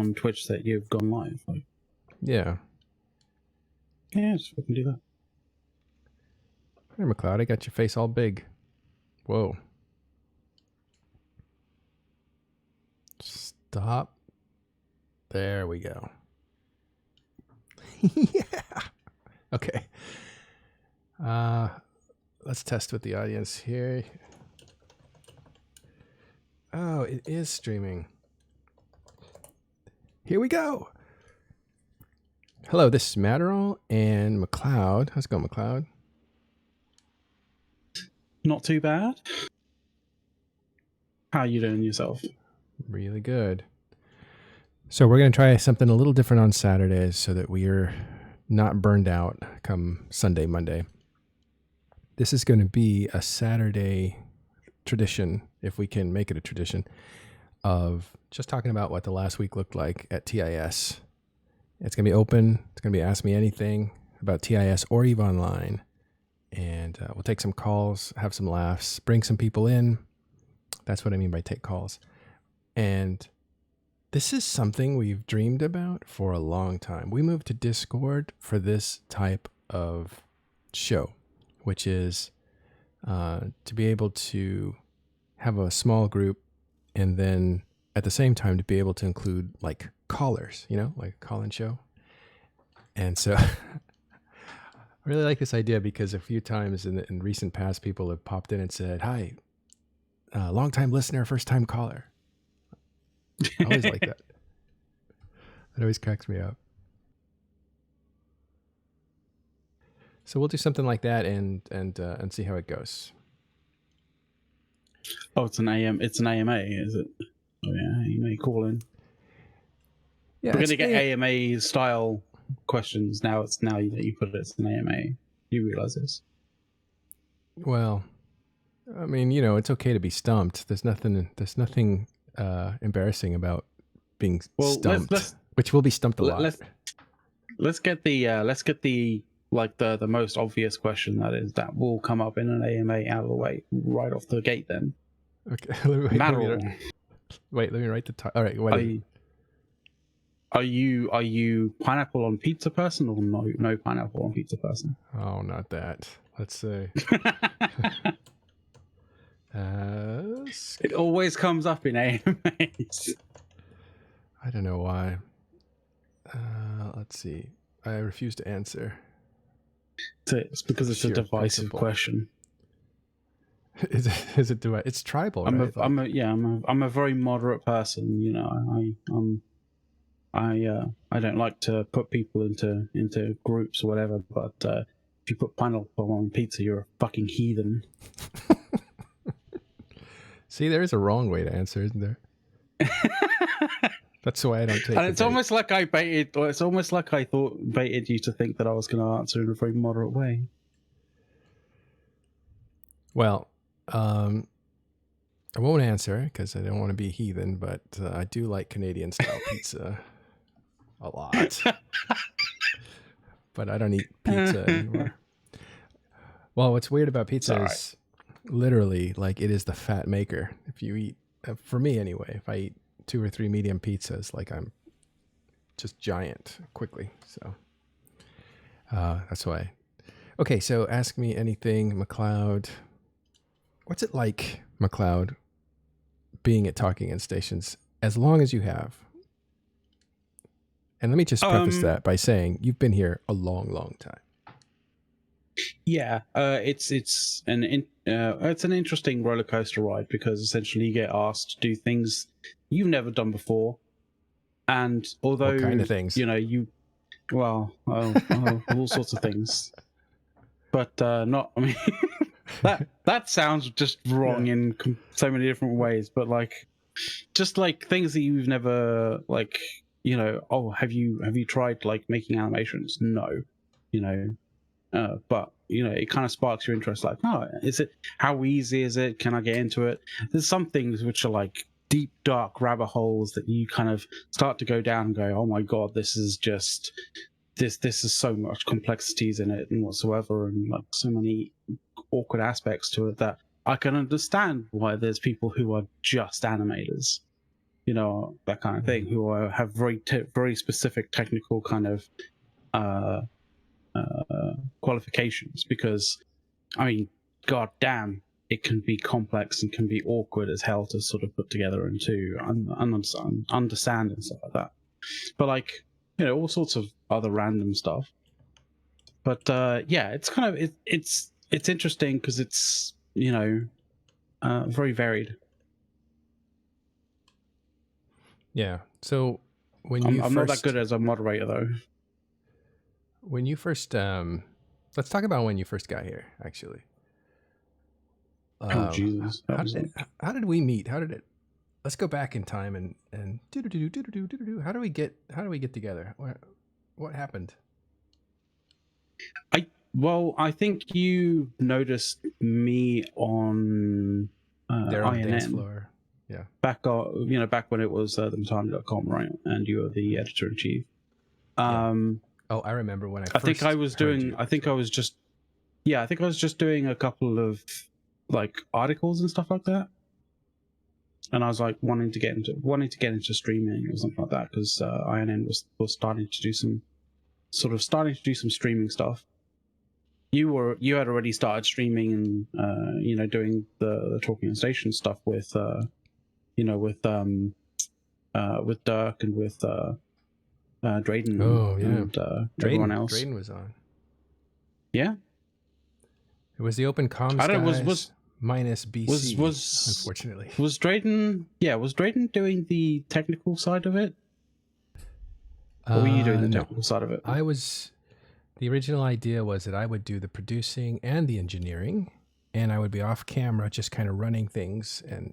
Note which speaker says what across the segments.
Speaker 1: on Twitch that you've gone live. Like,
Speaker 2: Yeah.
Speaker 1: yeah, just fucking do that.
Speaker 2: Hey, Maccloud, I got your face all big. Whoa. Stop. There we go. Yeah. Okay. Let's test with the audience here. Oh, it is streaming. Here we go. Hello, this is Matterall and Maccloud. How's it going, Maccloud?
Speaker 1: Not too bad. How are you doing yourself?
Speaker 2: Really good. So we're going to try something a little different on Saturdays so that we are not burned out come Sunday, Monday. This is going to be a Saturday tradition, if we can make it a tradition, of just talking about what the last week looked like at TIS. It's going to be open. It's going to be Ask Me Anything about TIS or EVE Online. And we'll take some calls, have some laughs, bring some people in. That's what I mean by take calls. And this is something we've dreamed about for a long time. We moved to Discord for this type of show, which is to be able to have a small group and then at the same time to be able to include like callers, you know, like a call-in show. And so I really like this idea because a few times in recent past, people have popped in and said, hi, long-time listener, first-time caller. I always like that. That always cracks me up. So we'll do something like that and see how it goes.
Speaker 1: Oh, it's an AMA, is it? Oh yeah, you may call in.
Speaker 2: Yeah,
Speaker 1: we're gonna get AMA style questions now. It's now that you put it as an AMA. You realize this?
Speaker 2: Well, I mean, you know, it's okay to be stumped. There's nothing embarrassing about being stumped, which will be stumped a lot.
Speaker 1: Let's get the like the most obvious question that will come up in an AMA out of the way right off the gate. Then,
Speaker 2: okay. Let me write the title. All right, wait.
Speaker 1: Are you pineapple on pizza person or no pineapple on pizza person?
Speaker 2: Oh, not that. Let's see.
Speaker 1: It always comes up in AMAs.
Speaker 2: I don't know why. Let's see. I refuse to answer.
Speaker 1: It's because it's a divisive question.
Speaker 2: Is it it's tribal, right?
Speaker 1: I'm a very moderate person, you know. I don't like to put people into groups or whatever, but if you put pineapple on pizza, you're a fucking heathen.
Speaker 2: See, there is a wrong way to answer, isn't there? That's why I don't take.
Speaker 1: And it's almost like I baited. Or it's almost like I baited you to think that I was going to answer in a very moderate way.
Speaker 2: Well, I won't answer because I don't want to be a heathen, but I do like Canadian style pizza a lot. But I don't eat pizza anymore. Well, what's weird about pizza is literally like it is the fat maker. If you eat, for me anyway, if I eat 2 or 3 medium pizzas, like I'm just giant quickly. So that's why. Okay, so ask me anything, Maccloud. What's it like, Maccloud, being at Talking End Stations as long as you have? And let me just preface that by saying you've been here a long, long time.
Speaker 1: Yeah, it's an interesting roller coaster ride because essentially you get asked to do things you've never done before, and although
Speaker 2: what kind of things?
Speaker 1: You know, all sorts of things, but not. I mean, that sounds just wrong in so many different ways. But like, just like things that you've never like, you know. Oh, have you tried like making animations? No, you know. But you know, it kind of sparks your interest. Like, oh, how easy is it? Can I get into it? There's some things which are like deep, dark rabbit holes that you kind of start to go down and go, oh my god, this is just this is so much complexities in it and whatsoever, and like so many awkward aspects to it that I can understand why there's people who are just animators. that kind of thing, who have very specific technical kind of qualifications. Because, I mean, god damn, it can be complex and can be awkward as hell to sort of put together and to understand and stuff like that. But like, all sorts of other random stuff. But yeah, it's kind of it's interesting because it's very varied.
Speaker 2: Yeah. So when you
Speaker 1: I'm not that good as a moderator though.
Speaker 2: When you first let's talk about when you first got here, actually.
Speaker 1: Oh Jesus!
Speaker 2: How did we meet? Let's go back in time and how do we get together? What happened?
Speaker 1: I think you noticed me on
Speaker 2: there on the dance
Speaker 1: INN.
Speaker 2: floor. Yeah.
Speaker 1: Back when it was thematami.com, right? And you were the editor in chief.
Speaker 2: Oh, I remember when I think I was
Speaker 1: just doing a couple of like articles and stuff like that. And I was like wanting to get into streaming or something like that, because INN was starting to do some streaming stuff. You had already started streaming and doing the talking on station stuff with Dirk and with Drayden.
Speaker 2: Oh yeah,
Speaker 1: and everyone else.
Speaker 2: Drayden was on.
Speaker 1: Yeah,
Speaker 2: it was the open comms guys
Speaker 1: was
Speaker 2: minus BC. Unfortunately,
Speaker 1: was Drayden? Yeah, was Drayden doing the technical side of it? Or were you doing the technical side of it?
Speaker 2: I was. The original idea was that I would do the producing and the engineering, and I would be off camera just kind of running things and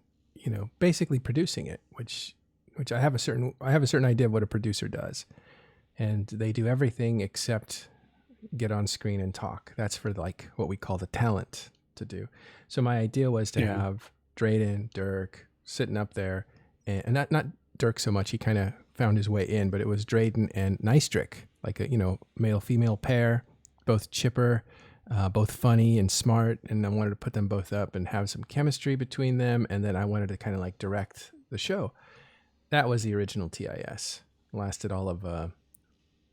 Speaker 2: basically producing it, which I have a certain idea of what a producer does, and they do everything except get on screen and talk. That's for like what we call the talent to do. So my idea was to have Drayden, Dirk sitting up there, and not Dirk so much. He kind of found his way in, but it was Drayden and Nystrick, like a male-female pair, both chipper, both funny and smart, and I wanted to put them both up and have some chemistry between them, and then I wanted to kind of like direct the show. That was the original TIS. It lasted all of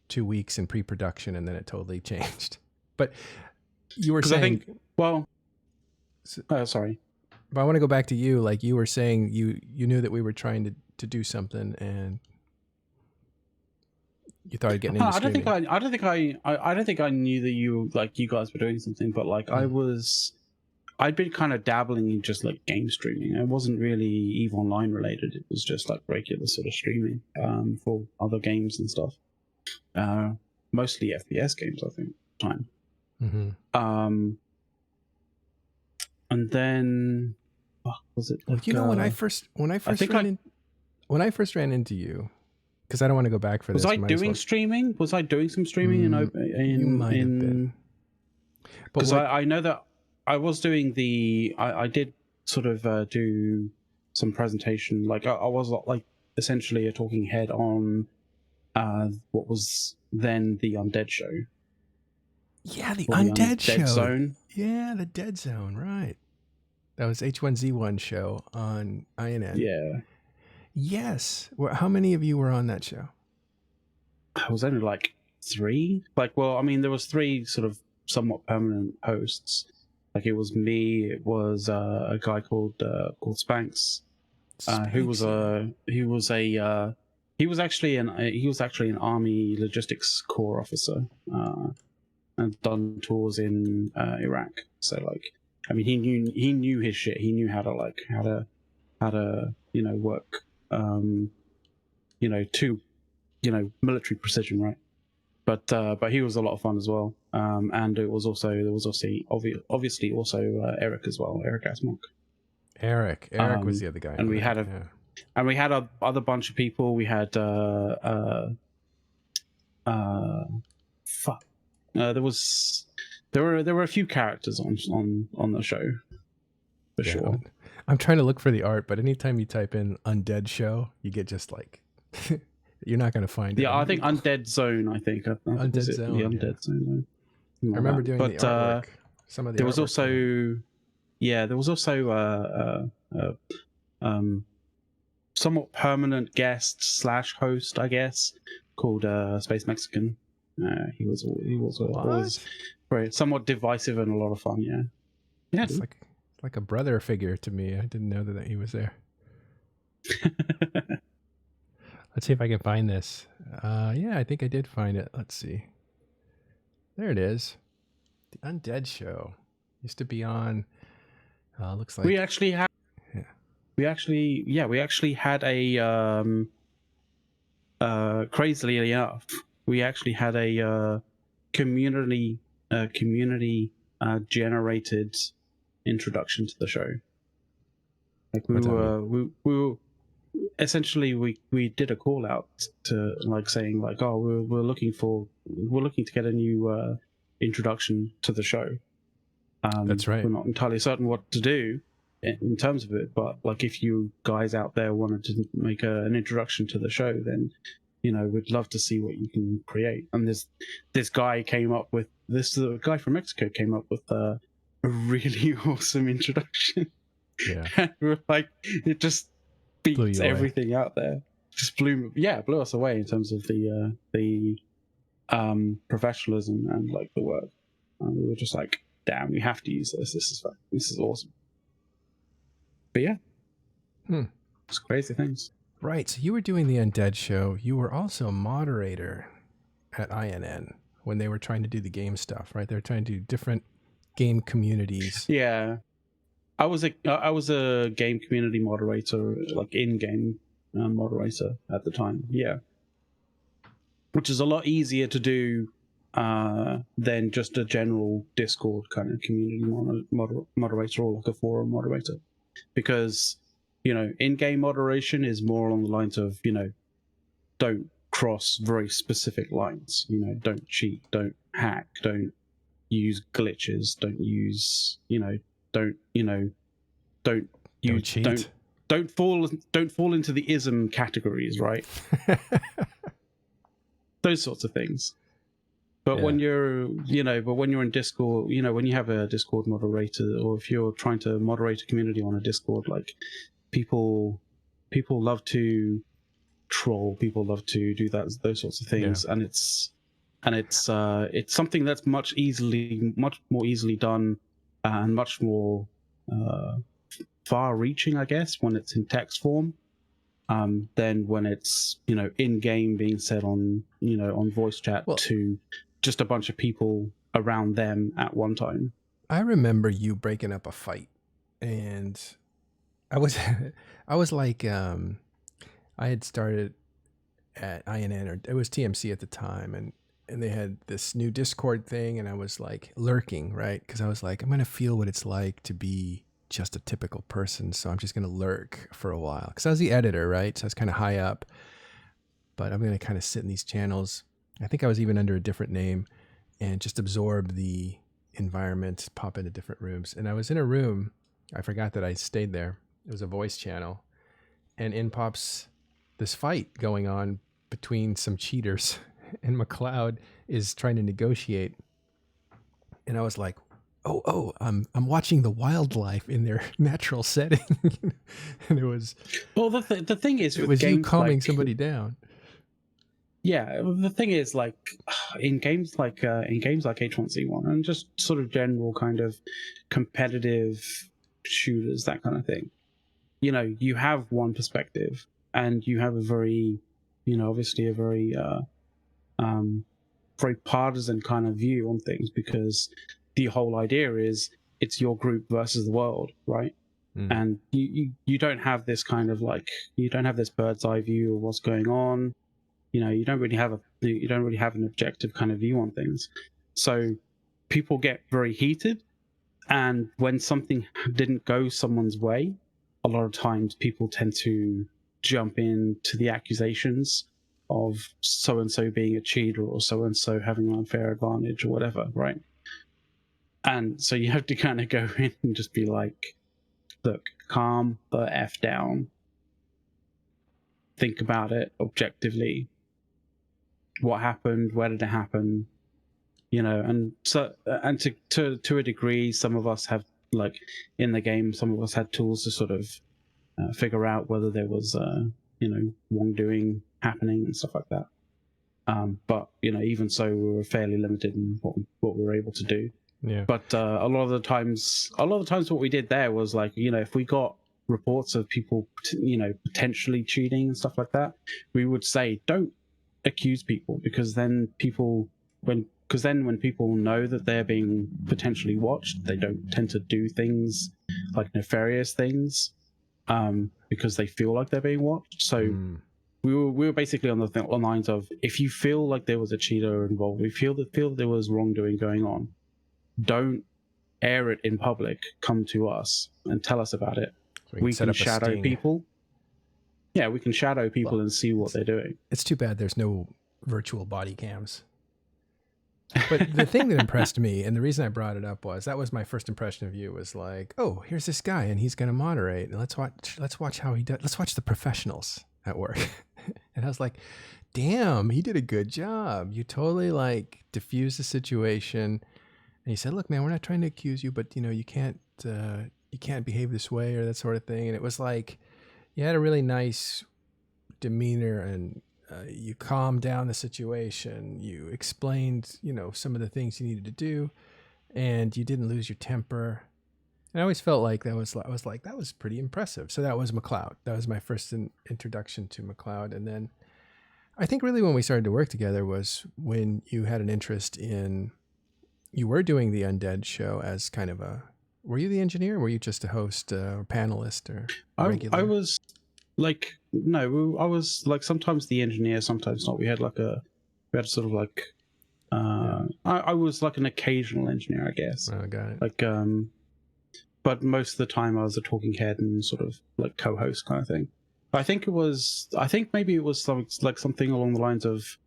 Speaker 2: 2 weeks in pre-production, and then it totally changed. But you were saying,
Speaker 1: sorry.
Speaker 2: But I want to go back to you. Like you were saying, you knew that we were trying to do something, and you thought of getting into streaming.
Speaker 1: I don't think I knew that you guys were doing something, but like I'd been kind of dabbling in just like game streaming. It wasn't really EVE Online related. It was just like regular sort of streaming for other games and stuff. Mostly FPS games, I think, at the time.
Speaker 2: Mm-hmm.
Speaker 1: And then was it?
Speaker 2: Like, when I first ran into you, because I don't want to go back for this.
Speaker 1: Was I doing streaming? Was I doing some streaming
Speaker 2: you might have been.
Speaker 1: Because I know that I was doing I did sort of do some presentation. Like I was like essentially a talking head on what was then the Undead show.
Speaker 2: Yeah, the Undead show.
Speaker 1: Zone.
Speaker 2: Yeah, the Dead Zone, right. That was H1Z1 show on INN.
Speaker 1: Yeah.
Speaker 2: Yes. Well, how many of you were on that show?
Speaker 1: I was only like 3. There was 3 sort of somewhat permanent hosts. Like it was me, it was a guy called Spanx, who was actually an Army Logistics Corps officer, and done tours in Iraq. So like, he knew his shit. He knew how to work, to military precision, right? But he was a lot of fun as well. And there was also obviously also Eric as well, Eric Asmock.
Speaker 2: Eric was the other guy.
Speaker 1: And we had a other bunch of people. We had there were a few characters on the show for sure.
Speaker 2: I'm trying to look for the art, but anytime you type in Undead show, you get just like you're not going to find it.
Speaker 1: Yeah, I think Undead Zone.
Speaker 2: Undead Zone.
Speaker 1: The Undead Zone.
Speaker 2: I remember doing the artwork. Some of the
Speaker 1: there was also some somewhat permanent guest / host, I guess, called Space Mexican. He was always very somewhat divisive and a lot of fun. Yeah,
Speaker 2: It's like a brother figure to me. I didn't know that he was there. Let's see if I can find this. Yeah, I think I did find it. Let's see. There it is. The Undead Show used to be on. Looks like
Speaker 1: we actually had.
Speaker 2: Yeah.
Speaker 1: We actually had a crazily enough, we actually had a community generated introduction to the show. Like we were essentially we did a call out to like saying like, oh, we're looking to get a new introduction to the show.
Speaker 2: That's right.
Speaker 1: We're not entirely certain what to do in terms of it, but like if you guys out there wanted to make an introduction to the show, then we'd love to see what you can create. And this guy came up with the guy from Mexico came up with a really awesome introduction.
Speaker 2: Yeah.
Speaker 1: And we're like, it just beats everything out there. Just blew us away in terms of the professionalism and like the work. And we were just like, damn, we have to use this. This is fun. This is awesome. But yeah, it's crazy things.
Speaker 2: Right. So you were doing the Undead Show. You were also a moderator at INN when they were trying to do the game stuff, right? They were trying to do different game communities.
Speaker 1: Yeah, I was a game community moderator, like in-game moderator at the time. Yeah, which is a lot easier to do than just a general Discord kind of community moderator or like a forum moderator, because in-game moderation is more along the lines of don't cross very specific lines. Don't cheat, don't hack, don't use glitches, don't use don't fall into the ism categories, right? Those sorts of things. But when you're in Discord, when you have a Discord moderator, or if you're trying to moderate a community on a Discord, like people love to troll, people love to do those sorts of things, and it's something that's much more easily done and much more far-reaching, I guess, when it's in text form, than when it's in game being said on on voice chat to just a bunch of people around them at one time.
Speaker 2: I remember you breaking up a fight, and I was like, I had started at INN, or it was TMC at the time, and they had this new Discord thing, and I was like lurking, right? Because I was like, I'm gonna feel what it's like to be just a typical person, so I'm just gonna lurk for a while, because I was the editor, right? So I was kind of high up, but I'm gonna kind of sit in these channels. I think I was even under a different name, and just absorb the environment, pop into different rooms. And I was in a room, I forgot that I stayed there. It was a voice channel, and in pops this fight going on between some cheaters, and Maccloud is trying to negotiate. And I was like, I'm watching the wildlife in their natural setting. And it was
Speaker 1: the thing is,
Speaker 2: it was you calming somebody down.
Speaker 1: Yeah, the thing is, like in games like H1Z1 and just sort of general kind of competitive shooters, that kind of thing, you have one perspective, and you have a very obviously a very very partisan kind of view on things, because the whole idea is it's your group versus the world, right? And you don't have this kind of you don't have this bird's eye view of what's going on. You don't really have an objective kind of view on things. So people get very heated, and when something didn't go someone's way, a lot of times people tend to jump into the accusations of so and so being a cheater, or so and so having an unfair advantage, or whatever, right? And so you have to kind of go in and just be like, look, calm the F down. Think about it objectively. What happened? Where did it happen? And so, and to a degree, some of us have, like in the game, some of us had tools to sort of figure out whether there was wrongdoing happening and stuff like that. But even so, we were fairly limited in what we were able to do.
Speaker 2: Yeah.
Speaker 1: But a lot of the times, what we did there was like, if we got reports of people, potentially cheating and stuff like that, we would say, don't accuse people, because then when people know that they're being potentially watched, they don't tend to do things like nefarious things, because they feel like they're being watched. So we were basically on the lines of, if you feel like there was a cheater involved, we feel that there was wrongdoing going on, don't air it in public. Come to us and tell us about it.
Speaker 2: So
Speaker 1: we can shadow people. Yeah, we can shadow people and see what they're doing.
Speaker 2: It's too bad there's no virtual body cams. But the thing that impressed me, and the reason I brought it up, was that was my first impression of you, was like, oh, here's this guy and he's going to moderate, and let's watch how he does. Let's watch the professionals at work. And I was like, damn, he did a good job. You totally like diffused the situation. And he said, look, man, we're not trying to accuse you, but you can't behave this way or that sort of thing. And it was like, you had a really nice demeanor, and you calmed down the situation. You explained, some of the things you needed to do, and you didn't lose your temper. And I always felt like that was pretty impressive. So that was Maccloud. That was my first introduction to Maccloud. And then I think really when we started to work together was when you had an interest in, you were doing the Undead show as kind of were you the engineer? Or were you just a host or panelist or regular?
Speaker 1: I was like, no, I was like sometimes the engineer, sometimes not. We had sort of like, I was like an occasional engineer, I guess.
Speaker 2: Oh, got it.
Speaker 1: Like, but most of the time I was a talking head and sort of like co-host kind of thing. I think maybe it was like something along the lines of,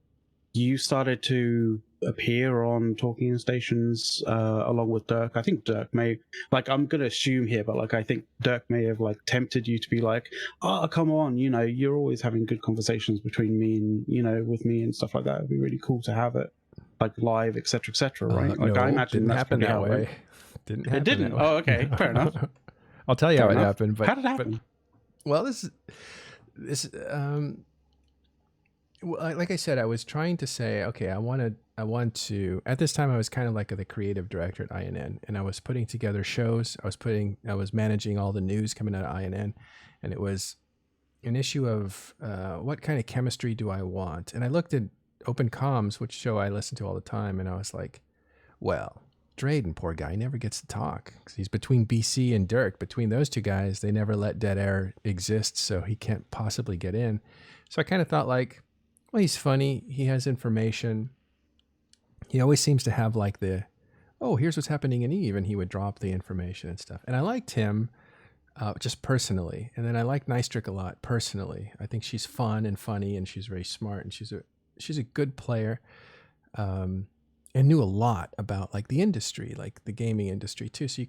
Speaker 1: you started to appear on talking stations along with Dirk. I think Dirk may, like, I'm gonna assume here, but like I think Dirk may have like tempted you to be like, oh, come on, you're always having good conversations between me and with me and stuff like that. It'd be really cool to have it like live, etc., right? Like,
Speaker 2: no,
Speaker 1: I imagine
Speaker 2: didn't
Speaker 1: that's
Speaker 2: happen that way.
Speaker 1: Went.
Speaker 2: Didn't happen.
Speaker 1: It didn't.
Speaker 2: That way.
Speaker 1: Oh, okay, fair enough.
Speaker 2: I'll tell you how it happened. But
Speaker 1: how did it happen?
Speaker 2: Well, this like I said, I was trying to say, okay, I want to, at this time I was kind of like the creative director at INN, and I was putting together shows. I was managing all the news coming out of INN, and it was an issue of what kind of chemistry do I want? And I looked at Open Comms, which show I listen to all the time, and I was like, well, Drayden, poor guy, never gets to talk. He's between BC and Dirk. Between those two guys, they never let dead air exist, so he can't possibly get in. So I kind of thought like, well, he's funny. He has information. He always seems to have like here's what's happening in Eve, and he would drop the information and stuff. And I liked him just personally. And then I like Nystrick a lot personally. I think she's fun and funny, and she's very smart, and she's a good player, and knew a lot about like the industry, like the gaming industry too. So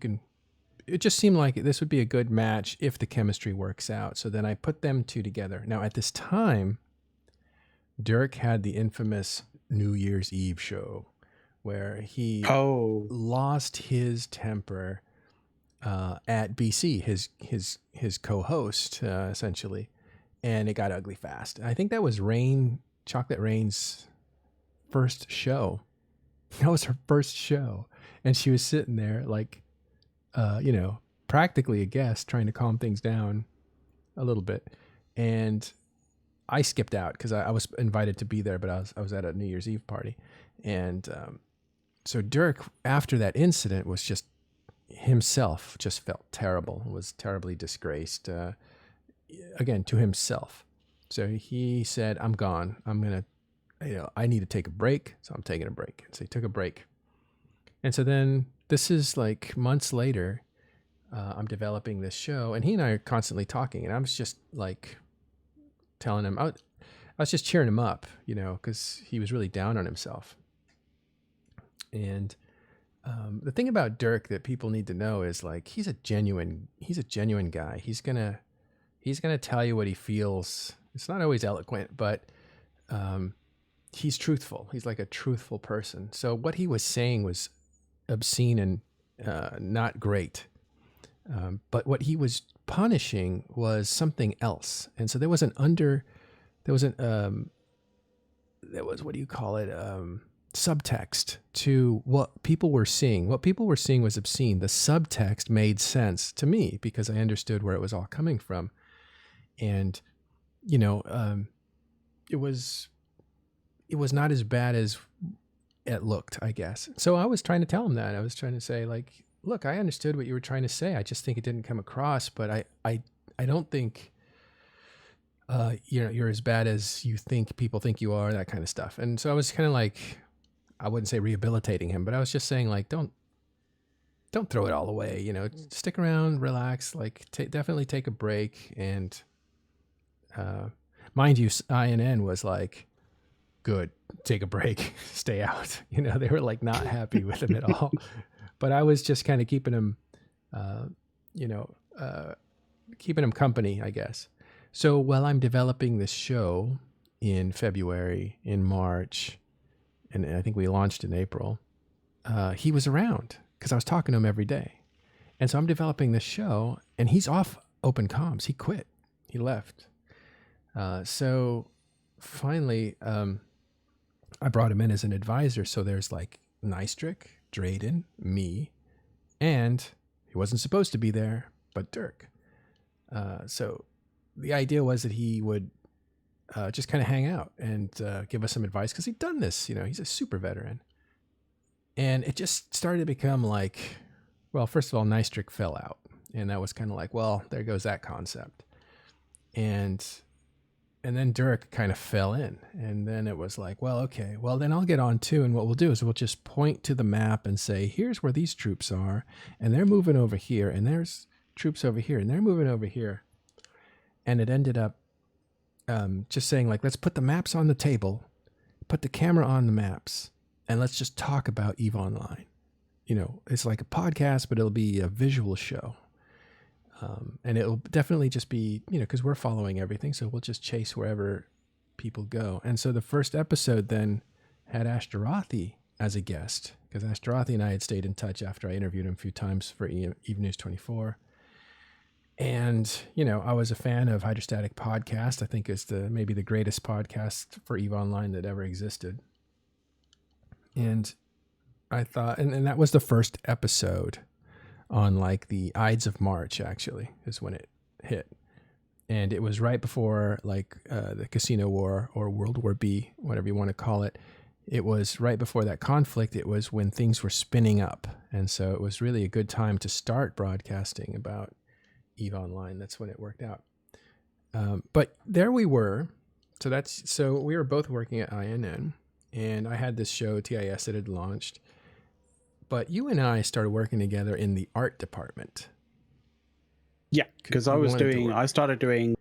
Speaker 2: it just seemed like this would be a good match if the chemistry works out. So then I put them two together. Now at this time, Dirk had the infamous New Year's Eve show where he lost his temper at BC, his co-host, essentially, and it got ugly fast. I think that was Chocolate Rain's first show. That was her first show, and she was sitting there like, practically a guest, trying to calm things down a little bit, and I skipped out because I was invited to be there, but I was at a New Year's Eve party. And so Dirk, after that incident, was just himself, just felt terrible, was terribly disgraced, again, to himself. So he said, I'm gone. I'm going to, I need to take a break. So I'm taking a break. And so he took a break. And so then this is like months later, I'm developing this show, and he and I are constantly talking, and I was just like, telling him, I was just cheering him up, because he was really down on himself. And the thing about Dirk that people need to know is like, he's a genuine guy. He's gonna tell you what he feels. It's not always eloquent, but he's truthful. He's like a truthful person. So what he was saying was obscene and not great. But what he was punishing was something else. And so there was what do you call it? Subtext to what people were seeing. What people were seeing was obscene. The subtext made sense to me because I understood where it was all coming from. And, it was not as bad as it looked, I guess. So I was trying to tell him that. I was trying to say, like, look, I understood what you were trying to say. I just think it didn't come across, but I don't think you're as bad as you think people think you are, that kind of stuff. And so I was kind of like, I wouldn't say rehabilitating him, but I was just saying, like, don't throw it all away, stick around, relax, like definitely take a break. And mind you, INN was like, good, take a break, stay out. They were like not happy with him at all. But I was just kind of keeping him, keeping him company, I guess. So while I'm developing this show in February, in March, and I think we launched in April, he was around because I was talking to him every day. And so I'm developing this show, and he's off open comms. He quit. He left. So finally, I brought him in as an advisor. So there's like Nystrick, Drayden, me, and he wasn't supposed to be there, but Dirk. So the idea was that he would just kind of hang out and give us some advice because he'd done this. He's a super veteran. And it just started to become like, well, first of all, Nystrick fell out. And that was kind of like, well, there goes that concept. And then Dirk kind of fell in. And then it was like, well, okay, well, then I'll get on too. And what we'll do is we'll just point to the map and say, here's where these troops are. And they're moving over here. And there's troops over here. And they're moving over here. And it ended up just saying, like, let's put the maps on the table, put the camera on the maps, and let's just talk about EVE Online. It's like a podcast, but it'll be a visual show. And it'll definitely just be, because we're following everything, so we'll just chase wherever people go. And so the first episode then had Ashtarothi as a guest, because Ashtarothi and I had stayed in touch after I interviewed him a few times for EVE News 24. And, I was a fan of Hydrostatic Podcast. I think it's maybe the greatest podcast for EVE Online that ever existed. And I thought, and that was the first episode on like the Ides of March, actually, is when it hit. And it was right before like the Casino War or World War B, whatever you want to call it. It was right before that conflict. It was when things were spinning up. And so it was really a good time to start broadcasting about EVE Online. That's when it worked out. But there we were. So we were both working at INN, and I had this show, TIS, that had launched. But you and I started working together in the art department.
Speaker 1: Yeah, because I started doing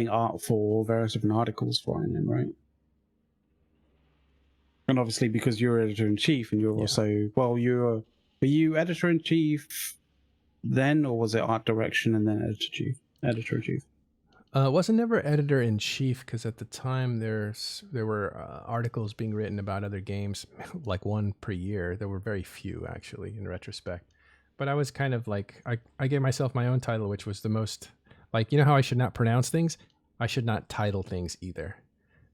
Speaker 1: art for various different articles for INN, right? And obviously because you're editor-in-chief, and you're also, well, were you editor-in-chief then, or was it art direction and then editor-in-chief?
Speaker 2: Wasn't never editor-in-chief, because at the time there were articles being written about other games, like one per year. There were very few, actually, in retrospect. But I was kind of like, I gave myself my own title, which was the most, like, how I should not pronounce things? I should not title things either.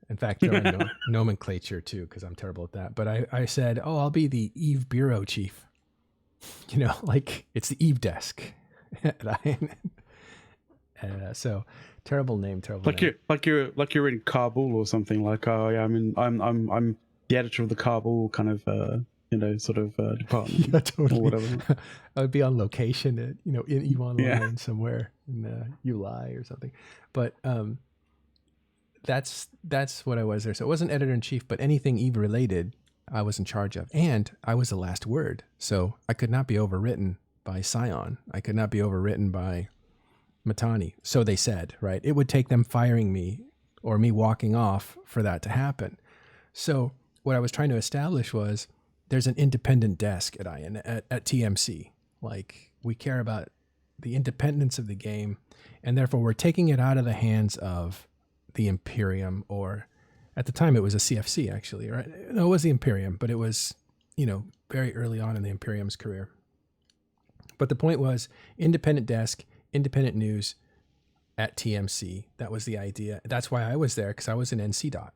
Speaker 2: In fact, there are nomenclature too, because I'm terrible at that. But I said, I'll be the EVE Bureau Chief. Like it's the EVE desk. So terrible name.
Speaker 1: Like you're in Kabul or something. Like, oh yeah, I'm the editor of the Kabul kind of sort of department.
Speaker 2: Yeah, totally.
Speaker 1: Or whatever.
Speaker 2: I would be on location at in EVE Online somewhere in Uli or something. But that's what I was there. So it wasn't editor-in-chief, but anything EVE related, I was in charge of. And I was the last word. So I could not be overwritten by Scion. I could not be overwritten by Matani. So they said, right? It would take them firing me or me walking off for that to happen. So what I was trying to establish was there's an independent desk at TMC. Like, we care about the independence of the game, and therefore we're taking it out of the hands of the Imperium, or at the time it was a CFC, actually, right? No, it was the Imperium, but it was, very early on in the Imperium's career. But the point was independent desk, independent news at TMC. That was the idea. That's why I was there, because I was an NC dot.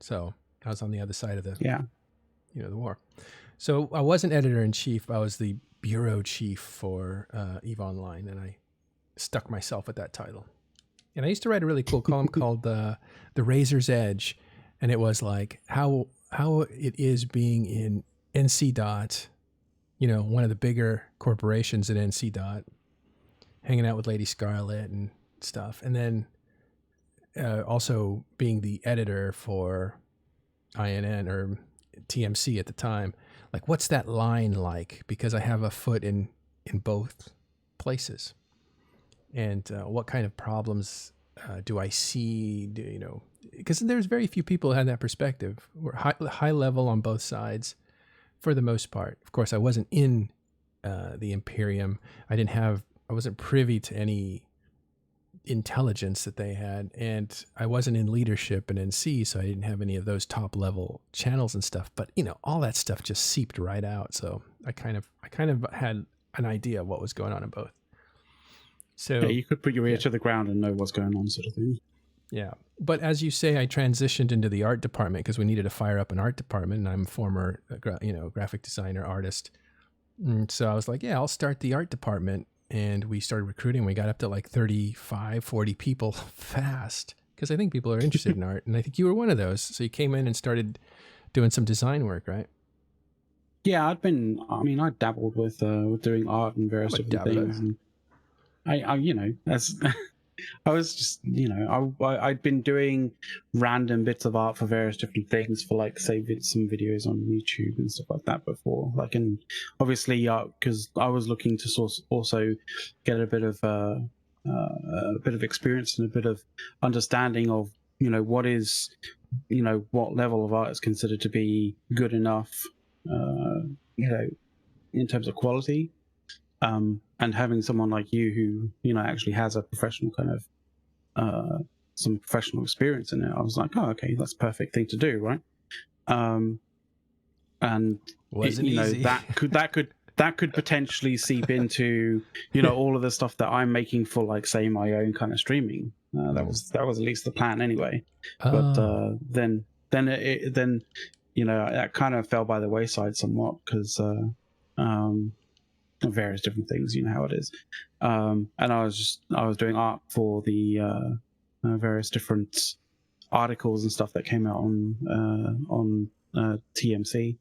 Speaker 2: So I was on the other side of the the war. So I wasn't editor-in-chief. I was the bureau chief for EVE Online, and I stuck myself at that title. And I used to write a really cool column called The Razor's Edge, and it was like how it is being in NC dot, one of the bigger corporations at NC dot, hanging out with Lady Scarlet and stuff. And then also being the editor for INN or TMC at the time. Like, what's that line like? Because I have a foot in both places. And what kind of problems do I see? Because there's very few people who had that perspective. We're high level on both sides for the most part. Of course, I wasn't in the Imperium. I wasn't privy to any intelligence that they had, and I wasn't in leadership in NC, so I didn't have any of those top level channels and stuff. But all that stuff just seeped right out. So I kind of had an idea of what was going on in both. So
Speaker 1: you could put your ear to the ground and know what's going on, sort of thing.
Speaker 2: Yeah, but as you say, I transitioned into the art department because we needed to fire up an art department, and I'm a former graphic designer, artist. And so I was like, I'll start the art department. And we started recruiting. We got up to like 35, 40 people fast, because I think people are interested in art. And I think you were one of those. So you came in and started doing some design work, right?
Speaker 1: Yeah, I dabbled with doing art and various different things. And I was just, I'd been doing random bits of art for various different things for, like, say, some videos on YouTube and stuff like that before. Like, and obviously, because I was looking to also get a bit of experience and a bit of understanding of, what is, what level of art is considered to be good enough, in terms of quality. And having someone like you who, actually has a professional kind of, some professional experience in it, I was like, oh, okay, that's a perfect thing to do, right? And
Speaker 2: wasn't easy.
Speaker 1: that could potentially seep into, all of the stuff that I'm making for, like, say, my own kind of streaming. That was at least the plan anyway. But then that kind of fell by the wayside somewhat because various different things, how it is. And I was doing art for the various different articles and stuff that came out on TMC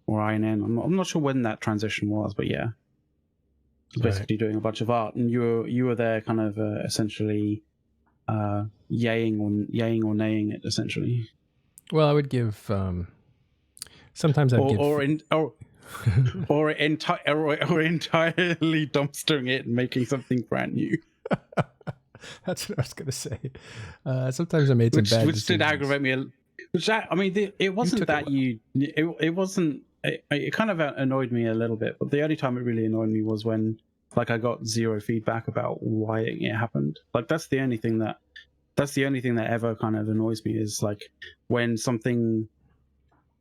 Speaker 1: or INN. I'm not sure when that transition was, but yeah, basically doing a bunch of art. And you were there, kind of essentially yaying or naying it, essentially.
Speaker 2: Well, I would give. Sometimes I'd give.
Speaker 1: Or entirely dumpstering it and making something brand new.
Speaker 2: That's what I was going to say. Sometimes I made some bad decisions.
Speaker 1: Which did aggravate me. It wasn't that you... It wasn't... It kind of annoyed me a little bit, but the only time it really annoyed me was when, like, I got zero feedback about why it happened. Like, that's the only thing that ever kind of annoys me, is like when something...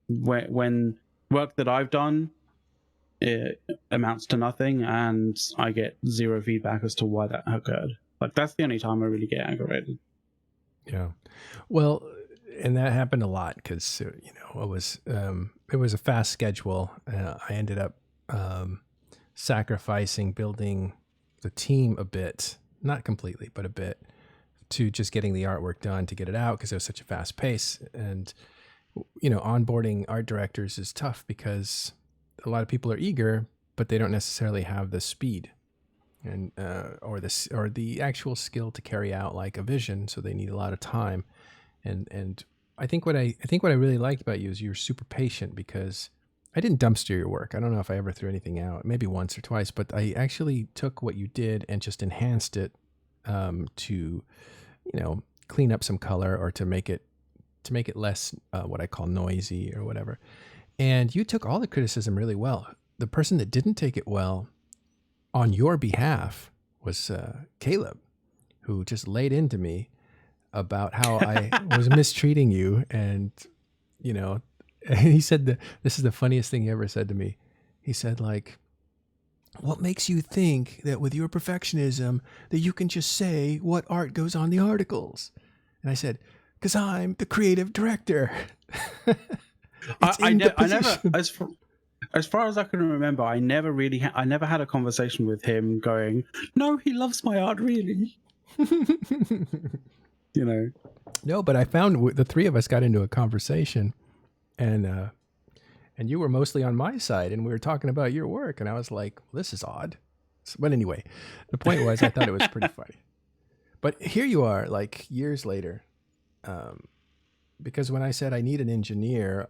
Speaker 1: When work that I've done, it amounts to nothing, and I get zero feedback as to why that occurred. Like, that's the only time I really get aggravated.
Speaker 2: Yeah, well, and that happened a lot because it was a fast schedule. I ended up sacrificing building the team a bit, not completely, but a bit, to just getting the artwork done to get it out because it was such a fast pace. And onboarding art directors is tough because a lot of people are eager, but they don't necessarily have the speed and or the actual skill to carry out like a vision. So they need a lot of time. And I think what I really liked about you is you're super patient, because I didn't dumpster your work. I don't know if I ever threw anything out, maybe once or twice, but I actually took what you did and just enhanced it to, clean up some color or to make it less what I call noisy or whatever. And you took all the criticism really well. The person that didn't take it well on your behalf was Caleb, who just laid into me about how I was mistreating you. And, he said this is the funniest thing he ever said to me. He said, like, what makes you think that with your perfectionism that you can just say what art goes on the articles? And I said, because I'm the creative director. It's in the
Speaker 1: I never,
Speaker 2: position.
Speaker 1: as far as I can remember, I never really, I never had a conversation with him going, no, he loves my art, really. You know.
Speaker 2: No, but I found the three of us got into a conversation, and you were mostly on my side, and we were talking about your work, and I was like, well, this is odd. But anyway, the point was, I thought it was pretty funny. But here you are, like years later, because when I said I need an engineer,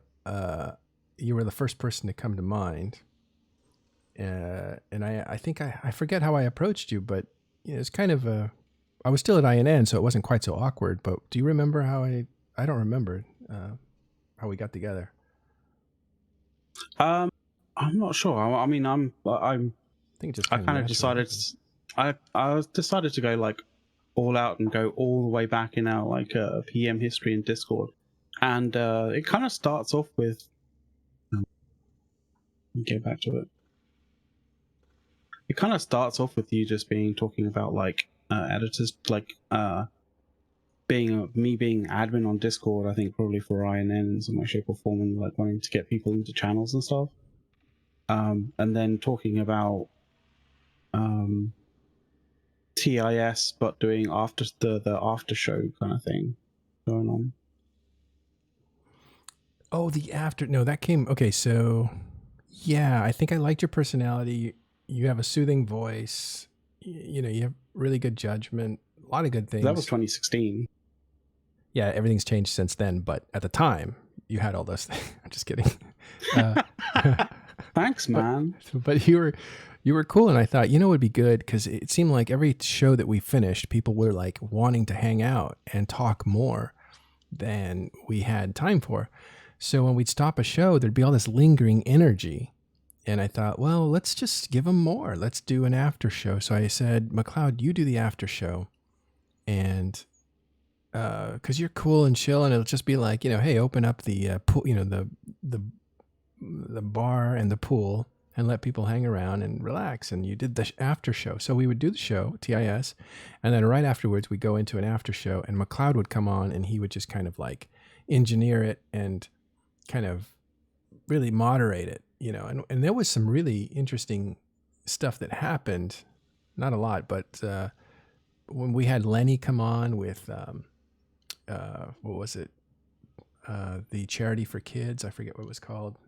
Speaker 2: you were the first person to come to mind. And I think I forget how I approached you, but it's kind of I was still at INN, so it wasn't quite so awkward. But do you remember how I don't remember how we got together.
Speaker 1: I'm not sure. I mean,
Speaker 2: I think it just
Speaker 1: I
Speaker 2: kind of
Speaker 1: kind of decided, I decided to go like all out and go all the way back in our like PM history in Discord, and it kind of starts off with. Get back to it. It kind of starts off with you just talking about like editors, like being admin on Discord. I think probably for INN in some way, shape, or form, and like wanting to get people into channels and stuff. And then talking about TIS, but doing after the after show kind of thing going on.
Speaker 2: Oh, the after. No, that came. Okay, so yeah, I think I liked your personality. You have a soothing voice. You know, you have really good judgment. A lot of good things.
Speaker 1: That was 2016.
Speaker 2: Yeah, everything's changed since then. But at the time, you had all those things. I'm just kidding.
Speaker 1: Thanks, man.
Speaker 2: But you were cool, and I thought, it would be good because it seemed like every show that we finished, people were like wanting to hang out and talk more than we had time for. So when we'd stop a show, there'd be all this lingering energy. And I thought, well, let's just give them more. Let's do an after show. So I said, Maccloud, you do the after show. And because you're cool and chill, and it'll just be like, hey, open up the pool, the bar and the pool, and let people hang around and relax. And you did the after show. So we would do the show, TIS, and then right afterwards we go into an after show, and Maccloud would come on, and he would just kind of like engineer it and kind of really moderate it, and there was some really interesting stuff that happened. Not a lot, but when we had Lenny come on with what was it? The charity for kids. I forget what it was called.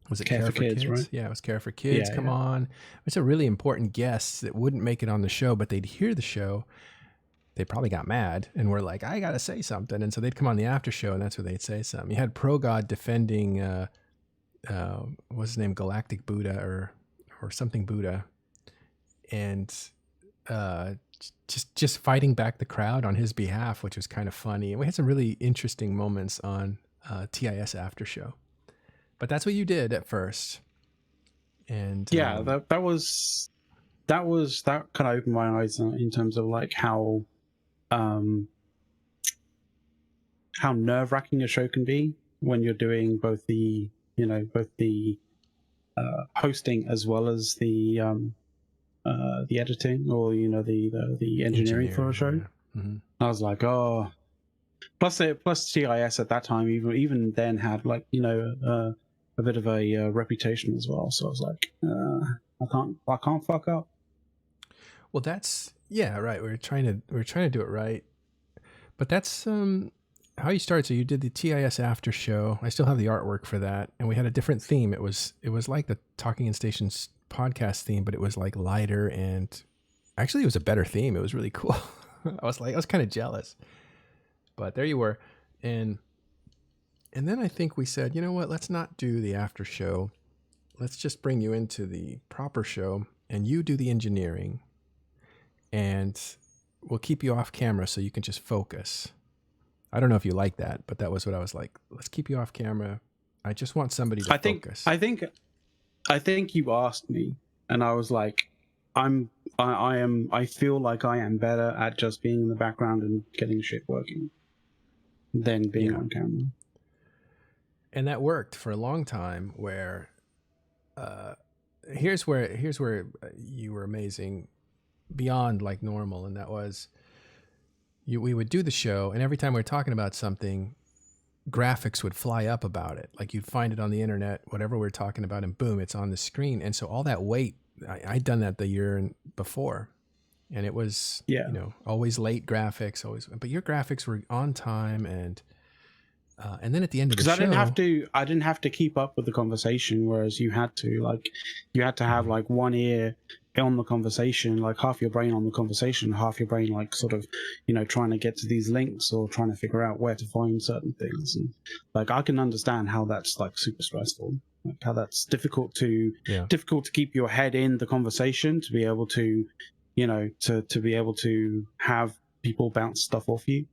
Speaker 2: Was it Care for Kids? Right? Yeah, it was Care for Kids. Come on. It's a really important guest that wouldn't make it on the show, but they'd hear the show. They probably got mad and were like, I got to say something. And so they'd come on the after show, and that's where they'd say something. You had ProGod defending, what's his name? Galactic Buddha or something Buddha. And just fighting back the crowd on his behalf, which was kind of funny. And we had some really interesting moments on TIS after show. But that's what you did at first. And
Speaker 1: yeah, that kind of opened my eyes in terms of like how nerve-wracking a show can be when you're doing both the hosting as well as the editing, or the engineering for a show.
Speaker 2: Yeah. Mm-hmm.
Speaker 1: I was like, oh, plus TIS at that time even then had like a bit of a reputation as well. So I was like, I can't fuck up.
Speaker 2: Well, that's right. We were trying to do it right, but that's how you started. So you did the TIS after show. I still have the artwork for that, and we had a different theme. It was like the Talking in Stations podcast theme, but it was like lighter, and actually it was a better theme. It was really cool. I was kind of jealous, but there you were, and then I think we said, you know what? Let's not do the after show. Let's just bring you into the proper show, and you do the engineering, and we'll keep you off camera so you can just focus. I don't know if you like that, but that was what I was like. Let's keep you off camera. I just want somebody to focus.
Speaker 1: I think you asked me, and I was like, I feel like I am better at just being in the background and getting shit working than being on camera.
Speaker 2: And that worked for a long time, where here's where you were amazing beyond like normal, and that was we would do the show, and every time we were talking about something, graphics would fly up about it. Like you'd find it on the internet, whatever we're talking about, and boom, it's on the screen. And so all that weight, I'd done that the year before, and it was, always late graphics, always. But your graphics were on time, and then at the end of the show,
Speaker 1: because I didn't have to keep up with the conversation, whereas you had to have like one ear on the conversation, like half your brain on the conversation, half your brain like sort of, trying to get to these links or trying to figure out where to find certain things. And like I can understand how that's like super stressful, like how that's difficult to keep your head in the conversation, to be able to, to be able to have people bounce stuff off you.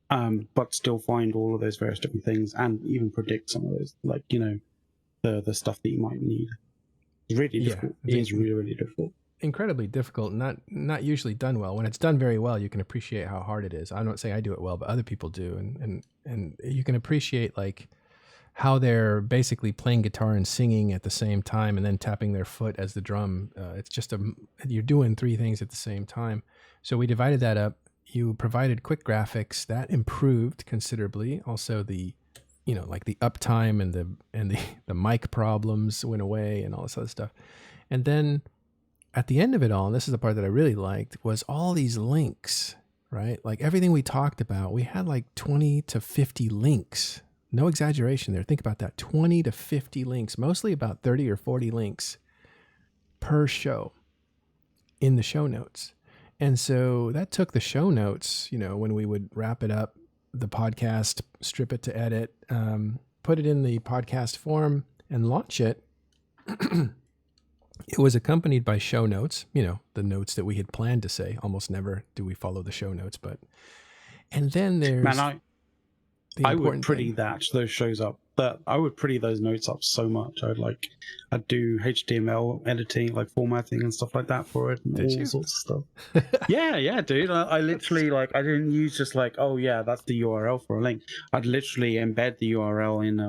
Speaker 1: But still find all of those various different things and even predict some of those, like, the stuff that you might need. It's really difficult. It is really, really difficult.
Speaker 2: Incredibly difficult, not usually done well. When it's done very well, you can appreciate how hard it is. I'm not saying I do it well, but other people do. And you can appreciate like how they're basically playing guitar and singing at the same time and then tapping their foot as the drum. It's just you're doing three things at the same time. So we divided that up. You provided quick graphics that improved considerably. Also the, like the uptime and the mic problems went away and all this other stuff. And then at the end of it all, and this is the part that I really liked, was all these links, right? Like everything we talked about, we had like 20 to 50 links. No exaggeration there. Think about that. 20 to 50 links, mostly about 30 or 40 links per show in the show notes. And so that took the show notes, when we would wrap it up, the podcast, strip it to edit, put it in the podcast form and launch it. It was accompanied by show notes, the notes that we had planned to say. Almost never do we follow the show notes, and then there's
Speaker 1: I would pretty those shows up. That I would pretty those notes up so much. I'd do HTML editing, like formatting and stuff like that for it, and all sorts of stuff. yeah, dude. I literally I didn't use just like, oh yeah, that's the URL for a link. I'd literally embed the URL in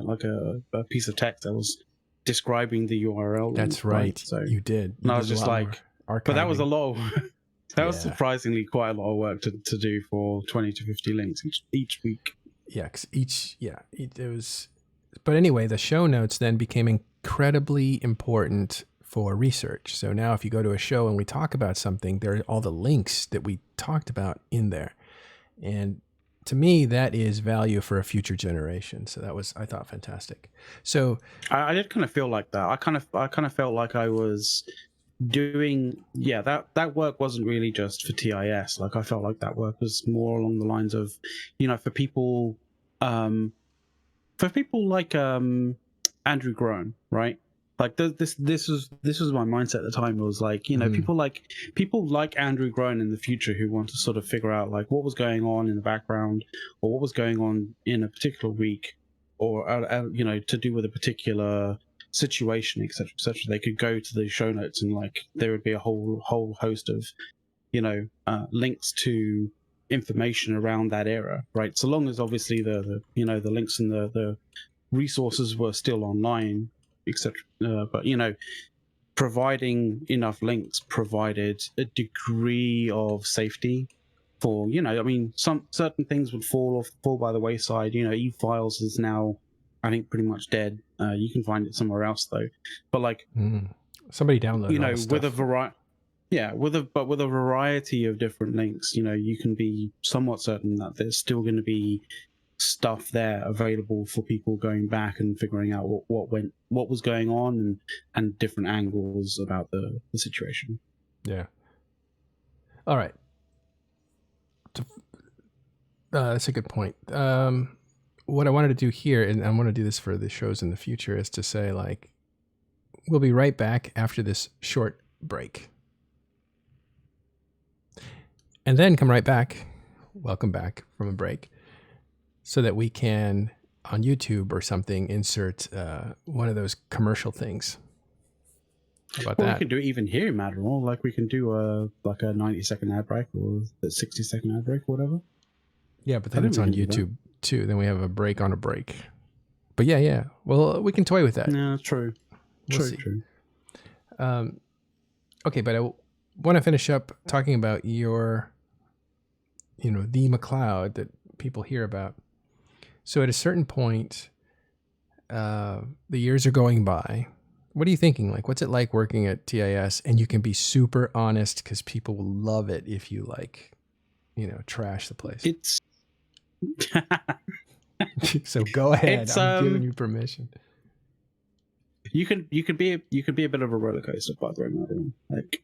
Speaker 1: a piece of text that was describing the URL.
Speaker 2: That's right. So you did.
Speaker 1: And I was just like, but that was a lot. That was surprisingly quite a lot of work to do for 20 to 50 links each week.
Speaker 2: Yeah, it was. But anyway, the show notes then became incredibly important for research. So now if you go to a show and we talk about something, there are all the links that we talked about in there. And to me, that is value for a future generation. So that was, I thought, fantastic. So
Speaker 1: I did kind of feel like that. I kind of felt like I was doing, that work wasn't really just for TIS. Like I felt like that work was more along the lines of, for people like Andrew Groen, right? Like this was my mindset at the time. It was like, people like Andrew Groen in the future who want to sort of figure out like what was going on in the background or what was going on in a particular week or to do with a particular situation, etc., etc. They could go to the show notes and like there would be a whole host of links to information around that era, right? So long as obviously the links and the resources were still online, etc. But providing enough links provided a degree of safety for some certain things would fall by the wayside. E-files is now I think pretty much dead. You can find it somewhere else though, but like
Speaker 2: somebody downloaded all the
Speaker 1: with a
Speaker 2: stuff.
Speaker 1: variety. Yeah, with a variety of different links, you can be somewhat certain that there's still going to be stuff there available for people going back and figuring out what was going on and different angles about the situation.
Speaker 2: Yeah. All right. That's a good point. What I wanted to do here, and I want to do this for the shows in the future, is to say like, we'll be right back after this short break. And then come right back, welcome back from a break, so that we can, on YouTube or something, insert one of those commercial things. How about that?
Speaker 1: We can do it even here in Madrigal. Like we can do a 90-second ad break or a 60-second ad break or whatever.
Speaker 2: Yeah, but then it's on YouTube too. Then we have a break on a break. But yeah. Well, we can toy with that.
Speaker 1: No, true.
Speaker 2: We'll see.
Speaker 1: True.
Speaker 2: Okay, but I want to finish up talking about your, the Maccloud that people hear about. So at a certain point, the years are going by. What are you thinking? Like, what's it like working at TIS? And you can be super honest because people will love it if you trash the place.
Speaker 1: It's
Speaker 2: So go ahead. I'm giving you permission.
Speaker 1: You could be a bit of a roller coaster, by the way, Martin. Like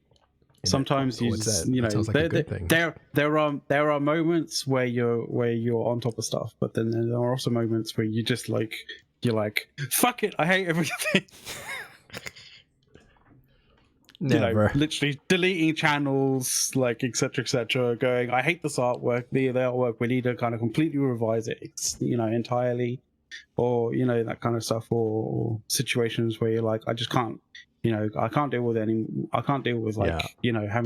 Speaker 1: sometimes that
Speaker 2: sounds like a good thing.
Speaker 1: There are moments where you're on top of stuff, but then there are also moments where you just you're like, fuck it, I hate everything.
Speaker 2: Never.
Speaker 1: Literally deleting channels, like etc. Going, I hate this artwork. The artwork, we need to kind of completely revise it, entirely, or that kind of stuff, or situations where you're like, I just can't, I can't deal with having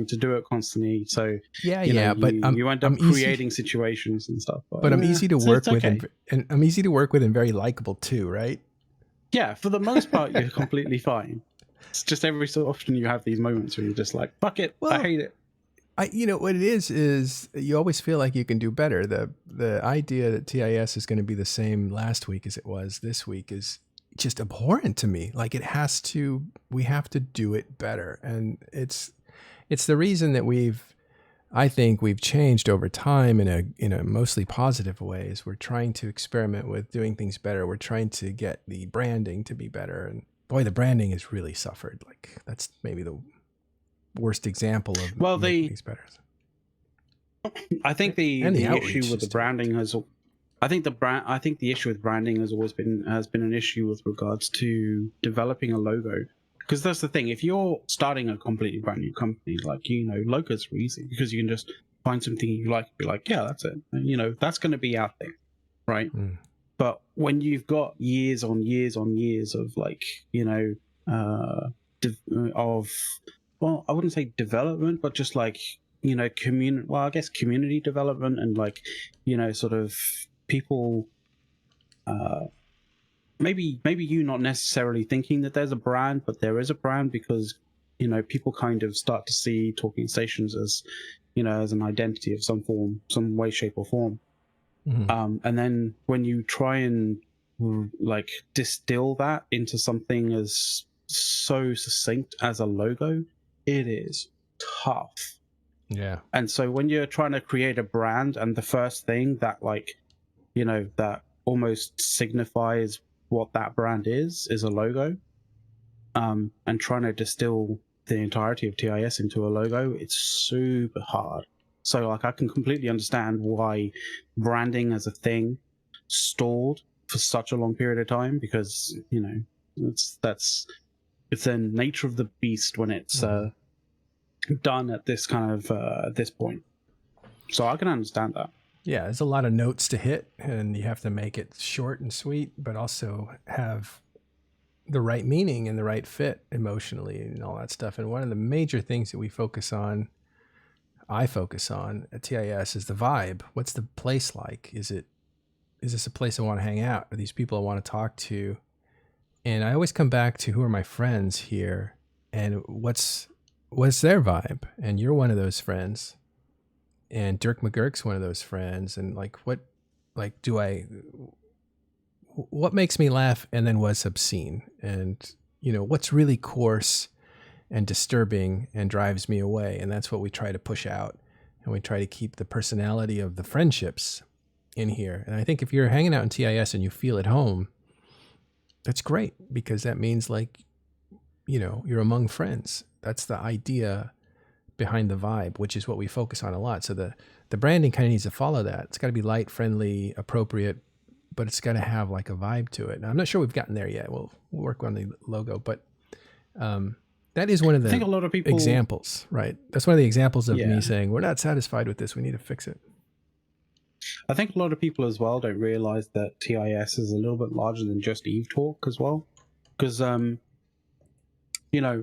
Speaker 1: to do it constantly. So
Speaker 2: but
Speaker 1: you end up creating situations and stuff.
Speaker 2: But I'm easy to work with, and I'm easy to work with and very likable too, right?
Speaker 1: Yeah, for the most part, you're completely fine. It's just every so often you have these moments where you're just like, fuck it, I hate it.
Speaker 2: What it is you always feel like you can do better. The idea that TIS is going to be the same last week as it was this week is just abhorrent to me. Like we have to do it better. And it's the reason that I think we've changed over time in a mostly positive way. Is we're trying to experiment with doing things better. We're trying to get the branding to be better. And boy, the branding has really suffered. Like that's maybe the worst example of making things better.
Speaker 1: I think the issue with the branding I think the issue with branding has been an issue with regards to developing a logo. Because that's the thing, if you're starting a completely brand new company, logos are easy because you can just find something you like, be like, yeah, that's it. And, that's going to be out there, right? Mm. But when you've got years on years on years of well, I wouldn't say development, but just community development and sort of people, maybe you not necessarily thinking that there's a brand, but there is a brand because, people kind of start to see talking stations as, as an identity of some form, some way, shape or form. Mm-hmm. And then when you try and distill that into something as so succinct as a logo, it is tough.
Speaker 2: Yeah.
Speaker 1: And so when you're trying to create a brand and the first thing that that almost signifies what that brand is a logo, and trying to distill the entirety of TIS into a logo, it's super hard. So I can completely understand why branding as a thing stalled for such a long period of time, because it's the nature of the beast when it's done at this kind of this point. So I can understand that.
Speaker 2: Yeah, there's a lot of notes to hit, and you have to make it short and sweet, but also have the right meaning and the right fit emotionally and all that stuff. And one of the major things that I focus on at TIS is the vibe. What's the place like? Is this a place I want to hang out? Are these people I want to talk to? And I always come back to who are my friends here and what's their vibe? And you're one of those friends. And Dirk McGurk's one of those friends. And what makes me laugh and then what's obscene? And, what's really coarse and disturbing and drives me away. And that's what we try to push out. And we try to keep the personality of the friendships in here. And I think if you're hanging out in TIS and you feel at home, that's great, because that means you're among friends. That's the idea behind the vibe, which is what we focus on a lot. So the branding kind of needs to follow that. It's got to be light, friendly, appropriate, but it's got to have a vibe to it. Now, I'm not sure we've gotten there yet. We'll work on the logo, but that is one of the
Speaker 1: a lot of people,
Speaker 2: examples, right? That's one of the examples of me saying, we're not satisfied with this. We need to fix it.
Speaker 1: I think a lot of people as well don't realize that TIS is a little bit larger than just Eve Talk as well. Because,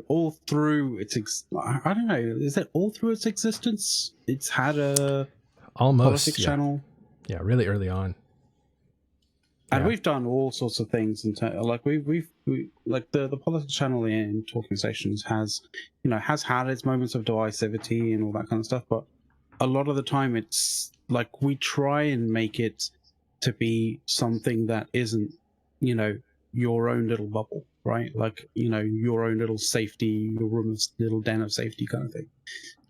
Speaker 1: all through its, I don't know, is it all through its existence? It's had a
Speaker 2: almost
Speaker 1: politics channel.
Speaker 2: Yeah, really early on.
Speaker 1: And
Speaker 2: Yeah.
Speaker 1: we've done all sorts of things, like we like the politics channel in Talking Stations has, has had its moments of divisivity and all that kind of stuff, but a lot of the time it's like we try and make it to be something that isn't, your own little bubble, right? Like, your own little safety, your room's little den of safety kind of thing.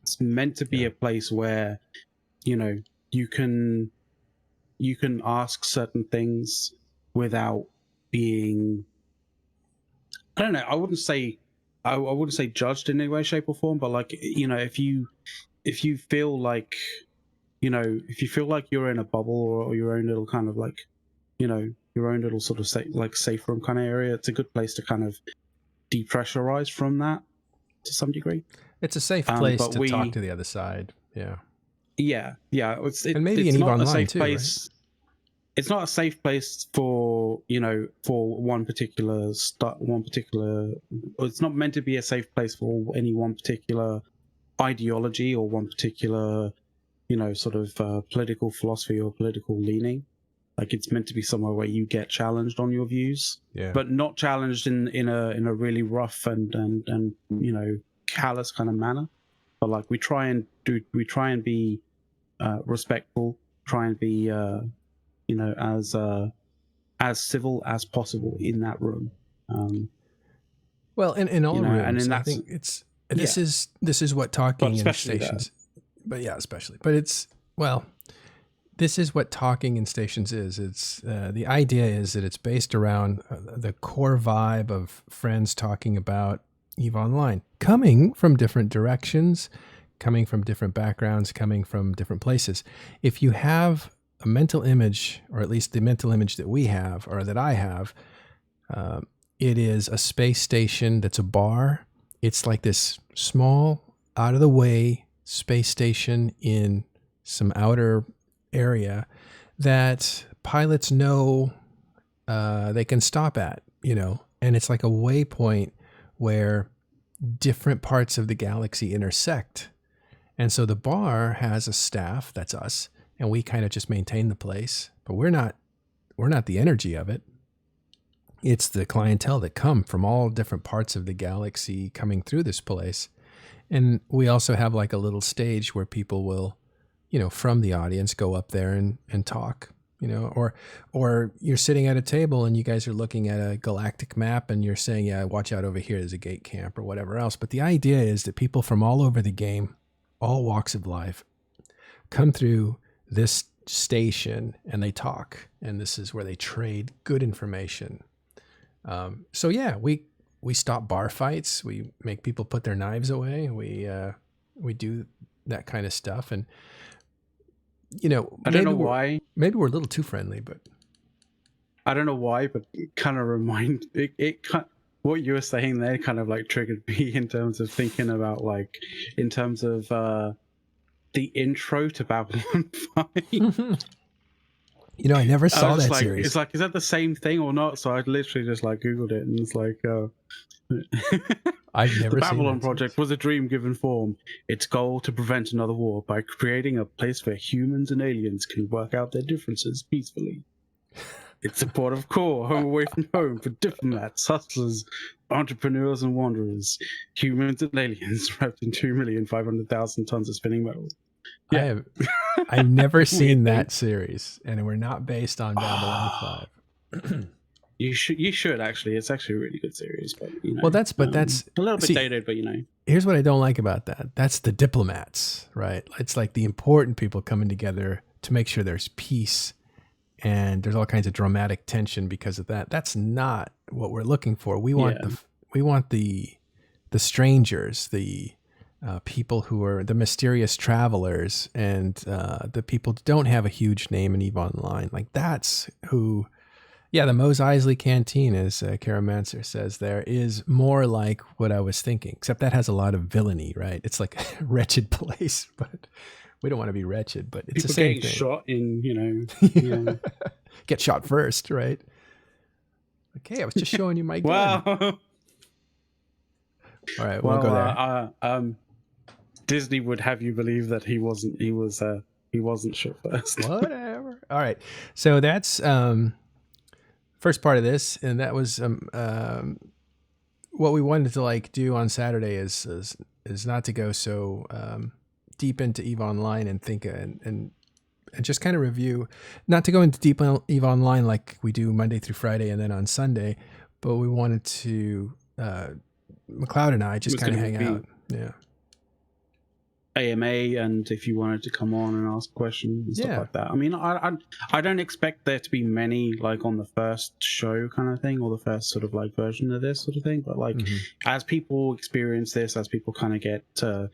Speaker 1: It's meant to be a place where, you can ask certain things without being, I don't know, I wouldn't say judged in any way, shape, or form, but like, if you feel like, if you feel like you're in a bubble or your own little kind of like, your own little sort of safe room kind of area, it's a good place to kind of depressurize from that to some degree.
Speaker 2: It's a safe place
Speaker 1: but
Speaker 2: to talk to the other side. Yeah.
Speaker 1: Yeah.
Speaker 2: And maybe
Speaker 1: it's
Speaker 2: in EVE
Speaker 1: not a
Speaker 2: Online
Speaker 1: safe
Speaker 2: too,
Speaker 1: place. Right? It's not a safe place for, for one particular. It's not meant to be a safe place for any one particular ideology or one particular, sort of political philosophy or political leaning. Like, it's meant to be somewhere where you get challenged on your views, but not challenged in a really rough and callous kind of manner. But like, we try and be respectful, try and be as civil as possible in that room.
Speaker 2: Well, in all rooms,
Speaker 1: and
Speaker 2: I think it's this is what Talking in Stations, this is what Talking in Stations is. It's the idea is that it's based around the core vibe of friends talking about EVE Online, coming from different directions, coming from different backgrounds, coming from different places. If you have a mental image, or at least the mental image that we have, or that I have, it is a space station that's a bar. It's like this small, out of the way space station in some outer area that pilots know they can stop at, and it's like a waypoint where different parts of the galaxy intersect. And so the bar has a staff, that's us, and we kind of just maintain the place, but we're not the energy of it. It's the clientele that come from all different parts of the galaxy coming through this place. And we also have like a little stage where people will, from the audience go up there and talk, or you're sitting at a table and you guys are looking at a galactic map and you're saying, yeah, watch out over here, there's a gate camp or whatever else. But the idea is that people from all over the game, all walks of life, come through this station and they talk, and this is where they trade good information. So yeah, we stop bar fights. We make people put their knives away. We do that kind of stuff. And,
Speaker 1: I don't know why.
Speaker 2: Maybe we're a little too friendly, but
Speaker 1: I don't know why, but it kind of what you were saying there kind of like triggered me in terms of thinking about in terms of the intro to Babylon 5.
Speaker 2: I never saw that
Speaker 1: like,
Speaker 2: series.
Speaker 1: It's like, is that the same thing or not? So I literally just Googled it, and it's like,
Speaker 2: I've never
Speaker 1: the
Speaker 2: seen
Speaker 1: Babylon
Speaker 2: that
Speaker 1: Project was a dream given form. Its goal to prevent another war by creating a place where humans and aliens can work out their differences peacefully. It's a port of call, home away from home for diplomats, hustlers, entrepreneurs, and wanderers. Humans and aliens wrapped in 2,500,000 tons of spinning metal. Yeah.
Speaker 2: I've never seen that series, and we're not based on Babylon 5.
Speaker 1: You should actually. It's actually a really good series, but
Speaker 2: well, that's a
Speaker 1: little bit dated, but
Speaker 2: Here's what I don't like about that. That's the diplomats, right? It's like the important people coming together to make sure there's peace, and there's all kinds of dramatic tension because of that. That's not what we're looking for. We want the strangers, the people who are the mysterious travelers, and the people who don't have a huge name in EVE Online. Like, that's who. Yeah, the Mos Eisley Canteen, as Karamancer says, there is more like what I was thinking, except that has a lot of villainy, right? It's like a wretched place, but we don't want to be wretched, but it's
Speaker 1: people
Speaker 2: the same
Speaker 1: getting
Speaker 2: thing.
Speaker 1: Shot in,
Speaker 2: Get shot first, right? Okay, I was just showing you my gun.
Speaker 1: Wow.
Speaker 2: All right, we'll go there.
Speaker 1: Disney would have you believe that he wasn't shot first.
Speaker 2: Whatever. All right, so that's first part of this, and that was what we wanted to like do on Saturday is not to go so deep into EVE Online and think and just kind of review, not to go into deep EVE Online like we do Monday through Friday and then on Sunday, but we wanted to Maccloud and I just kind of hang out. Yeah.
Speaker 1: AMA, and if you wanted to come on and ask questions and stuff like that. I mean, I don't expect there to be many like on the first show kind of thing, or the first sort of like version of this sort of thing. But like as people experience this, as people kind of get to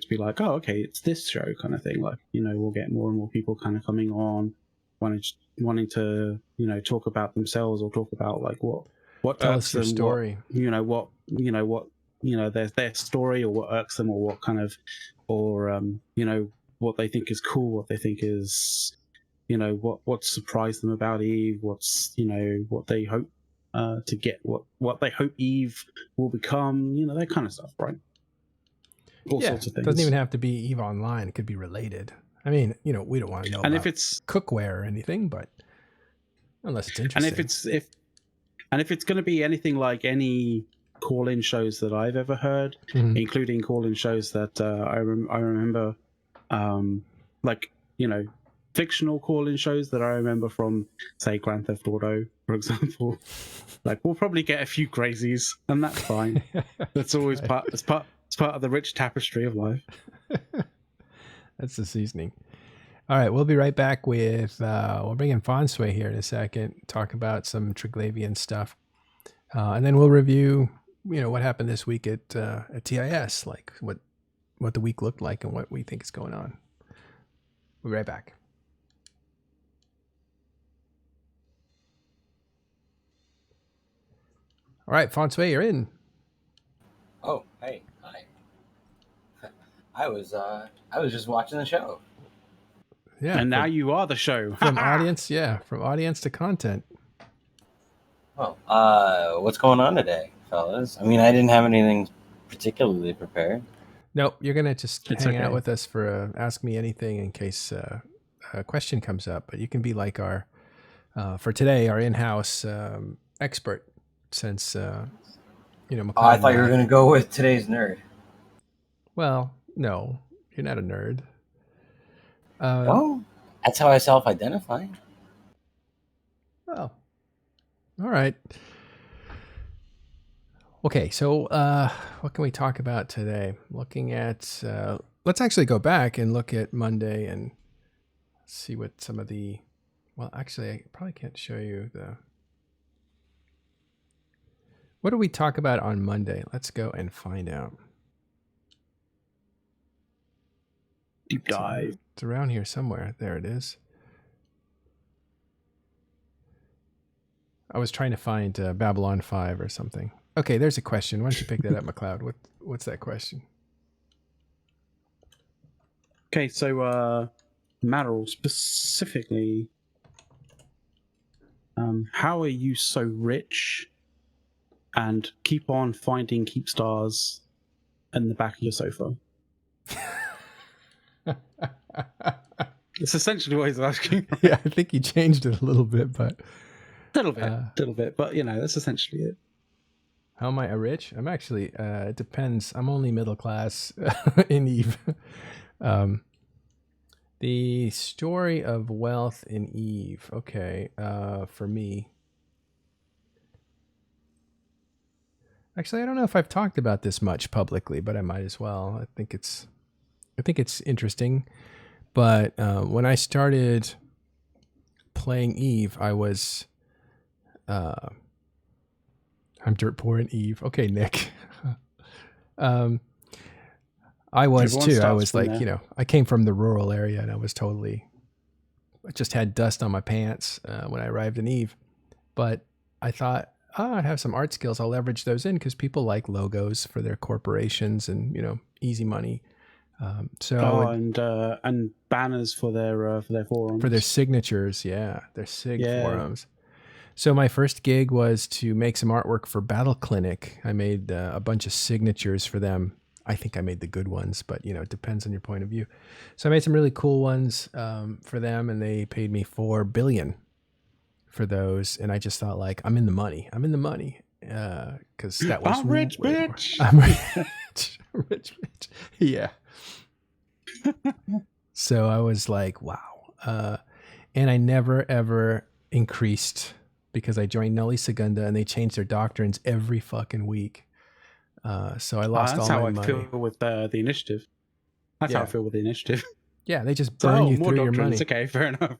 Speaker 1: be like, oh, okay, it's this show kind of thing. Like, you know, we'll get more and more people kind of coming on, wanting to, you know, talk about themselves or talk about like what
Speaker 2: tell
Speaker 1: irks
Speaker 2: us your
Speaker 1: them,
Speaker 2: story.
Speaker 1: Their story, or what irks them, or what kind of, or you know, what they think is cool, what they think is, you know, what surprised them about Eve, what's, you know, what they hope to get, what they hope Eve will become, you know, that kind of stuff, right? All sorts of things.
Speaker 2: It doesn't even have to be EVE Online. It could be related. I mean, you know, we don't want to know
Speaker 1: and
Speaker 2: about
Speaker 1: if it's
Speaker 2: cookware or anything, but unless it's interesting.
Speaker 1: And if it's going to be anything like any call-in shows that I've ever heard, including call-in shows that I remember, like, you know, fictional call-in shows that I remember from, say, Grand Theft Auto, for example. Like, we'll probably get a few crazies, and that's fine. That's always it's part of the rich tapestry of life.
Speaker 2: That's the seasoning. All right, we'll be right back with we'll bring in Fonsway here in a second, talk about some Triglavian stuff, and then we'll review, you know, what happened this week at TIS, like what the week looked like and what we think is going on. We'll be right back. All right, Fonsway, you're in.
Speaker 3: Oh, hey, hi. I was just watching the show.
Speaker 2: Yeah,
Speaker 1: and now you are the show.
Speaker 2: From audience to content.
Speaker 3: Well, what's going on today, fellas? I mean, I didn't have anything particularly prepared.
Speaker 2: Nope, you're gonna just hang out with us for Ask Me Anything in case a question comes up. But you can be like our for today, our in-house expert, since you know.
Speaker 3: I thought you were gonna go with today's nerd.
Speaker 2: Well, no, you're not a nerd.
Speaker 3: Well, that's how I self-identify.
Speaker 2: Well, all right. Okay, so what can we talk about today? Looking at, let's actually go back and look at Monday and see what some of the, well, actually, I probably can't show you the, what did we talk about on Monday? Let's go and find out.
Speaker 1: Deep dive.
Speaker 2: It's around here somewhere. There it is. I was trying to find Babylon 5 or something. Okay, there's a question. Why don't you pick that up, Maccloud? What's that question?
Speaker 1: Okay, so Maddle, specifically, how are you so rich and keep on finding keep stars in the back of your sofa? It's essentially what he's asking.
Speaker 2: Yeah, I think he changed it a little bit, but
Speaker 1: little bit, but you know, that's essentially it.
Speaker 2: How am I rich? I'm actually, it depends. I'm only middle class in Eve. The story of wealth in Eve. Okay, for me. Actually, I don't know if I've talked about this much publicly, but I might as well. I think it's interesting. But when I started playing Eve, I was I'm dirt poor in Eve. Okay, Nick. I was too. I was like, you know, I came from the rural area and I just had dust on my pants when I arrived in Eve. But I thought, I have some art skills. I'll leverage those in because people like logos for their corporations and, you know, easy money.
Speaker 1: And banners for their forums.
Speaker 2: For their signatures, yeah. Their forums. So my first gig was to make some artwork for Battle Clinic. I made a bunch of signatures for them. I think I made the good ones, but you know, it depends on your point of view. So I made some really cool ones for them, and they paid me $4 billion for those, and I just thought like I'm in the money. Because that was
Speaker 1: I'm rich,
Speaker 2: way more.
Speaker 1: bitch.
Speaker 2: I'm rich, rich bitch. Yeah. So I was like, wow. And I never ever increased because I joined Nelly Segunda and they changed their doctrines every fucking week. So I lost
Speaker 1: That's
Speaker 2: all
Speaker 1: how
Speaker 2: my
Speaker 1: I
Speaker 2: money.
Speaker 1: feel with the initiative. That's how I
Speaker 2: Yeah.
Speaker 1: feel with the initiative.
Speaker 2: Yeah, they just
Speaker 1: So,
Speaker 2: burn you
Speaker 1: more
Speaker 2: through your
Speaker 1: doctrines.
Speaker 2: money.
Speaker 1: Okay, fair enough.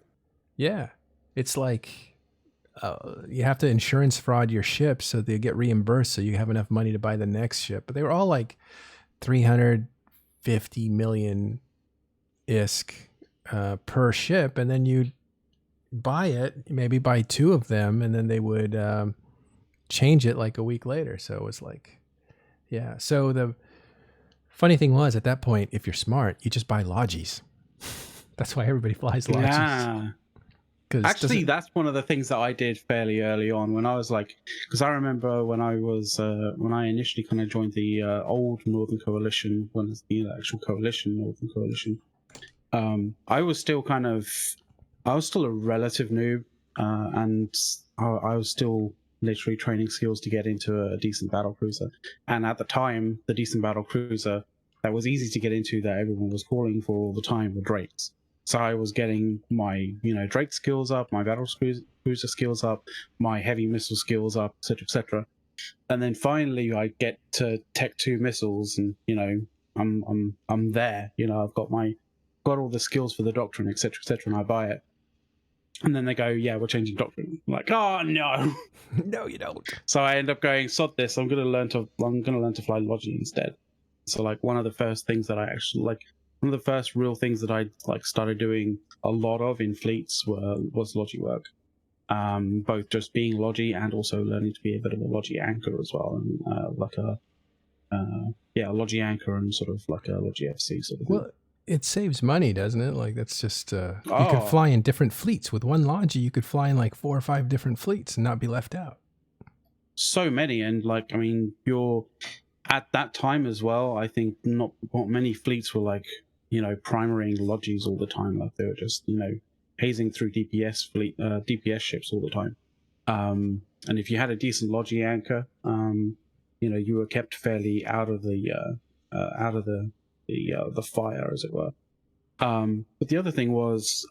Speaker 2: Yeah. It's like you have to insurance fraud your ship so they get reimbursed so you have enough money to buy the next ship. But they were all like 350 million ISK per ship, and then you buy it, maybe buy 2 of them, and then they would change it like a week later. So it was like, yeah. So the funny thing was, at that point, if you're smart, you just buy Logis. That's why everybody flies Logis.
Speaker 1: Yeah. Actually, that's one of the things that I did fairly early on when I was like, because I remember when I was when I initially kind of joined the old Northern Coalition, when it's the actual coalition, Northern Coalition. I was still a relative noob, and I was still literally training skills to get into a decent battle cruiser. And at the time, the decent battle cruiser that was easy to get into, that everyone was calling for all the time, were Drakes. So I was getting my, Drake skills up, my battle cruiser skills up, my heavy missile skills up, etc. And then finally, I get to Tech 2 missiles, and I'm there. I've got all the skills for the doctrine, etc., and I buy it. And then they go, yeah, we're changing doctrine. I'm like, oh no,
Speaker 2: no, you don't.
Speaker 1: So I end up going, sod this. I'm gonna learn to fly Logi instead. So like one of the first things that I actually one of the first real things that I started doing a lot of in fleets was Logi work. Both just being Logi and also learning to be a bit of a Logi anchor as well, and a Logi anchor and sort of like a Logi FC sort of thing.
Speaker 2: Well, it saves money, doesn't it? Like that's just you
Speaker 1: Oh.
Speaker 2: can fly in different fleets with one Logi. You could fly in like 4 or 5 different fleets and not be left out.
Speaker 1: So many, and you're at that time as well. I think not many fleets were primarying Logis all the time. Like they were just hazing through DPS ships all the time. And if you had a decent Logi anchor, you were kept fairly out of the fire, as it were. But the other thing was,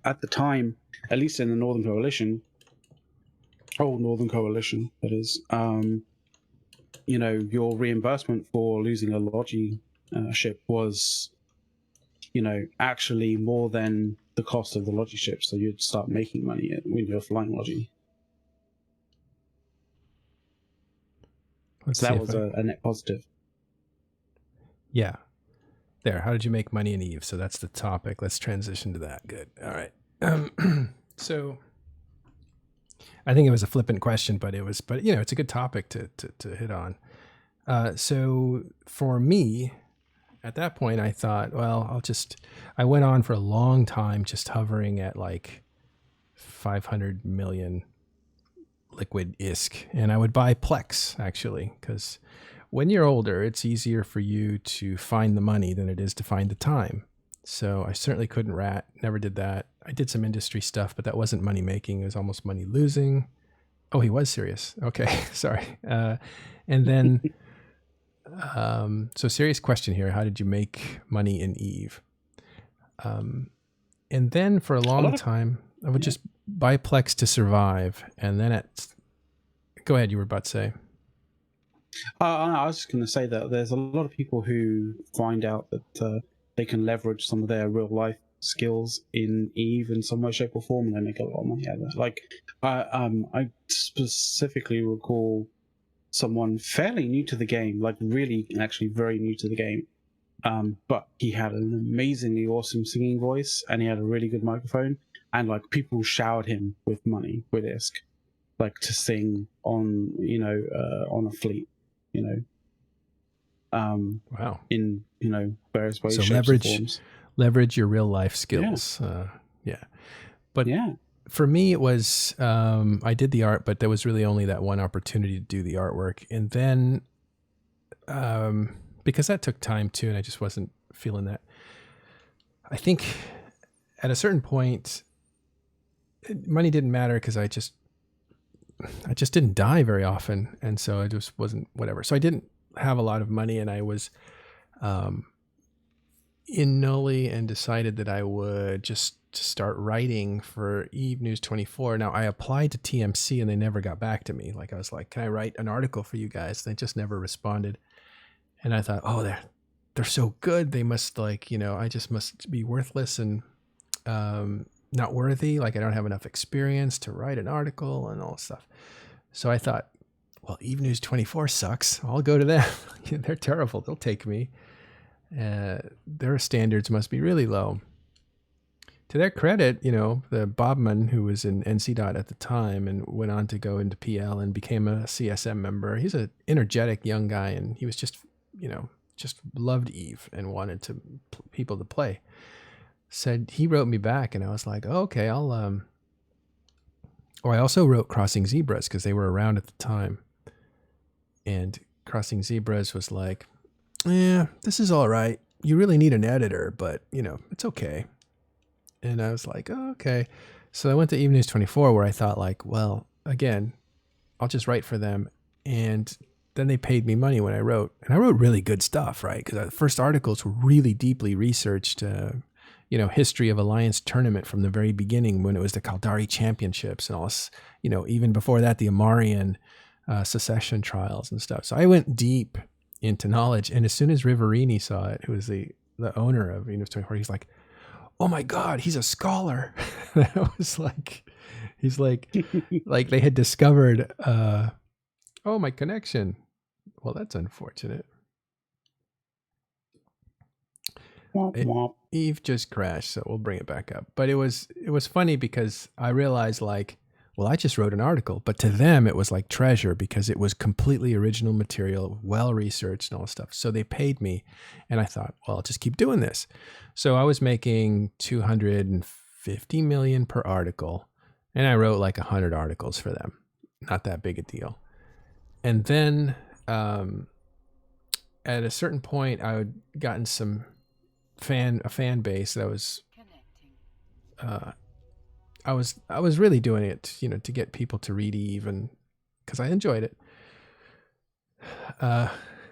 Speaker 1: at the time, at least in the Northern Coalition, old Northern Coalition, that is, your reimbursement for losing a Logi ship was, actually more than the cost of the Logi ship. So you'd start making money when you're flying Logi. So that was a net positive.
Speaker 2: Yeah. There. How did you make money in Eve? So that's the topic. Let's transition to that. Good. All right. So I think it was a flippant question, but it's a good topic to hit on. So for me, at that point, I thought, well, I went on for a long time, just hovering at like 500 million liquid ISK, and I would buy Plex actually, because when you're older, it's easier for you to find the money than it is to find the time. So I certainly couldn't rat, never did that. I did some industry stuff, but that wasn't money making. It was almost money losing. Oh, he was serious. Okay, sorry. And then, so serious question here. How did you make money in Eve? And then for a long time, I would just buy Plex to survive. And then go ahead, you were about to say.
Speaker 1: I was just going to say that there's a lot of people who find out that they can leverage some of their real life skills in Eve in some way, shape, or form, and they make a lot of money out of it. Like, I specifically recall someone fairly new to the game, like really actually very new to the game, but he had an amazingly awesome singing voice, and he had a really good microphone, and like people showered him with money with ISK, like to sing on on a fleet.
Speaker 2: Wow.
Speaker 1: In various ways,
Speaker 2: so
Speaker 1: shapes, and forms.
Speaker 2: Leverage your real life skills. Yeah. But for me, it was I did the art, but there was really only that one opportunity to do the artwork, and then because that took time too, and I just wasn't feeling that. I think at a certain point, money didn't matter because I just didn't die very often, and so I just wasn't whatever. So I didn't have a lot of money, and I was in Nully and decided that I would just start writing for Eve News 24. Now I applied to TMC and they never got back to me. Like I was like, can I write an article for you guys? They just never responded. And I thought, oh, they're so good. They must like, I just must be worthless and not worthy. Like I don't have enough experience to write an article and all this stuff. So I thought, well, Eve News 24 sucks. I'll go to them. They're terrible. They'll take me. Their standards must be really low. To their credit, the Bobman, who was in NCDOT at the time and went on to go into PL and became a CSM member, he's an energetic young guy, and he was just, just loved Eve and wanted people to play. Said he wrote me back, and I was like, oh, okay, I'll. I also wrote Crossing Zebras because they were around at the time, and Crossing Zebras was like, yeah, this is all right. You really need an editor, but it's okay. And I was like, oh, okay. So I went to Eve News 24 where I thought like, well, again, I'll just write for them. And then they paid me money when I wrote. And I wrote really good stuff, right? Because the first articles were really deeply researched, history of Alliance tournament from the very beginning when it was the Caldari Championships and all this, even before that, the Amarian secession trials and stuff. So I went deep into knowledge. And as soon as Riverini saw it, who was the owner of Eve News 24, he's like, oh my God, he's a scholar. I was like, he's like, like they had discovered, my connection. Well, that's unfortunate. Eve just crashed, so we'll bring it back up. But it was funny because I realized like, well, I just wrote an article, but to them it was like treasure because it was completely original material, well-researched and all this stuff. So they paid me and I thought, well, I'll just keep doing this. So I was making $250 million per article and I wrote like 100 articles for them. Not that big a deal. And then at a certain point I had gotten a fan base that was I was really doing it, to get people to read Eve, and because I enjoyed it.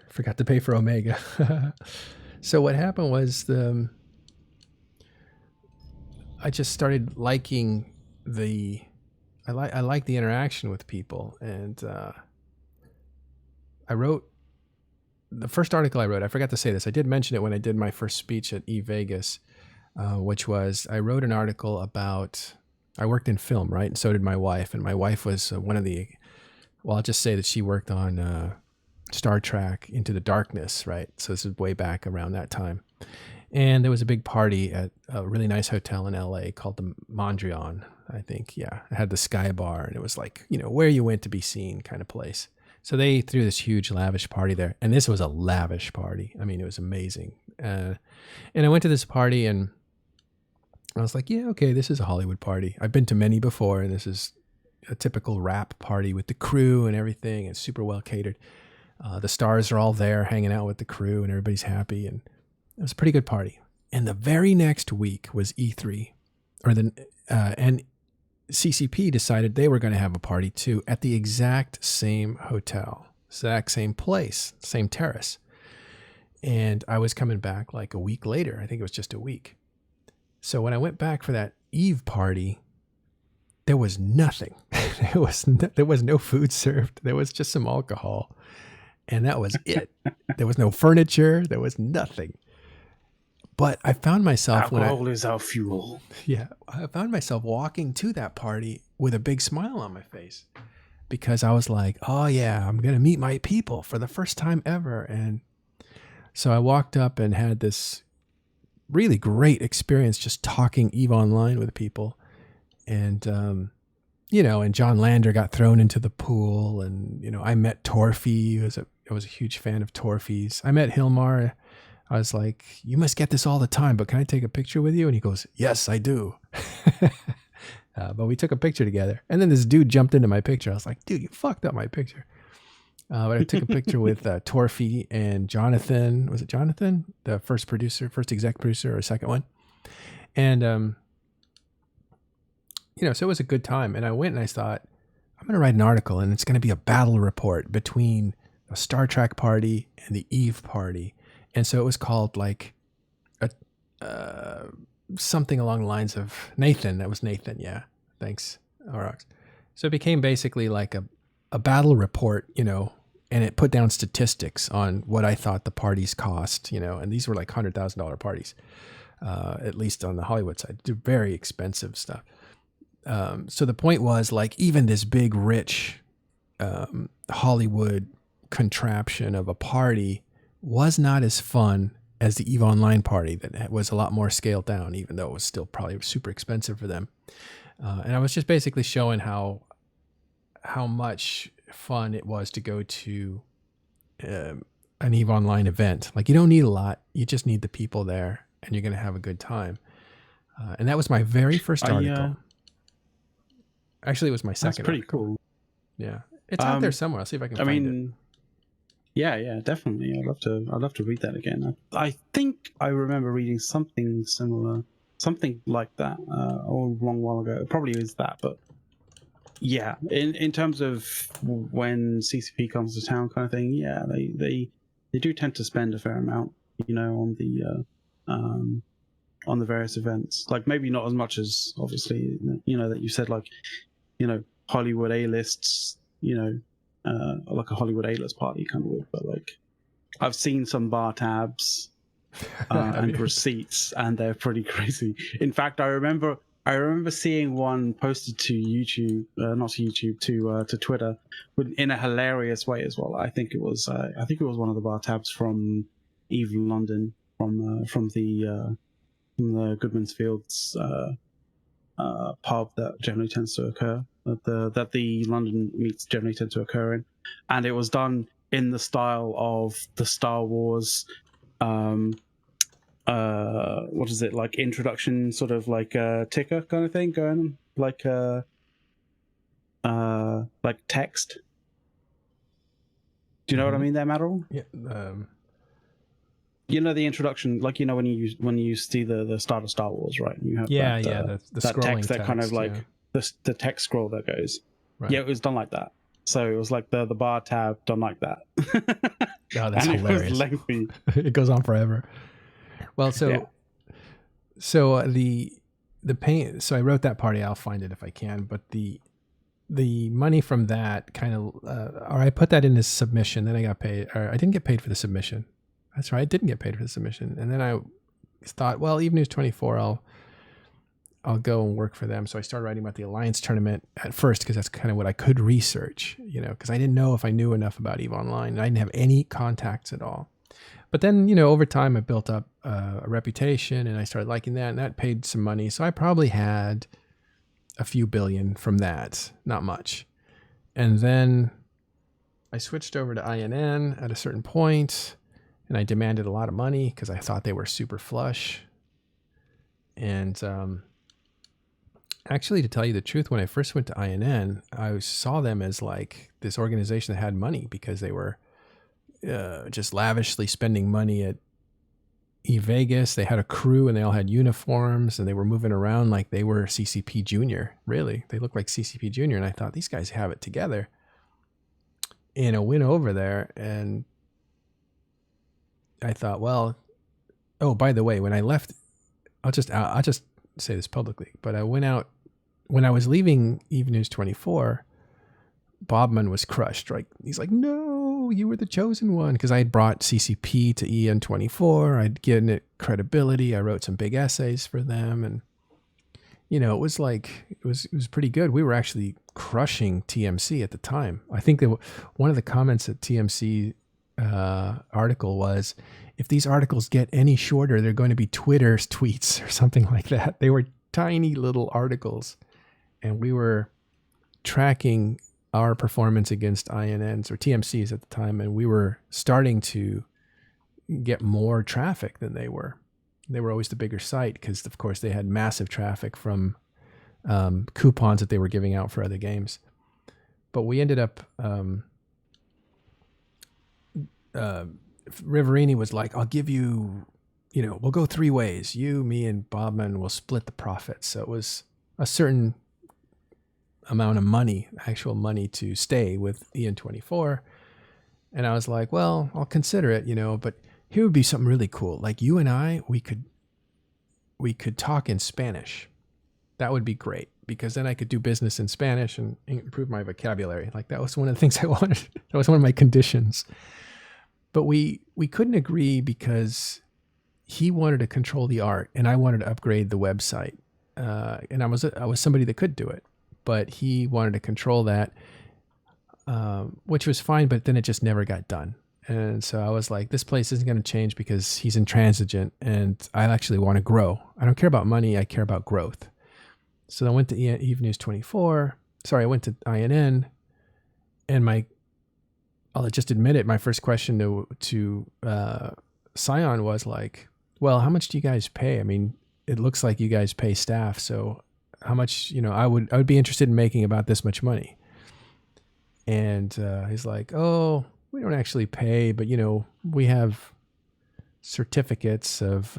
Speaker 2: Forgot to pay for Omega. So what happened was I just started liking I like the interaction with people, and I wrote the first article I wrote. I forgot to say this. I did mention it when I did my first speech at Eve Vegas, which was I wrote an article about. I worked in film, right? And so did my wife. And my wife was one of the, well, I'll just say that she worked on Star Trek Into the Darkness, right? So this is way back around that time. And there was a big party at a really nice hotel in LA called the Mondrian, I think. Yeah, it had the Sky Bar, and it was like, where you went to be seen kind of place. So they threw this huge lavish party there. And this was a lavish party. I mean, it was amazing. And I went to this party and I was like, yeah, okay, this is a Hollywood party. I've been to many before, and this is a typical rap party with the crew and everything. It's super well catered. The stars are all there hanging out with the crew, and everybody's happy. And it was a pretty good party. And the very next week was E3, and CCP decided they were going to have a party too at the exact same hotel, exact same place, same terrace. And I was coming back like a week later. I think it was just a week. So when I went back for that Eve party, there was nothing. There was no food served. There was just some alcohol. And that was it. There was no furniture. There was nothing. But I found myself
Speaker 1: alcohol is our fuel.
Speaker 2: Yeah. I found myself walking to that party with a big smile on my face because I was like, oh yeah, I'm going to meet my people for the first time ever. And so I walked up and had this really great experience just talking Eve Online with people. And, and John Lander got thrown into the pool, and, I met Torfy. I was a huge fan of Torfy's. I met Hilmar. I was like, you must get this all the time, but can I take a picture with you? And he goes, yes, I do. But we took a picture together. And then this dude jumped into my picture. I was like, dude, you fucked up my picture. But I took a picture with Torfy and Jonathan. Was it Jonathan? The first exec producer, or second one. And, so it was a good time. And I went and I thought, I'm going to write an article, and it's going to be a battle report between a Star Trek party and the Eve party. And so it was called like something along the lines of Nathan. That was Nathan. Yeah. Thanks, Aurochs. So it became basically like a battle report, and it put down statistics on what I thought the parties cost, and these were like $100,000 parties, at least on the Hollywood side. They're very expensive stuff. So the point was, like, even this big, rich Hollywood contraption of a party was not as fun as the EVE Online party that was a lot more scaled down, even though it was still probably super expensive for them. And I was just basically showing how much fun it was to go to an EVE Online event. Like, you don't need a lot. You just need the people there, and you're going to have a good time. And that was my very first article. Actually, it was my second.
Speaker 1: That's pretty
Speaker 2: article.
Speaker 1: Cool.
Speaker 2: Yeah, it's out there somewhere. I'll see if I can find it.
Speaker 1: Yeah, definitely. I'd love to read that again. I think I remember reading something similar, something like that, a long while ago. It probably is that, but yeah, in terms of when CCP comes to town, kind of thing. Yeah, they do tend to spend a fair amount, on the various events. Like, maybe not as much as, obviously, that you said, like, Hollywood A-lists, like a Hollywood A-list party kind of would, but like, I've seen some bar tabs and receipts, and they're pretty crazy. In fact, I remember seeing one posted to YouTube, not to YouTube, to Twitter, in a hilarious way as well. I think it was one of the bar tabs from EVE London, from the Goodman's Fields pub that generally tends to occur, that the London meets generally tend to occur in, and it was done in the style of the Star Wars, what is it, like, introduction, sort of like ticker kind of thing, going like text. Do you know what I mean there, Madeline?
Speaker 2: Yeah.
Speaker 1: The introduction, like, when you see the start of Star Wars, right? And you have
Speaker 2: the
Speaker 1: that text that kind of like the text scroll that goes. Right. Yeah, it was done like that. So it was like the bar tab done like that.
Speaker 2: Oh, that's hilarious.
Speaker 1: It was lengthy.
Speaker 2: It goes on forever. Well, the paint. So I wrote that party. I'll find it if I can. But the money from that kind of, or I put that in as submission. Then I got paid. Or I didn't get paid for the submission. That's right. I didn't get paid for the submission. And then I thought, well, EVE News 24, I'll go and work for them. So I started writing about the Alliance tournament at first, because that's kind of what I could research, because I didn't know if I knew enough about EVE Online. And I didn't have any contacts at all. But then, over time, I built up a reputation, and I started liking that, and that paid some money. So I probably had a few billion from that, not much. And then I switched over to INN at a certain point, and I demanded a lot of money because I thought they were super flush. And actually, to tell you the truth, when I first went to INN, I saw them as like this organization that had money, because they were just lavishly spending money at Vegas. They had a crew, and they all had uniforms, and they were moving around like they were CCP Junior. Really, they looked like CCP Junior. And I thought, these guys have it together. And I went over there, and I thought, well, oh, by the way, when I left, I'll just say this publicly, but I went out when I was leaving EVE News 24. Bobman was crushed. Right? He's like, no, you were the chosen one, because I had brought CCP to EN24. I'd given it credibility. I wrote some big essays for them, and it was like it was pretty good. We were actually crushing TMC at the time. I think that one of the comments at TMC article was, if these articles get any shorter, they're going to be Twitter's tweets or something like that. They were tiny little articles, and we were tracking our performance against INNs or TMCs at the time, and we were starting to get more traffic than they were. They were always the bigger site because, of course, they had massive traffic from coupons that they were giving out for other games. But we ended up... Riverini was like, I'll give you, we'll go three ways. You, me, and Bobman will split the profits. So it was a certain amount of money, actual money, to stay with Ian24. And I was like, well, I'll consider it, but here would be something really cool. Like you and I, we could talk in Spanish. That would be great, because then I could do business in Spanish and improve my vocabulary. Like that was one of the things I wanted. That was one of my conditions. But we couldn't agree because he wanted to control the art and I wanted to upgrade the website. And I was somebody that could do it, but he wanted to control that, which was fine, but then it just never got done. And so I was like, this place isn't going to change because he's intransigent and I actually want to grow. I don't care about money. I care about growth. So I went to Eve News 24. Sorry, I went to INN, and I'll just admit it. My first question to Scion was like, well, how much do you guys pay? I mean, it looks like you guys pay staff. So how much, I would be interested in making about this much money. And he's like, oh, we don't actually pay, but we have certificates of,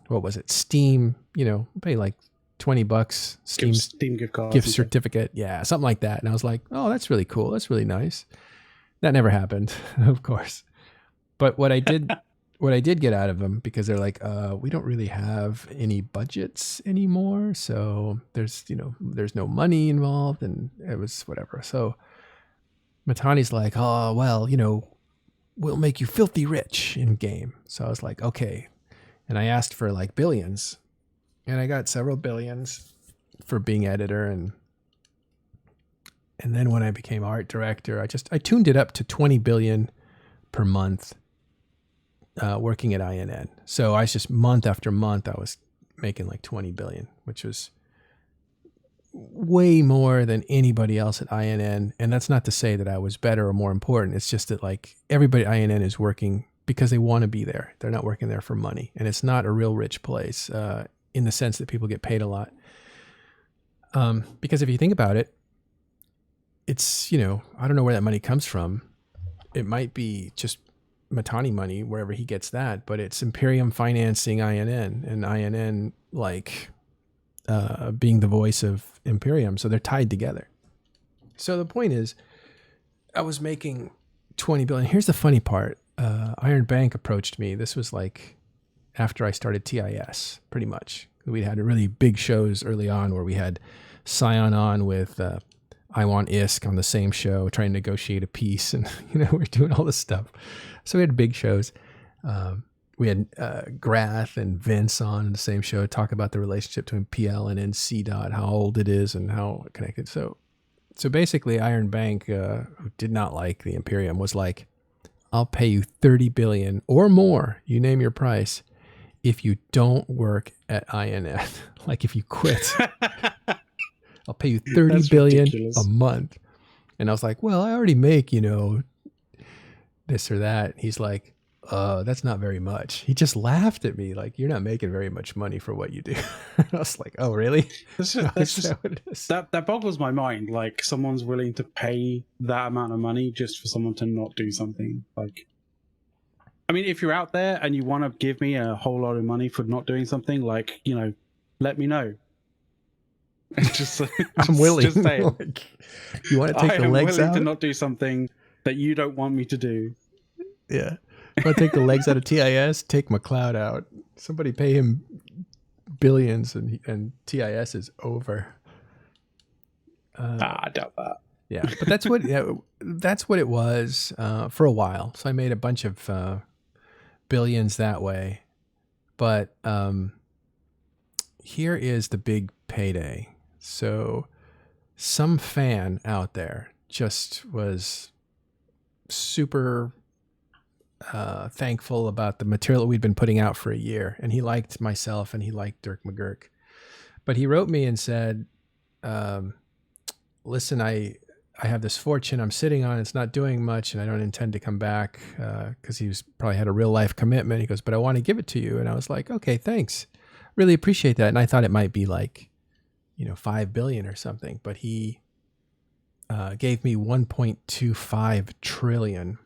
Speaker 2: what was it? Steam, pay like $20
Speaker 1: Steam gift card,
Speaker 2: gift certificate. Yeah. Something like that. And I was like, oh, that's really cool. That's really nice. That never happened, of course. But what I did get out of them, because they're like, we don't really have any budgets anymore. So there's no money involved, and it was whatever. So Matani's like, oh, well, we'll make you filthy rich in game. So I was like, okay. And I asked for like billions, and I got several billions for being editor. And then when I became art director, I tuned it up to 20 billion per month, working at INN. So I was just month after month, I was making like 20 billion, which was way more than anybody else at INN. And that's not to say that I was better or more important. It's just that like everybody at INN is working because they want to be there. They're not working there for money. And it's not a real rich place, in the sense that people get paid a lot. Because if you think about it, it's, I don't know where that money comes from. It might be just Matani money, wherever he gets that, but it's Imperium financing INN, and INN being the voice of Imperium. So they're tied together. So the point is, I was making 20 billion. Here's the funny part. Iron Bank approached me. This was like after I started TIS, pretty much. We had really big shows early on where we had Scion on with I Want ISK on the same show, trying to negotiate a peace, and we're doing all this stuff. So we had big shows. We had Grath and Vince on the same show, talk about the relationship between PL and NC. How old it is and how connected. So basically, Iron Bank, who did not like the Imperium, was like, "I'll pay you 30 billion or more. You name your price, if you don't work at INN. Like if you quit." I'll pay you 30
Speaker 1: That's
Speaker 2: billion
Speaker 1: ridiculous.
Speaker 2: a month. And I was like, well, I already make, this or that. He's like, that's not very much. He just laughed at me like, you're not making very much money for what you do. I was like, oh, really?
Speaker 1: That's
Speaker 2: Is
Speaker 1: just,
Speaker 2: that what it is?
Speaker 1: that boggles my mind. Like someone's willing to pay that amount of money just for someone to not do something. Like, I mean, if you're out there and you want to give me a whole lot of money for not doing something, like, let me know.
Speaker 2: I'm willing.
Speaker 1: Just say it.
Speaker 2: Like, you want to take the
Speaker 1: I am
Speaker 2: legs
Speaker 1: willing
Speaker 2: out?
Speaker 1: to not do something that you don't want me to do.
Speaker 2: Yeah. You want to take the legs out of TIS? Take Maccloud out. Somebody pay him billions, and TIS is over.
Speaker 1: I doubt that.
Speaker 2: Yeah, but that's what it was for a while. So I made a bunch of billions that way. But here is the big payday. So some fan out there just was super thankful about the material that we'd been putting out for a year. And he liked myself and he liked Dirk McGurk. But he wrote me and said, listen, I have this fortune I'm sitting on. It's not doing much, and I don't intend to come back, because he probably had a real life commitment. He goes, but I want to give it to you. And I was like, okay, thanks. Really appreciate that. And I thought it might be like, 5 billion or something, but he gave me 1.25 trillion.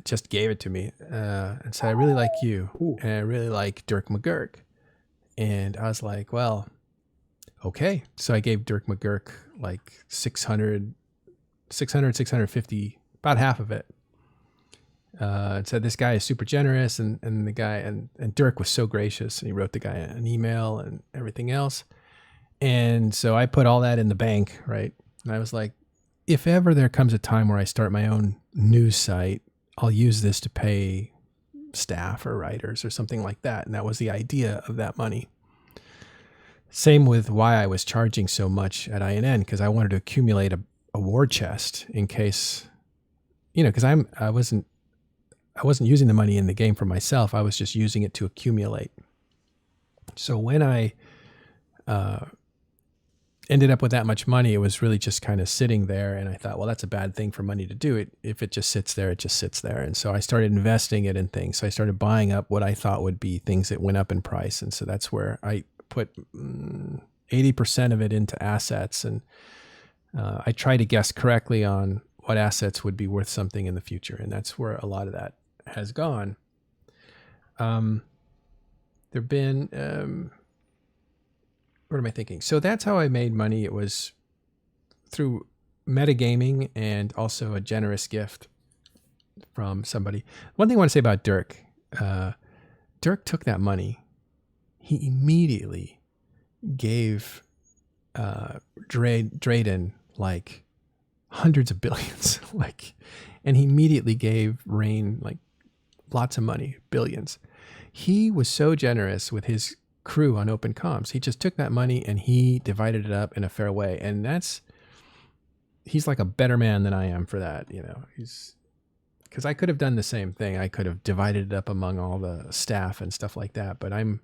Speaker 2: Just gave it to me and said, I really like you.
Speaker 1: Ooh.
Speaker 2: And I really like Dirk McGurk. And I was like, well, okay. So I gave Dirk McGurk like 650, about half of it. And said this guy is super generous, and the guy and Dirk was so gracious, and he wrote the guy an email and everything else. And so I put all that in the bank, right? And I was like, if ever there comes a time where I start my own news site, I'll use this to pay staff or writers or something like that. And that was the idea of that money. Same with why I was charging so much at INN, because I wanted to accumulate a war chest in case, because I wasn't using the money in the game for myself. I was just using it to accumulate. So when I ended up with that much money, it was really just kind of sitting there. And I thought, well, that's a bad thing for money to do. If it just sits there, it just sits there. And so I started investing it in things. So I started buying up what I thought would be things that went up in price. And so that's where I put 80% of it into assets. And I try to guess correctly on what assets would be worth something in the future. And that's where a lot of that has gone. There've been, what am I thinking? So that's how I made money. It was through metagaming and also a generous gift from somebody. One thing I want to say about Dirk, Dirk took that money. He immediately gave Drayden like hundreds of billions, and he immediately gave Rain like lots of money, billions. He was so generous with his crew on open comms. He just took that money and he divided it up in a fair way. And he's like a better man than I am for that. Because I could have done the same thing. I could have divided it up among all the staff and stuff like that. But I'm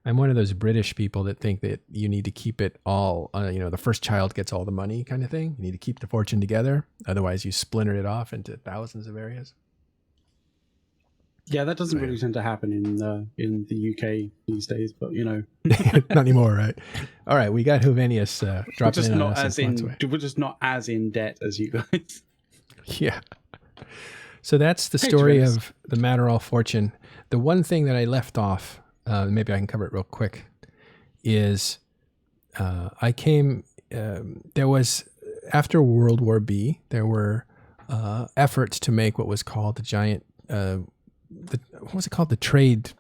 Speaker 2: one of those British people that think that you need to keep it all, the first child gets all the money kind of thing. You need to keep the fortune together. Otherwise you splinter it off into thousands of areas.
Speaker 1: Yeah, that doesn't really tend to happen in the UK these days, but
Speaker 2: not anymore, right? All right, we got Hovenius dropping in on us.
Speaker 1: We're just not as in debt as you guys.
Speaker 2: Yeah. So that's the story of the Matterall fortune. The one thing that I left off, maybe I can cover it real quick, is I came. There was after World War B, there were efforts to make what was called the giant. What was it called? The trade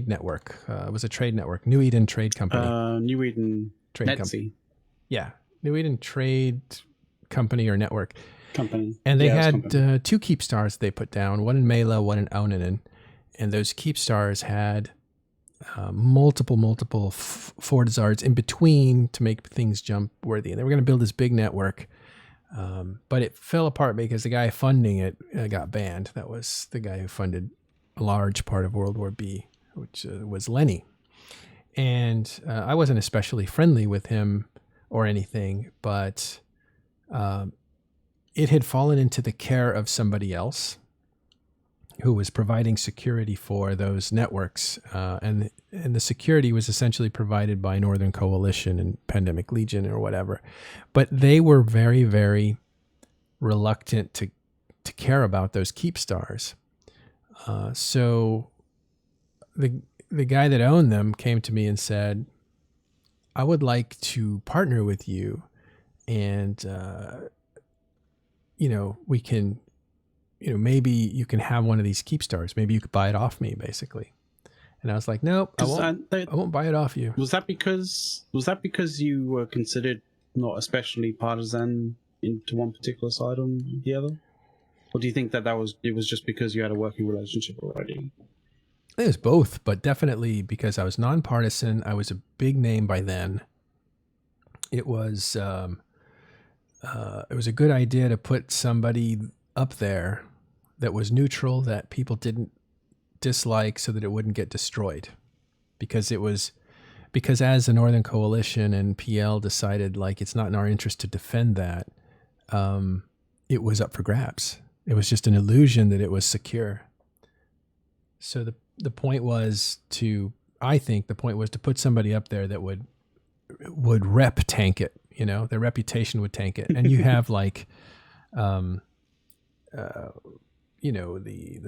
Speaker 2: network. It was a trade network. New Eden Trade Company.
Speaker 1: New Eden
Speaker 2: Trade Company. Yeah, New Eden Trade Company or Network.
Speaker 1: Company.
Speaker 2: And they had two keep stars they put down, one in Mela, one in Aunanen. And those keep stars had multiple Fortizards in between to make things jump worthy. And they were going to build this big network. But it fell apart because the guy funding it got banned. That was the guy who funded a large part of World War B, which was Lenny. And I wasn't especially friendly with him or anything, but it had fallen into the care of somebody else who was providing security for those networks. And the security was essentially provided by Northern Coalition and Pandemic Legion or whatever. But they were very, very reluctant to care about those keep stars. So the guy that owned them came to me and said, I would like to partner with you and, we can, maybe you can have one of these keep stars. Maybe you could buy it off me, basically. And I was like, nope, I won't buy it off you.
Speaker 1: Was that because you were considered not especially partisan into one particular side or the other? Or do you think it was just because you had a working relationship already?
Speaker 2: It was both, but definitely because I was nonpartisan. I was a big name by then. It was a good idea to put somebody up there that was neutral, that people didn't dislike, so that it wouldn't get destroyed. Because as the Northern Coalition and PL decided, like, it's not in our interest to defend that, it was up for grabs. It was just an illusion that it was secure. So the point was to put somebody up there that would rep tank it, their reputation would tank it. And you have like, the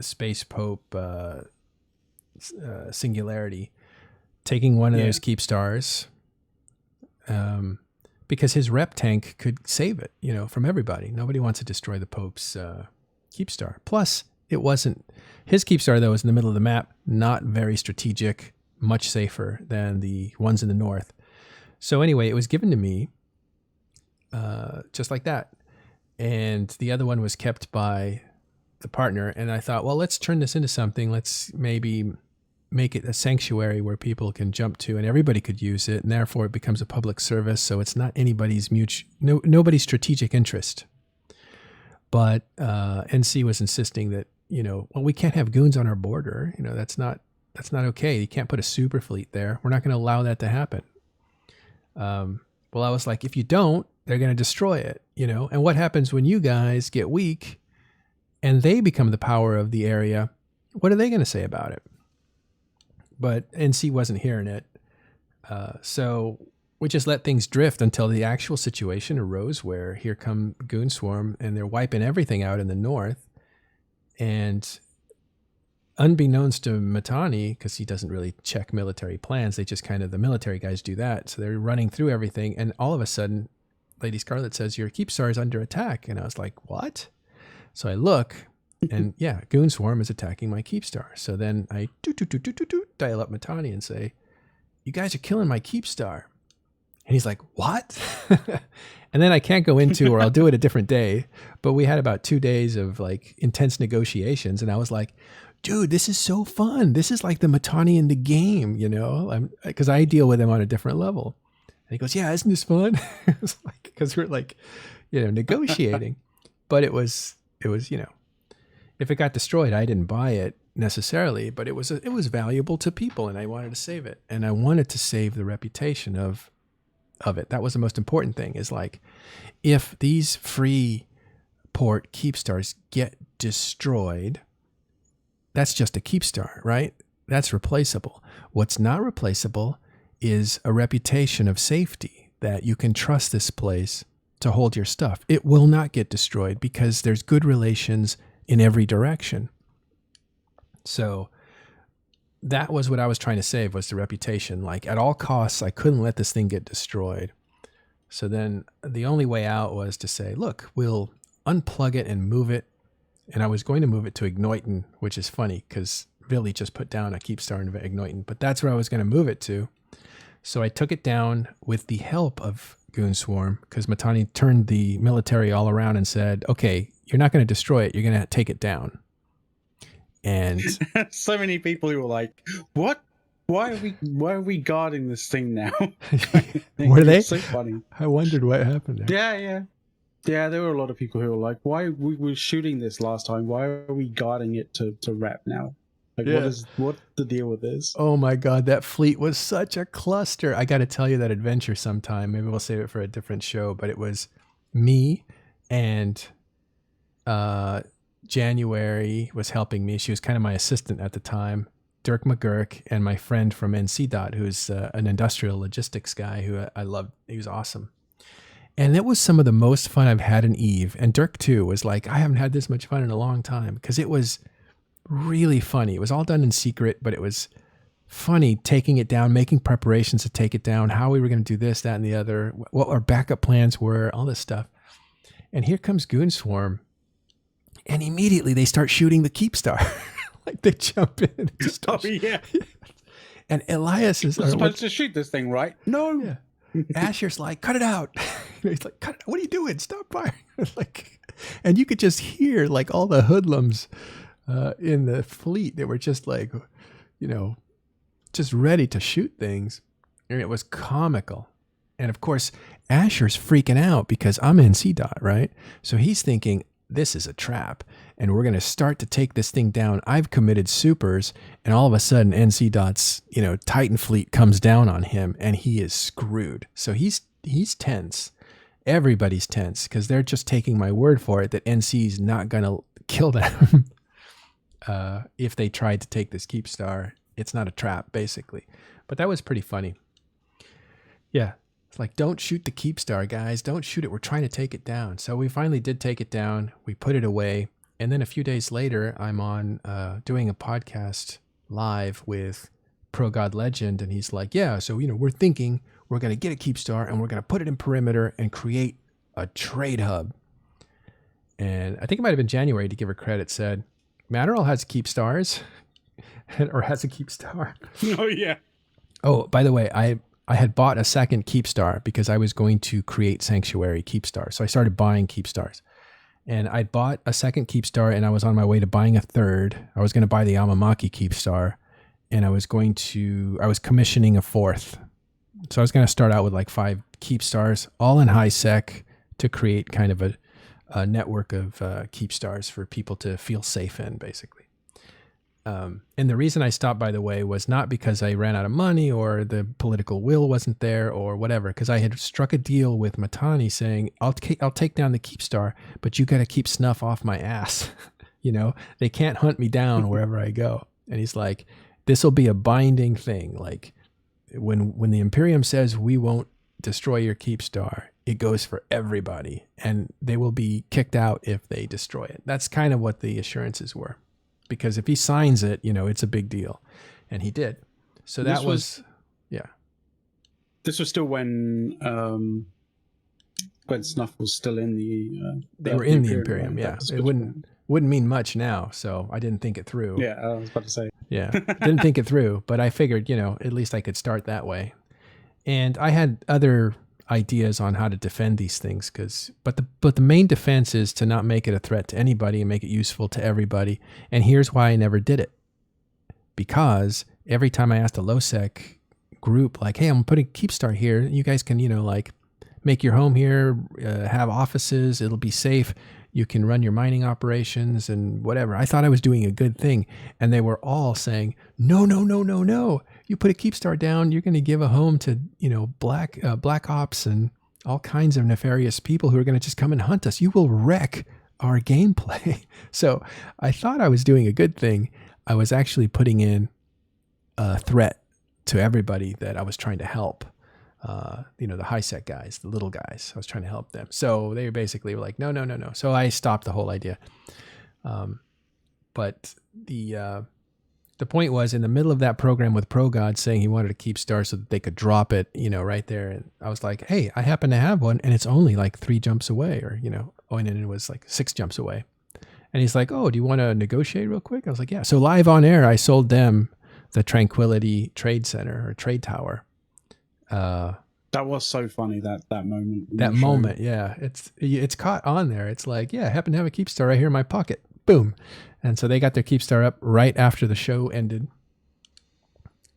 Speaker 2: Space Pope Singularity taking one of those keep stars, because his rep tank could save it, from everybody. Nobody wants to destroy the Pope's keep star. Plus, it wasn't his keep star, though, was in the middle of the map, not very strategic, much safer than the ones in the north. So anyway, it was given to me just like that. And the other one was kept by the partner. And I thought, well, let's turn this into something. Let's maybe make it a sanctuary where people can jump to and everybody could use it. And therefore it becomes a public service. So it's not anybody's nobody's strategic interest. But NC was insisting that, well, we can't have goons on our border. That's not okay. You can't put a super fleet there. We're not going to allow that to happen. Well, I was like, if you don't, they're going to destroy it, and what happens when you guys get weak and they become the power of the area? What are they going to say about it? But NC wasn't hearing it. So we just let things drift until the actual situation arose where here come Goon Swarm and they're wiping everything out in the north. And unbeknownst to Matani, because he doesn't really check military plans, they just the military guys do that. So they're running through everything. And all of a sudden, Lady Scarlet says, your keep star is under attack. And I was like, what? So I look and yeah, Goon Swarm is attacking my keep star. So then I dial up Matani and say, you guys are killing my keep star. And he's like, what? And then I can't go into, or I'll do it a different day, but we had about 2 days of intense negotiations. And I was like, dude, this is so fun. This is like the Matani in the game, because I deal with him on a different level. And he goes, yeah, isn't this fun? It was because we're negotiating, but it was, if it got destroyed, I didn't buy it necessarily, but it was valuable to people and I wanted to save it. And I wanted to save the reputation of it. That was the most important thing, is if these free port keep stars get destroyed, that's just a keep star, right? That's replaceable. What's not replaceable is a reputation of safety, that you can trust this place to hold your stuff. It will not get destroyed because there's good relations in every direction. So that was what I was trying to save, was the reputation. At all costs, I couldn't let this thing get destroyed. So then the only way out was to say, look, we'll unplug it and move it. And I was going to move it to Ignoitin, which is funny because Billy just put down a keep star in Ignoitin, but that's where I was going to move it to. So I took it down with the help of Goon Swarm, because Matani turned the military all around and said, okay, you're not going to destroy it. You're going to take it down. And
Speaker 1: so many people who were like, what? Why are we guarding this thing now?
Speaker 2: Were they?
Speaker 1: It's so funny.
Speaker 2: I wondered what happened there.
Speaker 1: Yeah, there were a lot of people who were like, why we were shooting this last time? Why are we guarding it to rep now? What's the deal with this?
Speaker 2: Oh my God, that fleet was such a cluster. I got to tell you that adventure sometime. Maybe we'll save it for a different show, but it was me and January was helping me. She was kind of my assistant at the time. Dirk McGurk and my friend from NC. Who's an industrial logistics guy who I loved. He was awesome. And it was some of the most fun I've had in Eve. And Dirk too was like, I haven't had this much fun in a long time, because it was really funny. It was all done in secret, but it was funny taking it down, making preparations to take it down, how we were going to do this, that, and the other, what our backup plans were, all this stuff. And here comes Goon Swarm. And immediately they start shooting the keep star. They jump in and just start.
Speaker 1: Oh, yeah.
Speaker 2: And Elias is
Speaker 1: supposed to shoot this thing, right? No.
Speaker 2: Yeah. Asher's like, cut it out. He's like, cut it out. What are you doing? Stop firing. And you could just hear all the hoodlums in the fleet. They were just just ready to shoot things. And it was comical. And of course, Asher's freaking out because I'm NC, right? So he's thinking, this is a trap and we're going to start to take this thing down. I've committed supers, and all of a sudden NC.'s, Titan fleet comes down on him and he is screwed. So he's tense. Everybody's tense because they're just taking my word for it that NC's not going to kill them. If they tried to take this keep star. It's not a trap, basically. But that was pretty funny. Yeah. It's like, don't shoot the keep star, guys. Don't shoot it. We're trying to take it down. So we finally did take it down. We put it away. And then a few days later, I'm on doing a podcast live with Pro God Legend. And he's like, yeah, so, we're thinking we're going to get a Keepstar and we're going to put it in perimeter and create a trade hub. And I think it might have been January, to give her credit, said, Matterall has Keepstars or has a Keepstar.
Speaker 1: Oh, yeah.
Speaker 2: Oh, by the way, I had bought a second Keepstar because I was going to create Sanctuary Keepstars. So I started buying Keepstars. And I bought a second Keepstar and I was on my way to buying a third. I was going to buy the Amamaki Keepstar and I was commissioning a fourth. So I was going to start out with like 5 Keepstars, all in high sec, to create kind of a network of Keepstars for people to feel safe in, basically. And the reason I stopped, by the way, was not because I ran out of money or the political will wasn't there or whatever, because I had struck a deal with Matani saying, I'll take down the Keepstar, but you got to keep snuff off my ass. You know, they can't hunt me down wherever I go. And he's like, this will be a binding thing. Like when the Imperium says we won't destroy your Keepstar, it goes for everybody and they will be kicked out if they destroy it. That's kind of what the assurances were. Because if he signs it, you know, it's a big deal. And he did. So that was yeah.
Speaker 1: This was still when Snuff was still in the...
Speaker 2: they were in the Imperium, yeah. It wouldn't mean much now, so I didn't think it through.
Speaker 1: Yeah, I was about to say.
Speaker 2: Yeah, didn't think it through, but I figured, you know, at least I could start that way. And I had other ideas on how to defend these things, but the main defense is to not make it a threat to anybody and make it useful to everybody. And here's why I never did it. Because every time I asked a low-sec group, like, hey, I'm putting Keepstar here, you guys can, you know, like, make your home here, have offices, it'll be safe, you can run your mining operations and whatever. I thought I was doing a good thing. And they were all saying, no. You put a Keepstar down, you're going to give a home to, you know, black ops and all kinds of nefarious people who are going to just come and hunt us. You will wreck our gameplay. So I thought I was doing a good thing. I was actually putting in a threat to everybody that I was trying to help. You know, the high sec guys, the little guys, I was trying to help them. So they basically were like, no. So I stopped the whole idea. But the point was, in the middle of that program with ProGod saying he wanted to Keepstar so that they could drop it, you know, right there. And I was like, hey, I happen to have one and it's only like 3 jumps away, or, you know, and it was like 6 jumps away. And he's like, oh, do you want to negotiate real quick? I was like, yeah. So live on air, I sold them the Tranquility Trade Center or Trade Tower.
Speaker 1: That was so funny, that moment.
Speaker 2: That moment, yeah. It's caught on there. It's like, yeah, I happen to have a Keepstar right here in my pocket. Boom. And so they got their Keepstar up right after the show ended.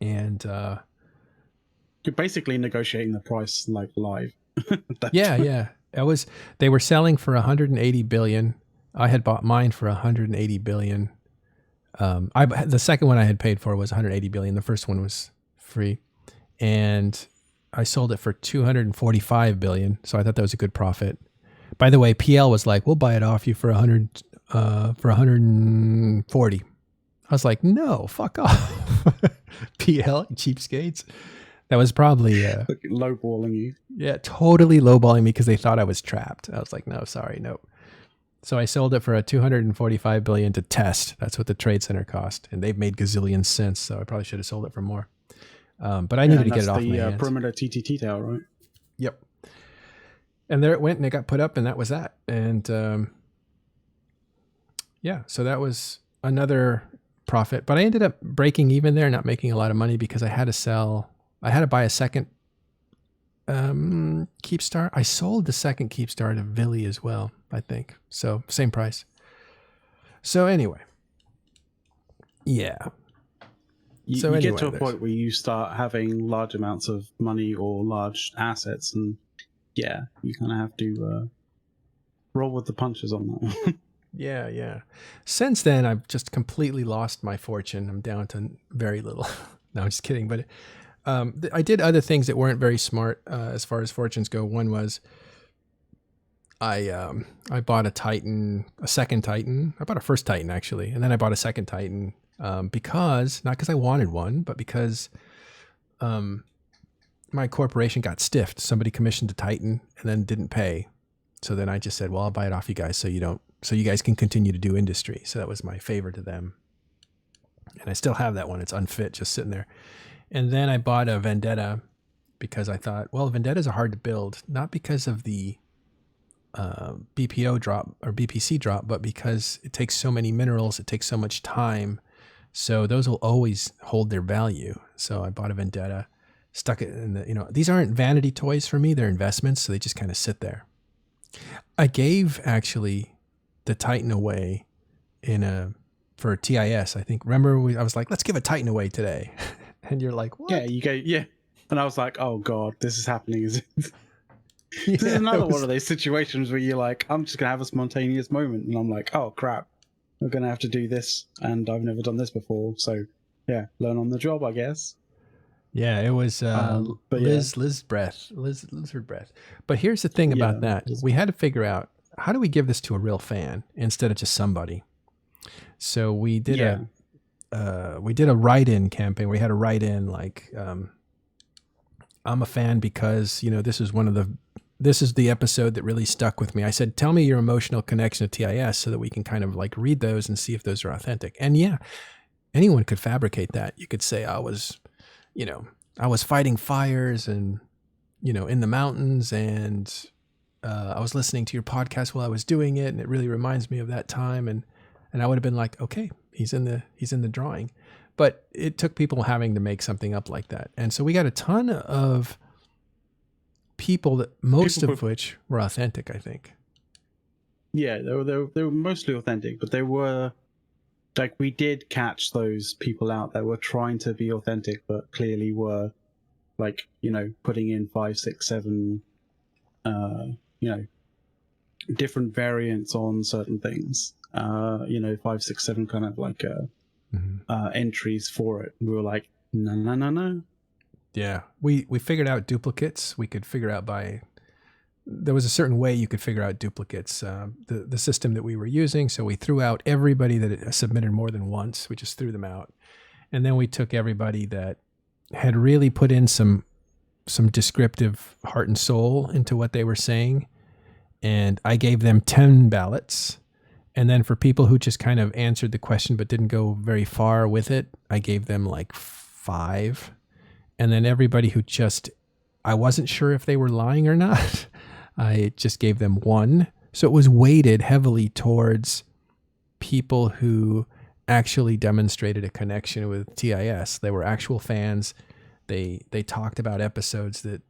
Speaker 2: And
Speaker 1: you're basically negotiating the price like live.
Speaker 2: Yeah. They were selling for 180 billion. I had bought mine for 180 billion. The second one I had paid for was 180 billion. The first one was free. And I sold it for 245 billion. So I thought that was a good profit. By the way, PL was like, we'll buy it off you for 140. I was like, no, fuck off. PL, cheapskates. That was probably
Speaker 1: lowballing you.
Speaker 2: Yeah, totally lowballing me because they thought I was trapped. I was like, no, sorry, no. So I sold it for a 245 billion to test. That's what the trade center cost, and they've made gazillions since. So I probably should have sold it for more. But I needed to get it off my hands.
Speaker 1: Perimeter TTT tower, right?
Speaker 2: Yep. And there it went, and it got put up, and that was that. And yeah, so that was another profit. But I ended up breaking even there, not making a lot of money because I had to buy a second Keepstar. I sold the second Keepstar to Villy as well, I think. So same price. So anyway, yeah.
Speaker 1: You get to a point where you start having large amounts of money or large assets, and yeah, you kind of have to roll with the punches on that one.
Speaker 2: Yeah. Since then, I've just completely lost my fortune. I'm down to very little. No, I'm just kidding. But I did other things that weren't very smart as far as fortunes go. One was I bought a second Titan. I bought a first Titan actually, and then I bought a second Titan not because I wanted one, but because my corporation got stiffed. Somebody commissioned a Titan and then didn't pay. So then I just said, well, I'll buy it off you guys so you guys can continue to do industry. So that was my favor to them. And I still have that one. It's unfit, just sitting there. And then I bought a Vendetta because I thought, well, vendettas are hard to build, not because of the BPO drop or BPC drop, but because it takes so many minerals, it takes so much time. So those will always hold their value. So I bought a vendetta, stuck it in the, these aren't vanity toys for me. They're investments. So they just kind of sit there. I gave actually the Titan away for TIS. I think, remember I was like, let's give a Titan away today. And you're like, what?
Speaker 1: Yeah, you go, yeah. And I was like, oh God, this is happening. Is it?
Speaker 2: Yeah,
Speaker 1: This is another one of those situations where you're like, I'm just going to have a spontaneous moment. And I'm like, oh crap, we're going to have to do this. And I've never done this before. So yeah, learn on the job, I guess.
Speaker 2: Yeah, it was
Speaker 1: but
Speaker 2: lizard breath. But here's the thing about that. We had to figure out, how do we give this to a real fan instead of just somebody? So we did a write-in campaign. We had a write-in like, I'm a fan because, this is the episode that really stuck with me. I said, tell me your emotional connection to TIS so that we can kind of like read those and see if those are authentic. And yeah, anyone could fabricate that. You could say I was fighting fires and, in the mountains, and I was listening to your podcast while I was doing it, and it really reminds me of that time. And I would have been like, okay, he's in the drawing. But it took people having to make something up like that. And so we got a ton of people of which were authentic, I think.
Speaker 1: Yeah, they were mostly authentic, but they were like, we did catch those people out that were trying to be authentic, but clearly were like, putting in 5, 6, 7, different variants on certain things. 5, 6, 7 kind of like entries for it. And we were like, no.
Speaker 2: Yeah, we figured out duplicates. We could figure out there was a certain way you could figure out duplicates. The system that we were using, so we threw out everybody that submitted more than once. We just threw them out, and then we took everybody that had really put in some descriptive heart and soul into what they were saying, and I gave them 10 ballots. And then for people who just kind of answered the question but didn't go very far with it, I gave them like 5. And then everybody who I wasn't sure if they were lying or not, I just gave them 1. So it was weighted heavily towards people who actually demonstrated a connection with TIS. They were actual fans. They talked about episodes that,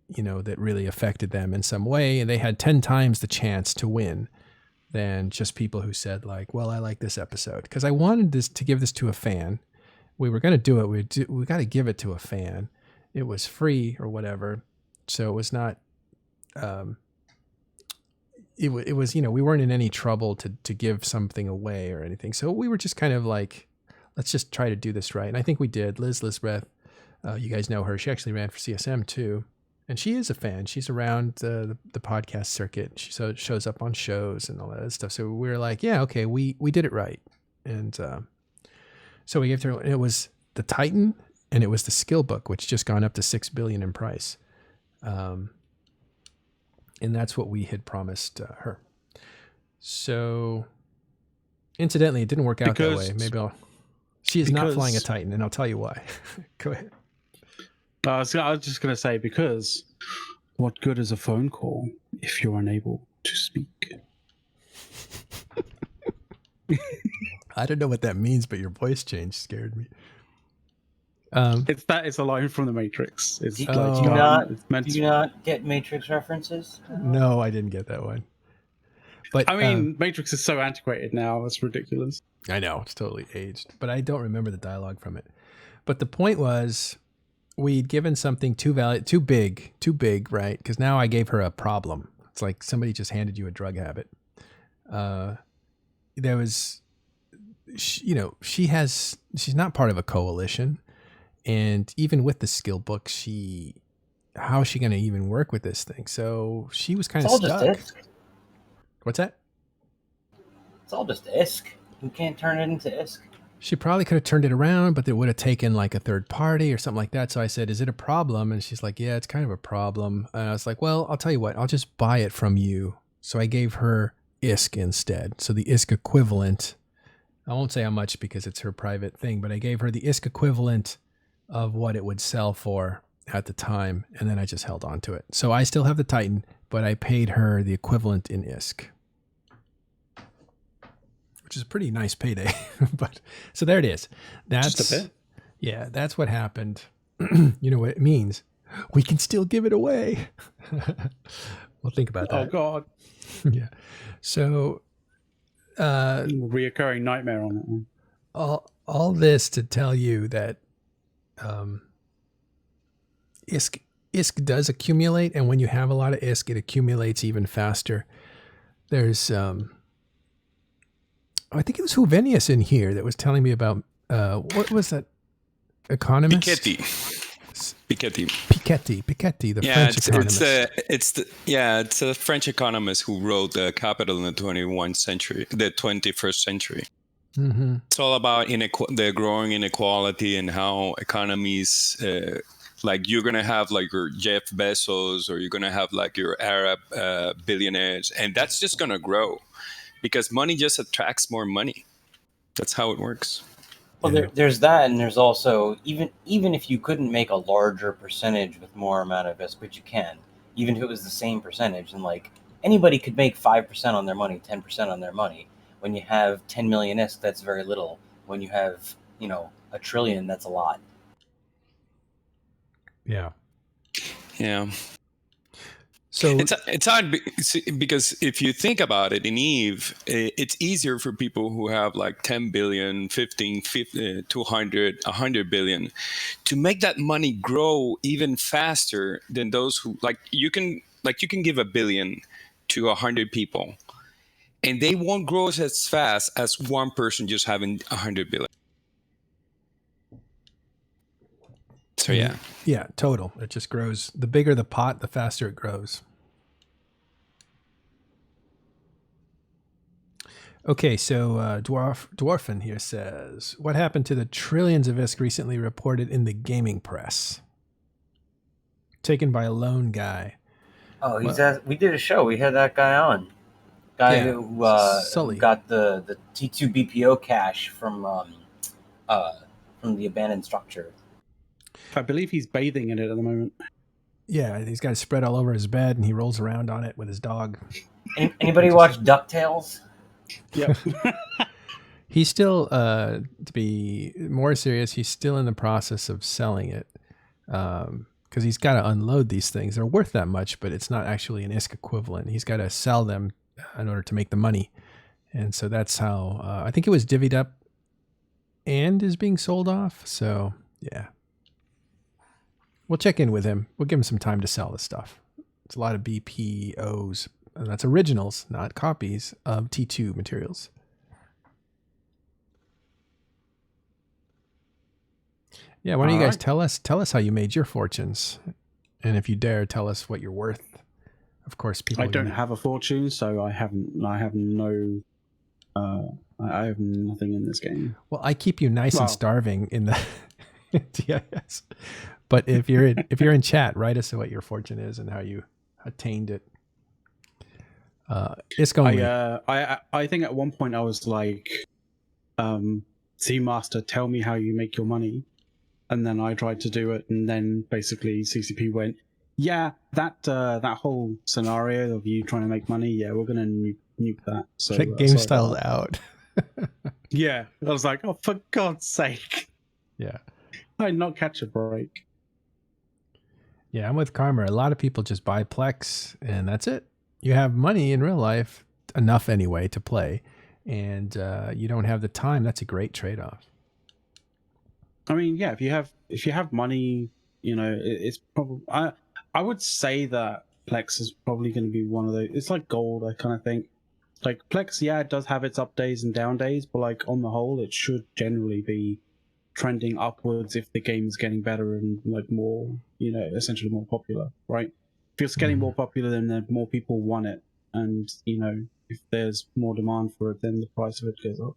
Speaker 2: that really affected them in some way. And they had 10 times the chance to win than just people who said like, well, I like this episode. Because I wanted to give this to a fan. We were going to do it. We got to give it to a fan. It was free or whatever. So it was not, it was, we weren't in any trouble to give something away or anything. So we were just kind of like, let's just try to do this right. And I think we did. Liz Breath, you guys know her. She actually ran for CSM too. And she is a fan. She's around the podcast circuit. She shows up on shows and all that stuff. So we were like, yeah, okay, we did it right. And, so we gave her, and it was the Titan and it was the skill book, which just gone up to $6 billion in price. And that's what we had promised her. So incidentally, it didn't work out that way. She is not flying a Titan, and I'll tell you why. Go ahead.
Speaker 1: I was just going to say, because what good is a phone call if you're unable to speak?
Speaker 2: I don't know what that means, but your voice change scared me.
Speaker 1: It's a line from the Matrix. It's
Speaker 3: Do
Speaker 1: like,
Speaker 3: you not get Matrix references?
Speaker 2: No, I didn't get that one. But
Speaker 1: I mean, Matrix is so antiquated now; it's ridiculous.
Speaker 2: I know, it's totally aged, but I don't remember the dialogue from it. But the point was, we'd given something too big, right? Because now I gave her a problem. It's like somebody just handed you a drug habit. There was, she's not part of a coalition. And even with the skill book, how is she going to even work with this thing? So she was kind of stuck.
Speaker 3: Just ISK.
Speaker 2: What's that?
Speaker 3: It's all just ISK. You can't turn it into ISK.
Speaker 2: She probably could have turned it around, but it would have taken like a third party or something like that. So I said, is it a problem? And she's like, yeah, it's kind of a problem. And I was like, well, I'll tell you what, I'll just buy it from you. So I gave her ISK instead. So the ISK equivalent, I won't say how much because it's her private thing, but I gave her the ISK equivalent of what it would sell for at the time, and then I just held on to it. So I still have the Titan, but I paid her the equivalent in ISK, which is a pretty nice payday. But so there it is. That's
Speaker 1: Just a bit.
Speaker 2: Yeah, that's what happened. You know what it means? We can still give it away. Well, think about that.
Speaker 1: Oh God,
Speaker 2: Yeah. So
Speaker 1: reoccurring nightmare on that one.
Speaker 2: all this to tell you that ISK does accumulate, and when you have a lot of ISK, it accumulates even faster. There's I think it was Huvenius in here that was telling me about what was that economist? Piketty, the French economist.
Speaker 4: It's a French economist who wrote The Capital in the 21st century.
Speaker 2: Mm-hmm.
Speaker 4: It's all about the growing inequality and how economies, like you're going to have like your Jeff Bezos, or you're going to have like your Arab billionaires, and that's just going to grow because money just attracts more money. That's how it works.
Speaker 3: Well, there's that, and there's also, even if you couldn't make a larger percentage with more amount of ISK, which you can, even if it was the same percentage, and like anybody could make 5% on their money, 10% on their money. When you have 10 million ISK, that's very little. When you have, $1 trillion, that's a lot.
Speaker 2: Yeah.
Speaker 4: Yeah.
Speaker 2: So
Speaker 4: it's odd because if you think about it, in Eve, it's easier for people who have like 10 billion, 15, 50, 200, 100 billion to make that money grow even faster than those who you can give 1 billion to 100 people and they won't grow as fast as one person just having 100 billion. So yeah.
Speaker 2: Yeah, total. It just grows. The bigger the pot, the faster it grows. Okay, so Dwarfin here says, what happened to the trillions of ISK recently reported in the gaming press? Taken by a lone guy.
Speaker 3: Oh, we did a show. We had that guy on. Who got the T2 BPO cache from the abandoned structure.
Speaker 1: I believe he's bathing in it at the moment.
Speaker 2: Yeah, he's got it spread all over his bed, and he rolls around on it with his dog.
Speaker 3: Anybody watch DuckTales?
Speaker 1: Yep.
Speaker 2: He's still, to be more serious, he's still in the process of selling it because he's got to unload these things. They're worth that much, but it's not actually an ISK equivalent. He's got to sell them in order to make the money. And so that's how, I think it was divvied up and is being sold off. So, yeah. We'll check in with him. We'll give him some time to sell this stuff. It's a lot of BPOs. And that's originals, not copies of T2 materials. Yeah, why don't you guys tell us how you made your fortunes, and if you dare, tell us what you're worth. Of course, people.
Speaker 1: I don't have a fortune, so I have nothing in this game.
Speaker 2: Well, I keep you nice and starving in the DIS. But if you're in chat, write us what your fortune is and how you attained it. It's going.
Speaker 1: I think at one point I was like, Seamaster, tell me how you make your money. And then I tried to do it, and then basically CCP went, yeah, that whole scenario of you trying to make money, yeah, we're gonna nuke that. So
Speaker 2: that game styled out.
Speaker 1: Yeah, I was like, oh, for God's sake.
Speaker 2: Yeah,
Speaker 1: I'd not catch a break.
Speaker 2: Yeah, I'm with Karma. A lot of people just buy Plex, and that's it. You have money in real life, enough anyway, to play, and you don't have the time. That's a great trade-off.
Speaker 1: I mean, yeah, if you have money, it's probably. I would say that Plex is probably going to be one of those. It's like gold, I kind of think. Like Plex, yeah, it does have its up days and down days, but like on the whole, it should generally be trending upwards if the game is getting better and like more, essentially more popular, right? If it's getting more popular, then more people want it, and if there's more demand for it, then the price of it goes up.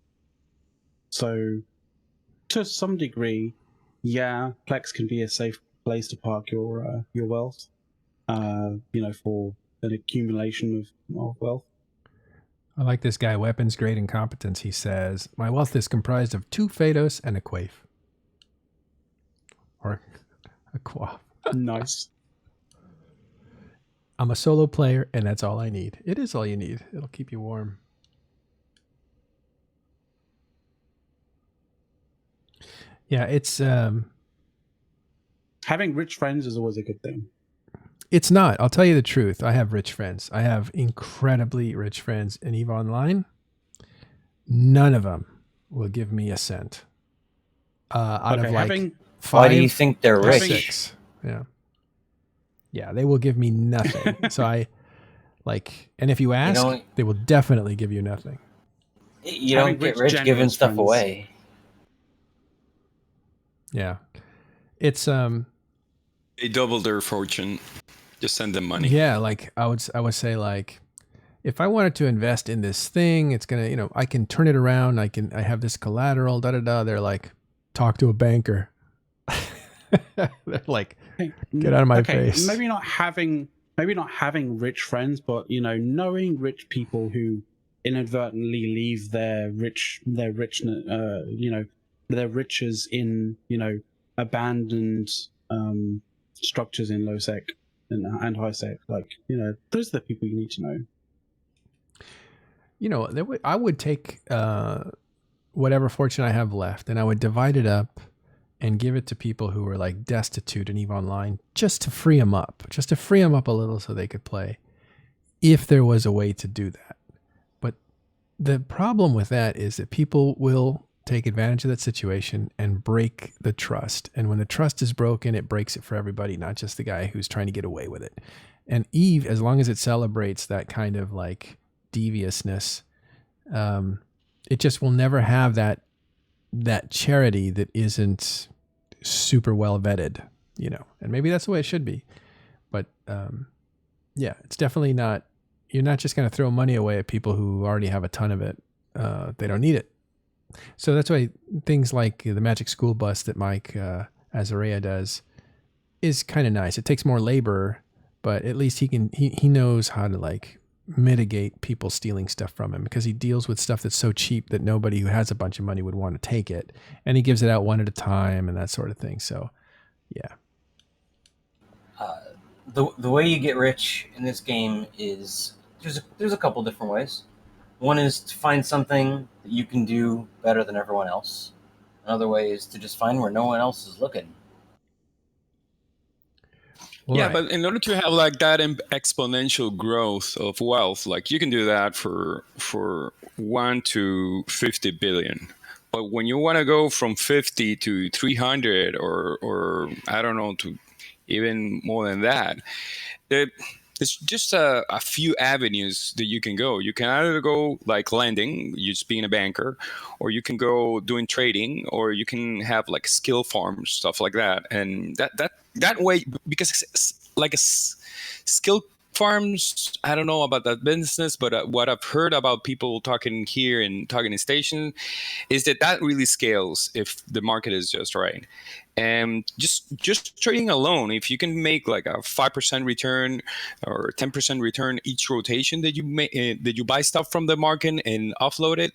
Speaker 1: So, to some degree, yeah, Plex can be a safe place to park your wealth, for an accumulation of wealth.
Speaker 2: I like this guy, Weapons Grade Incompetence. He says, my wealth is comprised of 2 Phaedos and a Quaif. Or a Quaff.
Speaker 1: Nice.
Speaker 2: I'm a solo player, and that's all I need. It is all you need. It'll keep you warm. Yeah, it's
Speaker 1: Having rich friends is always a good thing.
Speaker 2: it's not. I'll tell you the truth. I have rich friends. I have incredibly rich friends in EVE Online. None of them will give me a cent. Out of like
Speaker 1: having
Speaker 2: 5,
Speaker 3: Why do you think they're
Speaker 1: Having-
Speaker 3: rich?
Speaker 2: 6. Yeah. Yeah, they will give me nothing. So I like, and if you ask,
Speaker 3: don't-
Speaker 2: they will definitely give you nothing.
Speaker 3: You
Speaker 1: Having
Speaker 3: don't get
Speaker 1: rich,
Speaker 3: rich giving
Speaker 1: generous
Speaker 3: stuff
Speaker 1: friends.
Speaker 3: away.
Speaker 2: Yeah. It's
Speaker 4: They double their fortune. Just send them money.
Speaker 2: yeah, like I would say like if I wanted to invest in this thing, it's going to, I can turn it around. I have this collateral, da da da. They're like, talk to a banker. They're like, get out of my face.
Speaker 1: Maybe not having rich friends, but knowing rich people who inadvertently leave their riches in abandoned structures in low sec and high sec. Like those are the people you need to know.
Speaker 2: I would take whatever fortune I have left, and I would divide it up and give it to people who were like destitute in EVE Online, just to free them up a little so they could play, if there was a way to do that. But the problem with that is that people will take advantage of that situation and break the trust. And when the trust is broken, it breaks it for everybody, not just the guy who's trying to get away with it. And EVE, as long as it celebrates that kind of like deviousness, it just will never have that charity that isn't super well vetted, and maybe that's the way it should be. But yeah, it's definitely not, you're not just going to throw money away at people who already have a ton of it. They don't need it. So that's why things like the Magic School Bus that Mike Azaria does is kind of nice. It takes more labor, but at least he knows how to like mitigate people stealing stuff from him, because he deals with stuff that's so cheap that nobody who has a bunch of money would want to take it, and he gives it out one at a time and that sort of thing. So yeah.
Speaker 3: The way you get rich in this game is there's a couple different ways. One is to find something that you can do better than everyone else. Another way is to just find where no one else is looking.
Speaker 2: Well,
Speaker 4: yeah,
Speaker 2: right.
Speaker 4: but in order to have like that exponential growth of wealth, like you can do that for 1 to 50 billion. But when you want to go from 50 to 300 or I don't know, to even more than that, it's just a few avenues that you can go. You can either go like lending, you just being a banker, or you can go doing trading, or you can have like skill farms, stuff like that. And that way, because like skill farms, I don't know about that business, but what I've heard about people talking here and talking in station is that really scales if the market is just right. And just trading alone, if you can make like a 5% return or 10% return each rotation that you buy stuff from the market and offload it,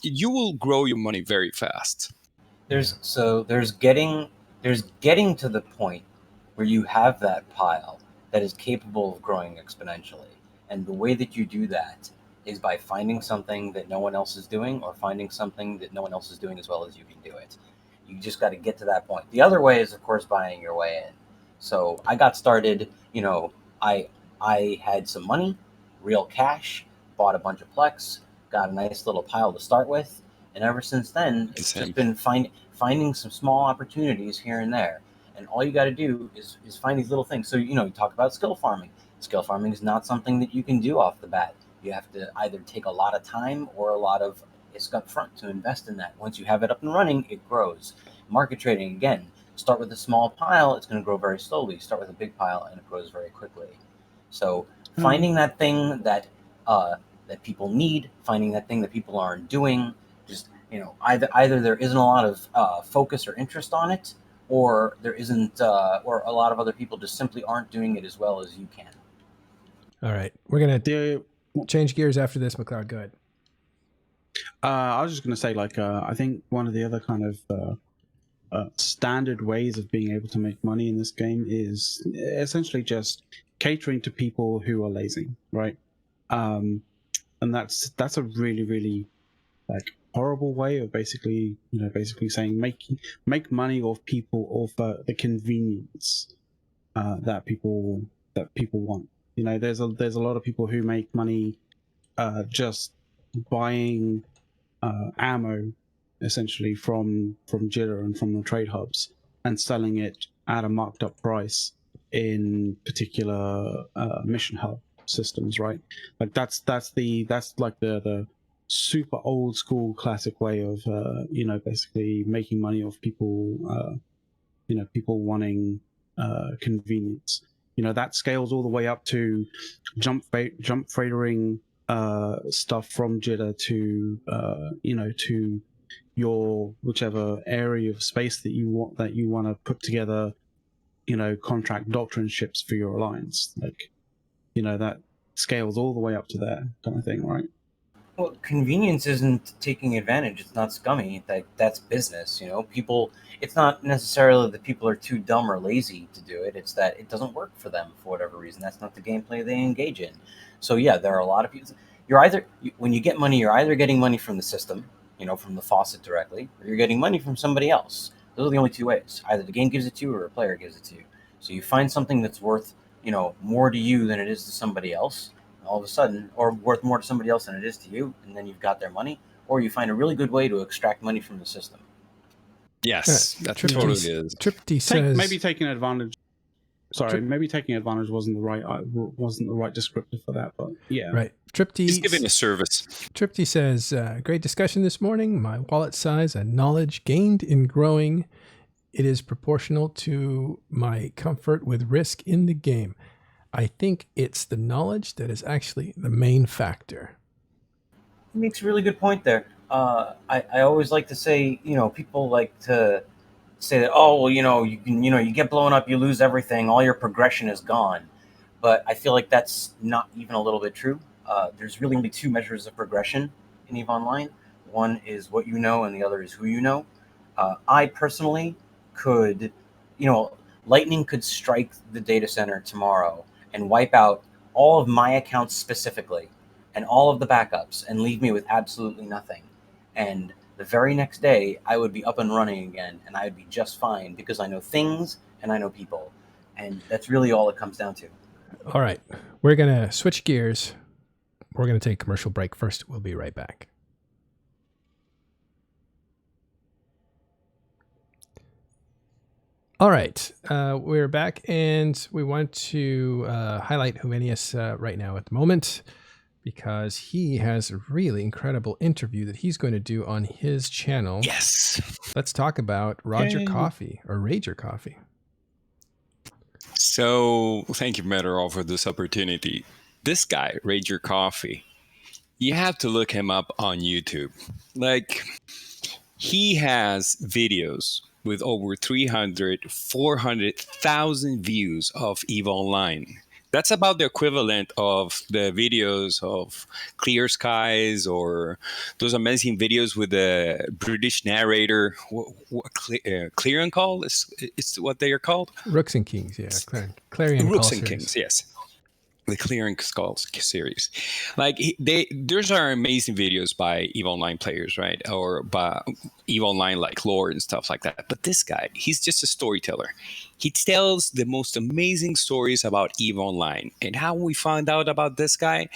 Speaker 4: you will grow your money very fast.
Speaker 3: There's getting to the point where you have that pile that is capable of growing exponentially. And the way that you do that is by finding something that no one else is doing, or finding something that no one else is doing as well as you can do it. You just got to get to that point. The other way is, of course, buying your way in. So I got started, I had some money, real cash, bought a bunch of Plex, got a nice little pile to start with. And ever since then, it's just been finding some small opportunities here and there. And all you got to do is find these little things. So, you talk about skill farming. Skill farming is not something that you can do off the bat. You have to either take a lot of time or a lot of risk up front to invest in that. Once you have it up and running, it grows. Market trading, again, start with a small pile, it's going to grow very slowly. Start with a big pile, and it grows very quickly. So finding that thing that people need, finding that thing that people aren't doing, just either there isn't a lot of focus or interest on it, or there isn't, or a lot of other people just simply aren't doing it as well as you can.
Speaker 2: All right, we're gonna change gears after this. Maccloud, go ahead.
Speaker 1: I was just going to say, I think one of the other kind of standard ways of being able to make money in this game is essentially just catering to people who are lazy, right? And that's a really, really like horrible way of basically saying make money off people, off the convenience that people want. There's a lot of people who make money just buying ammo essentially from Jitter and from the trade hubs and selling it at a marked up price in particular mission hub systems, right? Like that's like the super old school classic way of basically making money off people, people wanting convenience. That scales all the way up to jump freighting stuff from Jitter to to your whichever area of space that you want to put together, contract doctrine ships for your alliance. Like, that scales all the way up to there kind of thing, right?
Speaker 3: Well, convenience isn't taking advantage. It's not scummy. That's business. People. It's not necessarily that people are too dumb or lazy to do it. It's that it doesn't work for them for whatever reason. That's not the gameplay they engage in. So yeah, there are a lot of people. When you get money, you're either getting money from the system, from the faucet directly, or you're getting money from somebody else. Those are the only two ways. Either the game gives it to you, or a player gives it to you. So you find something that's worth, more to you than it is to somebody else all of a sudden, or worth more to somebody else than it is to you, and then you've got their money, or you find a really good way to extract money from the system.
Speaker 4: Yes, that totally is.
Speaker 2: Tripty says
Speaker 1: maybe taking advantage. Sorry, maybe taking advantage wasn't the right descriptor for that, but yeah,
Speaker 2: right. Tripty
Speaker 4: is giving a service.
Speaker 2: Tripty says, "Great discussion this morning. My wallet size and knowledge gained in growing. It is proportional to my comfort with risk in the game. I think it's the knowledge that is actually the main factor."
Speaker 3: He makes a really good point there. I always like to say, people like to say that, oh, well, you get blown up, you lose everything, all your progression is gone. But I feel like that's not even a little bit true. There's really only two measures of progression in EVE Online. One is what you know, and the other is who you know. I personally could, lightning could strike the data center tomorrow and wipe out all of my accounts specifically and all of the backups and leave me with absolutely nothing. And the very next day, I would be up and running again, and I would be just fine because I know things and I know people. And that's really all it comes down to.
Speaker 2: All right. We're going to switch gears. We're going to take a commercial break first. We'll be right back. All right. We're back, and we want to highlight Humanius right now at the moment, because he has a really incredible interview that he's going to do on his channel.
Speaker 4: Yes.
Speaker 2: Let's talk about Roger Coffee, or Rager Coffee.
Speaker 4: So thank you, Meteor, for this opportunity. This guy, Rager Coffee, you have to look him up on YouTube. Like, he has videos with over 400,000 views of EVE Online. That's about the equivalent of the videos of Clear Skies or those amazing videos with the British narrator. Clear and Call is what they are called?
Speaker 2: Rooks and Kings, yeah. Clarion
Speaker 4: Rooks
Speaker 2: Call
Speaker 4: and
Speaker 2: series.
Speaker 4: Kings, yes. The Clear and Skulls series. Like, those are amazing videos by EVE Online players, right? Or by EVE Online, like lore and stuff like that. But this guy, he's just a storyteller. He tells the most amazing stories about EVE Online. And how we found out about this guy,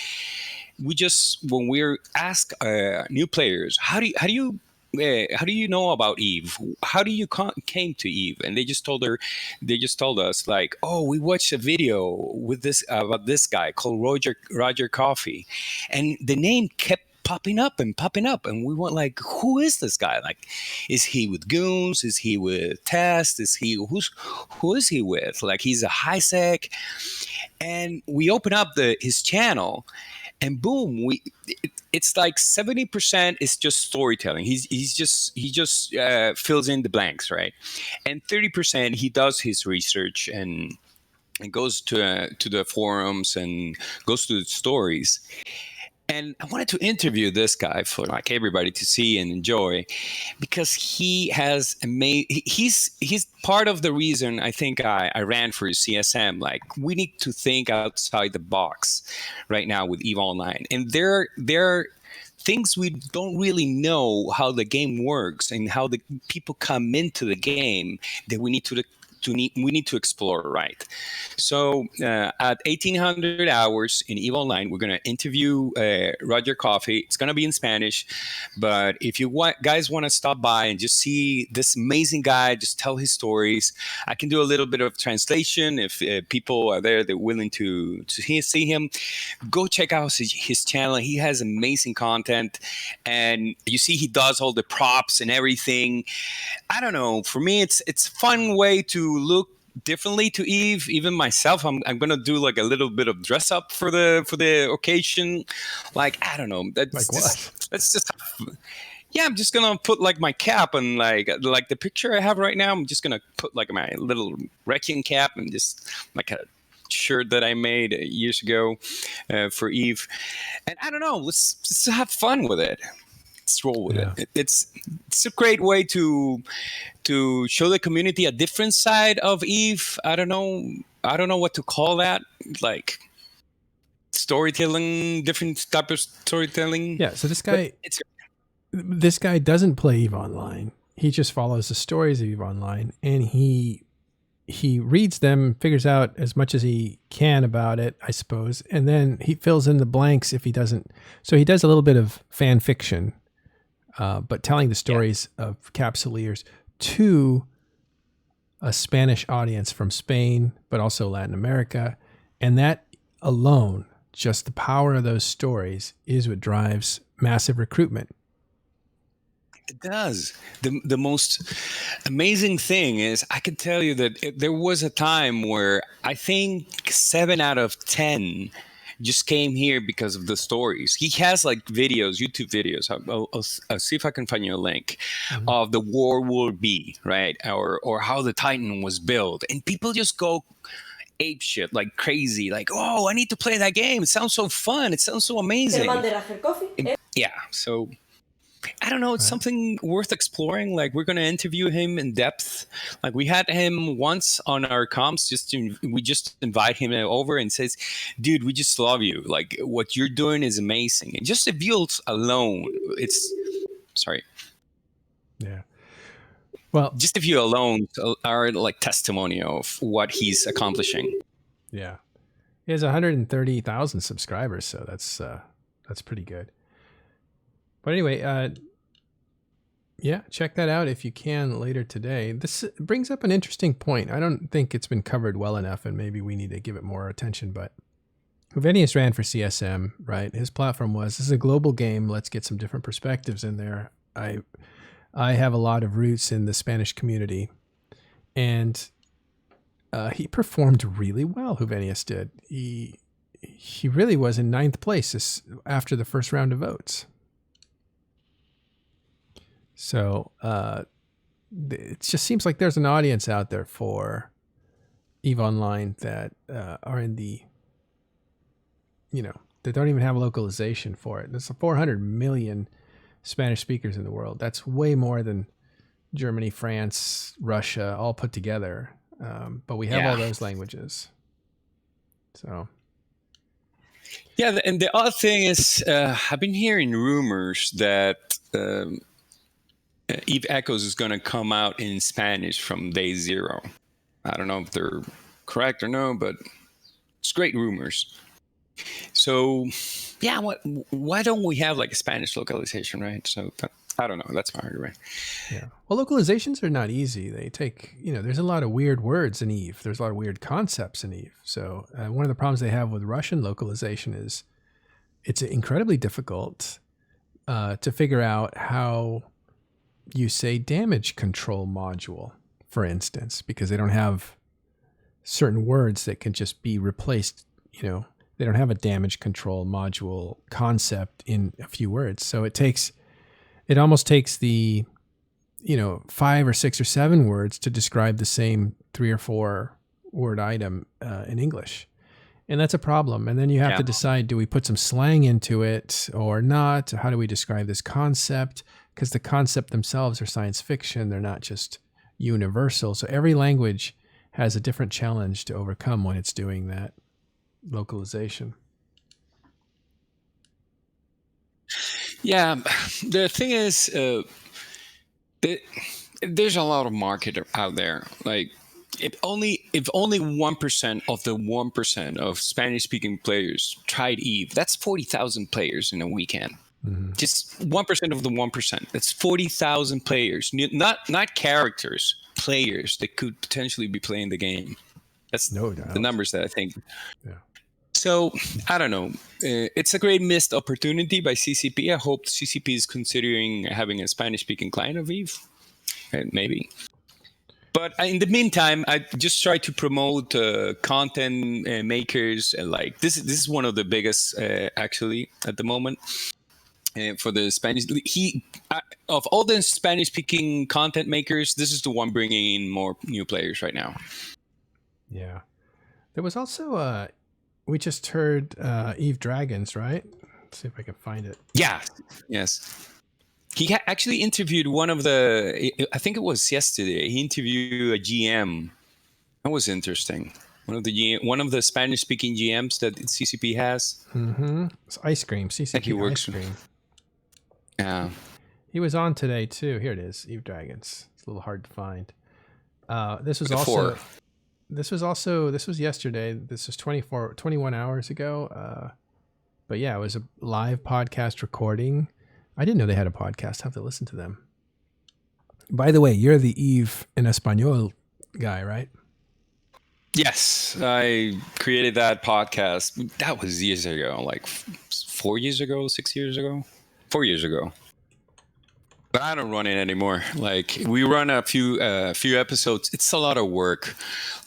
Speaker 4: when we ask new players, how do you know about EVE? How do you came to EVE? And they just told us like, oh, we watched a video with about this guy called Roger Coffee, and the name kept popping up, and we went like, who is this guy? Like, is he with Goons? Is he with Test? Who is he with? Like, he's a high sec, and we open up his channel. And boom, it's like 70% is just storytelling. He just fills in the blanks, right? And 30% he does his research and goes to the forums and goes to the stories. And I wanted to interview this guy for like everybody to see and enjoy, because he has he's part of the reason I think I ran for CSM. Like, we need to think outside the box right now with EVE Online, and there are things we don't really know how the game works and how the people come into the game that we need to explore, right? So at 1800 hours in EVE Online, we're going to interview Roger Coffey. It's going to be in Spanish, but if you guys want to stop by and just see this amazing guy, just tell his stories, I can do a little bit of translation if people are there that are willing to see him. Go check out his channel. He has amazing content, and you see he does all the props and everything. I don't know. For me, it's a fun way to look differently to Eve. Even myself, I'm gonna do like a little bit of dress up for the occasion. Like, I don't know. That's just. Yeah, I'm just gonna put like my cap and like the picture I have right now. I'm just gonna put like my little Requiem cap and just like a shirt that I made years ago for Eve. And I don't know. Let's just have fun with it. Let's roll with it. It's a great way to show the community a different side of Eve. I don't know what to call that. Like storytelling, different type of storytelling.
Speaker 2: Yeah. So this guy doesn't play EVE Online. He just follows the stories of EVE Online, and he reads them, figures out as much as he can about it, I suppose, and then he fills in the blanks if he doesn't. So he does a little bit of fan fiction. But telling the stories of Capsuleers to a Spanish audience from Spain, but also Latin America. And that alone, just the power of those stories, is what drives massive recruitment.
Speaker 4: It does. The most amazing thing is I can tell you that there was a time where I think 7 out of 10 just came here because of the stories. He has like videos, YouTube videos. I'll see if I can find you a link of the World B, right? Or how the Titan was built. And people just go ape shit like crazy. Like, oh, I need to play that game. It sounds so fun. It sounds so amazing. Yeah. So I don't know. It's something worth exploring. Like, we're going to interview him in depth. Like, we had him once on our comps. We just invite him over and says, dude, we just love you. Like, what you're doing is amazing. And just the views alone, sorry.
Speaker 2: Yeah. Well,
Speaker 4: just the view alone are like testimony of what he's accomplishing.
Speaker 2: Yeah. He has 130,000 subscribers. So that's pretty good. But anyway, yeah, check that out if you can later today. This brings up an interesting point. I don't think it's been covered well enough, and maybe we need to give it more attention. But Juvenius ran for CSM, right? His platform was, this is a global game. Let's get some different perspectives in there. I have a lot of roots in the Spanish community, and he performed really well, Juvenius did. He really was in 9th place after the first round of votes. So it just seems like there's an audience out there for EVE Online that are in the, that don't even have localization for it. There's 400 million Spanish speakers in the world. That's way more than Germany, France, Russia, all put together. But we have all those languages. So.
Speaker 4: Yeah, and the other thing is, I've been hearing rumors that Eve Echoes is going to come out in Spanish from day 0. I don't know if they're correct or no, but it's great rumors. So, yeah, why don't we have like a Spanish localization, right? So, I don't know. That's my argument.
Speaker 2: Yeah. Well, localizations are not easy. They take, there's a lot of weird words in Eve. There's a lot of weird concepts in Eve. So, one of the problems they have with Russian localization is it's incredibly difficult to figure out how you say damage control module, for instance, because they don't have certain words that can just be replaced. They don't have a damage control module concept in a few words. So it almost takes the, 5 or 6 or 7 words to describe the same 3 or 4 word item in English. And that's a problem. And then you have to decide, do we put some slang into it or not? How do we describe this concept? Because the concept themselves are science fiction. They're not just universal. So every language has a different challenge to overcome when it's doing that localization.
Speaker 4: Yeah, the thing is, there's a lot of market out there. Like, if only 1% of the 1% of Spanish-speaking players tried Eve, that's 40,000 players in a weekend.
Speaker 2: Mm-hmm.
Speaker 4: Just 1% of the 1%. That's 40,000 players, not characters, players that could potentially be playing the game. That's
Speaker 2: no doubt.
Speaker 4: The numbers that I think.
Speaker 2: Yeah.
Speaker 4: So I don't know. It's a great missed opportunity by CCP. I hope CCP is considering having a Spanish-speaking client of Eve, maybe. But in the meantime, I just try to promote content makers. Like this is one of the biggest actually at the moment for the Spanish. Of all the Spanish-speaking content makers, this is the one bringing in more new players right now.
Speaker 2: Yeah, there was also we just heard Eve Dragons, right? Let's see if I can find it.
Speaker 4: Yeah. Yes. He actually interviewed one of the, I think it was yesterday. He interviewed a GM. That was interesting. One of the Spanish-speaking GMs that CCP has.
Speaker 2: Mm-hmm. It's Ice Cream. CCP Ice Cream.
Speaker 4: Yeah.
Speaker 2: He was on today too. Here it is. Eve Dragons. It's a little hard to find. This was yesterday. This was 21 hours ago. But yeah, it was a live podcast recording. I didn't know they had a podcast. I have to listen to them. By the way, you're the Eve en Español guy, right?
Speaker 4: Yes, I created that podcast. That was years ago, like 4 years ago, 6 years ago, 4 years ago. But I don't run it anymore. Like we run a few episodes. It's a lot of work.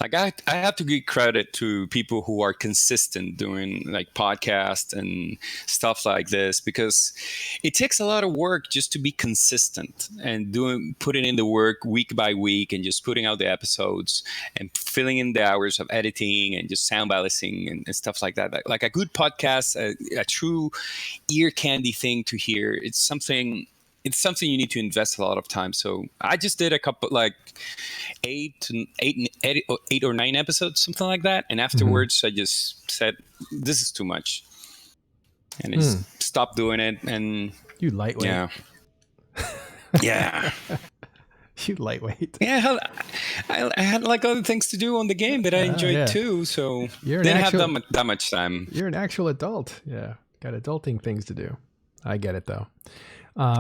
Speaker 4: Like I have to give credit to people who are consistent doing like podcasts and stuff like this, because it takes a lot of work just to be consistent and putting in the work week by week and just putting out the episodes and filling in the hours of editing and just sound balancing and stuff like that. Like a good podcast, a true ear candy thing to hear. It's something you need to invest a lot of time. So I just did a couple, like eight or 9 episodes, something like that. And afterwards, I just said, this is too much. And I just stopped doing it. And
Speaker 2: you lightweight.
Speaker 4: Yeah. Yeah.
Speaker 2: You lightweight.
Speaker 4: Yeah. I had like other things to do on the game that I enjoyed too. So didn't have that much time.
Speaker 2: You're an actual adult. Yeah. Got adulting things to do. I get it though.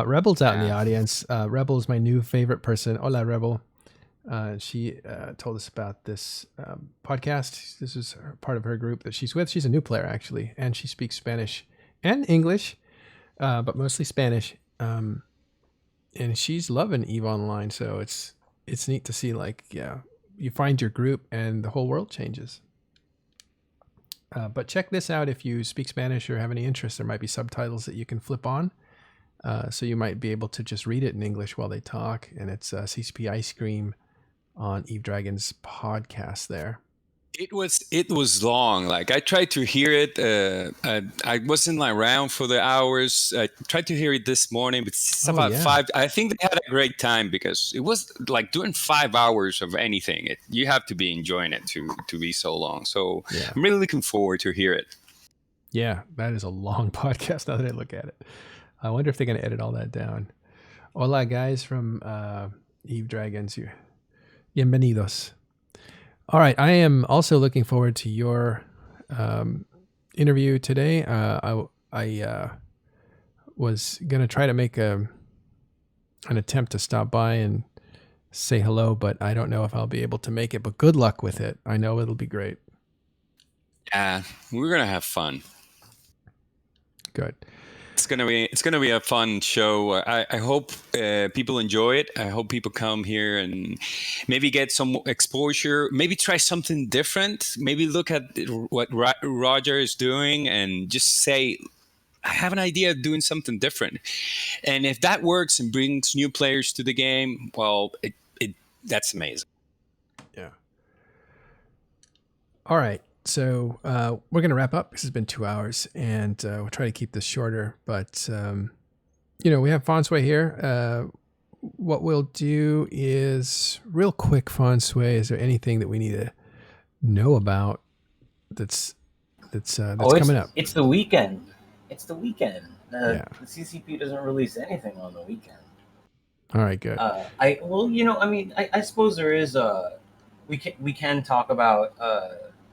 Speaker 2: Rebel's out in the audience. Rebel is my new favorite person. Hola, Rebel. She told us about this podcast. This is part of her group that she's with. She's a new player, actually, and she speaks Spanish and English, but mostly Spanish. And she's loving EVE Online, so it's neat to see, like, you find your group and the whole world changes. But check this out if you speak Spanish or have any interest. There might be subtitles that you can flip on. So you might be able to just read it in English while they talk. And it's CCP Ice Cream on Eve Dragon's podcast there.
Speaker 4: It was long. Like I tried to hear it. I wasn't around for the hours. I tried to hear it this morning, but it's about 5. I think they had a great time because it was like doing 5 hours of anything. You have to be enjoying it to be so long. So I'm really looking forward to hear it.
Speaker 2: Yeah, that is a long podcast now that I look at it. I wonder if they're going to edit all that down. Hola, guys from Eve Dragons. Bienvenidos. All right, I am also looking forward to your interview today. I was going to try to make an attempt to stop by and say hello, but I don't know if I'll be able to make it. But good luck with it. I know it'll be great.
Speaker 4: Yeah, we're going to have fun.
Speaker 2: Good.
Speaker 4: It's gonna be a fun show. I hope people enjoy it. I hope people come here and maybe get some exposure. Maybe try something different. Maybe look at what Roger is doing and just say, I have an idea of doing something different. And if that works and brings new players to the game, well, that's amazing.
Speaker 2: Yeah. All right. So we're going to wrap up. This has been 2 hours, and we'll try to keep this shorter. But, we have Fonsway here. What we'll do is real quick, Fonsway, is there anything that we need to know about that's coming up?
Speaker 3: It's the weekend. It's the weekend.
Speaker 2: Yeah.
Speaker 3: The CCP doesn't release anything on the weekend.
Speaker 2: All right, good.
Speaker 3: I suppose there is we can talk about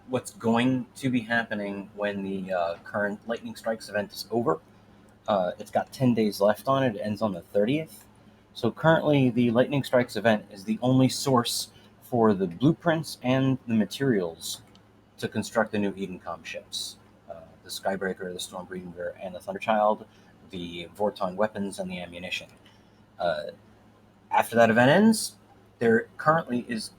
Speaker 3: what's going to be happening when the current Lightning Strikes event is over. It's got 10 days left on it. It ends on the 30th. So currently, the Lightning Strikes event is the only source for the blueprints and the materials to construct the new Edencom ships. The Skybreaker, the Stormbreaker, and the Thunderchild, the Vorton weapons, and the ammunition. After that event ends, there currently is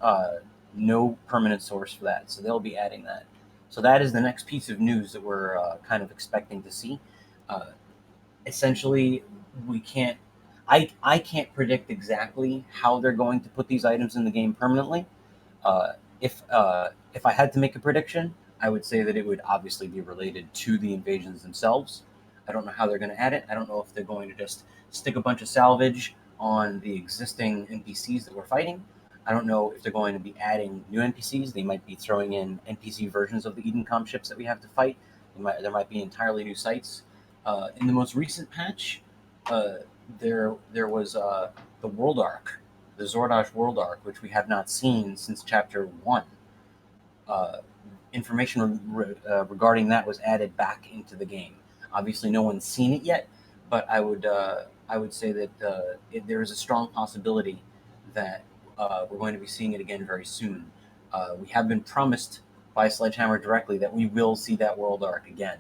Speaker 3: no permanent source for that, so they'll be adding that. So that is the next piece of news that we're kind of expecting to see. Essentially, I can't predict exactly how they're going to put these items in the game permanently. If I had to make a prediction, I would say that it would obviously be related to the invasions themselves. I don't know how they're going to add it. I don't know if they're going to just stick a bunch of salvage on the existing NPCs that we're fighting. I don't know if they're going to be adding new NPCs. They might be throwing in NPC versions of the Edencom ships that we have to fight. There might be entirely new sites. In the most recent patch, there was the World Arc, the Zordosh World Arc, which we have not seen since Chapter 1. Information regarding that was added back into the game. Obviously, no one's seen it yet, but I would say that there is a strong possibility that we're going to be seeing it again very soon. We have been promised by Sledgehammer directly that we will see that World Arc again.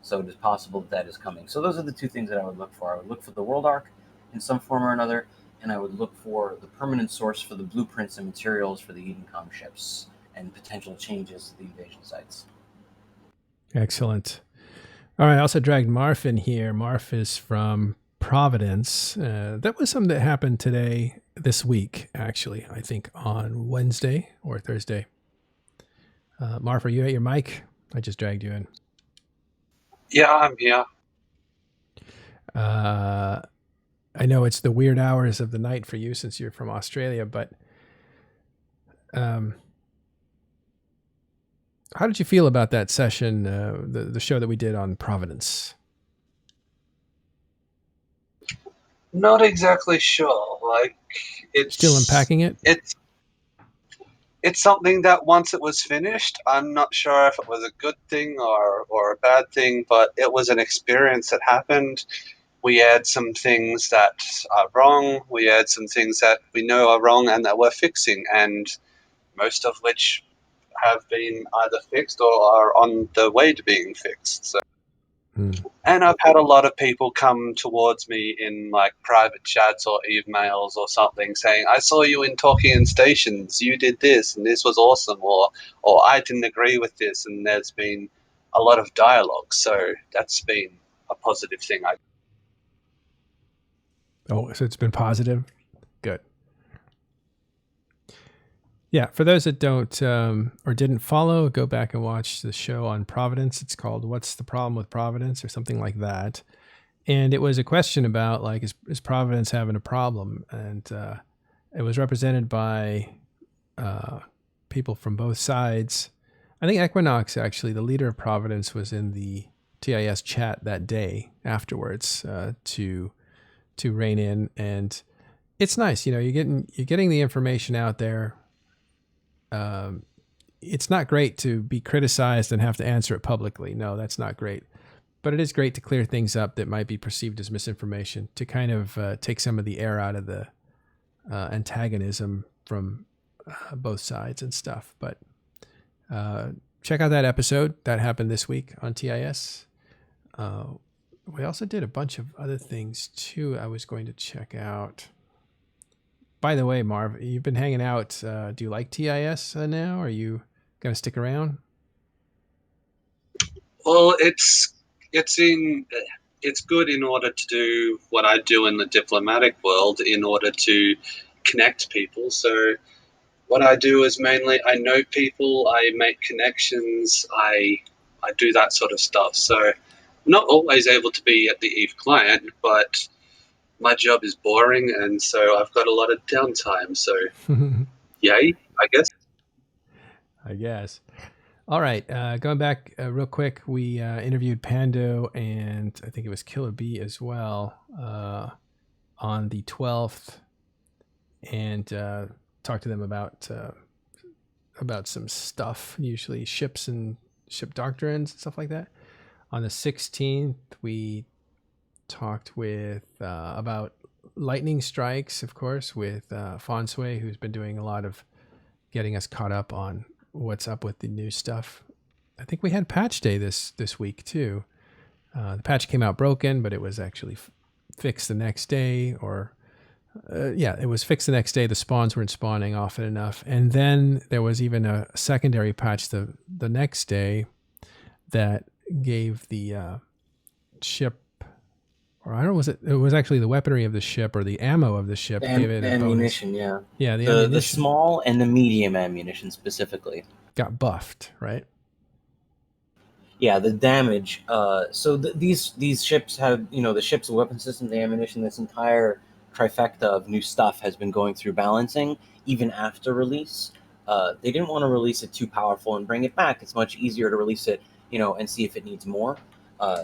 Speaker 3: So it is possible that is coming. So those are the two things that I would look for. I would look for the World Arc in some form or another, and I would look for the permanent source for the blueprints and materials for the Edencom ships and potential changes to the invasion sites.
Speaker 2: Excellent. All right, I also dragged Marf in here. Marf is from Providence. That was something that happened this week, actually, I think on Wednesday or Thursday. Marf, are you at your mic? I just dragged you in.
Speaker 5: Yeah, I'm here.
Speaker 2: I know it's the weird hours of the night for you since you're from Australia, but how did you feel about that session, the show that we did on Providence?
Speaker 5: Not exactly sure. Like, it's
Speaker 2: Still unpacking it?
Speaker 5: It's something that once it was finished, I'm not sure if it was a good thing or a bad thing, but it was an experience that happened. We had some things that are wrong. We had some things that we know are wrong and that we're fixing, and most of which have been either fixed or are on the way to being fixed. So. And I've had a lot of people come towards me in like private chats or emails or something saying, I saw you in Talking in Stations, you did this and this was awesome, or I didn't agree with this, and there's been a lot of dialogue. So that's been a positive thing.
Speaker 2: Oh, so it's been positive? Good. Yeah, for those that don't or didn't follow, go back and watch the show on Providence. It's called What's the Problem with Providence or something like that. And it was a question about, like, is Providence having a problem? And it was represented by people from both sides. I think Equinox, actually, the leader of Providence, was in the TIS chat that day afterwards to rein in. And it's nice, you're getting the information out there. It's not great to be criticized and have to answer it publicly. No, that's not great. But it is great to clear things up that might be perceived as misinformation, to kind of take some of the air out of the antagonism from both sides and stuff. But check out that episode. That happened this week on TIS. We also did a bunch of other things too I was going to check out. By the way, Marv, you've been hanging out. Do you like TIS now? Are you going to stick around?
Speaker 5: Well, it's good in order to do what I do in the diplomatic world, in order to connect people. So what I do is mainly I know people, I make connections, I do that sort of stuff. So I'm not always able to be at the Eve client, but my job is boring, and so I've got a lot of downtime. So yay, I guess.
Speaker 2: I guess. All right, going back real quick, we interviewed Pando and I think it was Killer B as well on the 12th, and talked to them about some stuff, usually ships and ship doctrines and stuff like that. On the 16th, we talked with about lightning strikes, of course, with Fonsway, who's been doing a lot of getting us caught up on what's up with the new stuff. I think we had patch day this week too. The patch came out broken, but it was actually fixed the next day, or it was fixed the next day. The spawns weren't spawning often enough, and then there was even a secondary patch the next day that gave the ship, or I don't know, it was actually the weaponry of the ship or the ammo of the ship, gave it a
Speaker 3: ammunition,
Speaker 2: bonus.
Speaker 3: yeah.
Speaker 2: The
Speaker 3: The
Speaker 2: ammunition
Speaker 3: small and the medium ammunition specifically.
Speaker 2: got buffed, right?
Speaker 3: Yeah, the damage. So these ships have, the ships, the weapon system, the ammunition, this entire trifecta of new stuff has been going through balancing even after release. They didn't want to release it too powerful and bring it back. It's much easier to release it, and see if it needs more.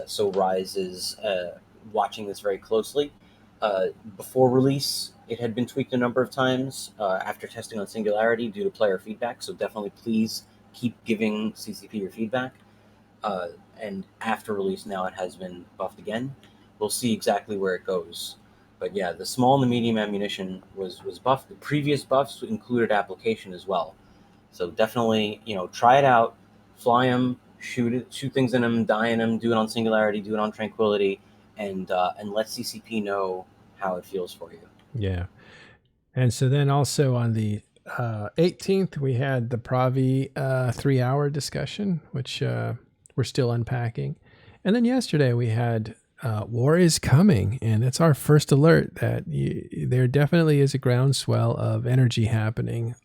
Speaker 3: So Rise is watching this very closely. Before release, it had been tweaked a number of times after testing on Singularity due to player feedback. So definitely please keep giving CCP your feedback. And after release now it has been buffed again. We'll see exactly where it goes. But yeah, the small and the medium ammunition was buffed. The previous buffs included application as well. So definitely, try it out, fly them, shoot things in them, die in them, do it on Singularity, do it on Tranquility, and let CCP know how it feels for you.
Speaker 2: Yeah. And so then also on the 18th, we had the Pravi 3-hour discussion, which we're still unpacking. And then yesterday we had War is Coming, and it's our first alert that there definitely is a groundswell of energy happening.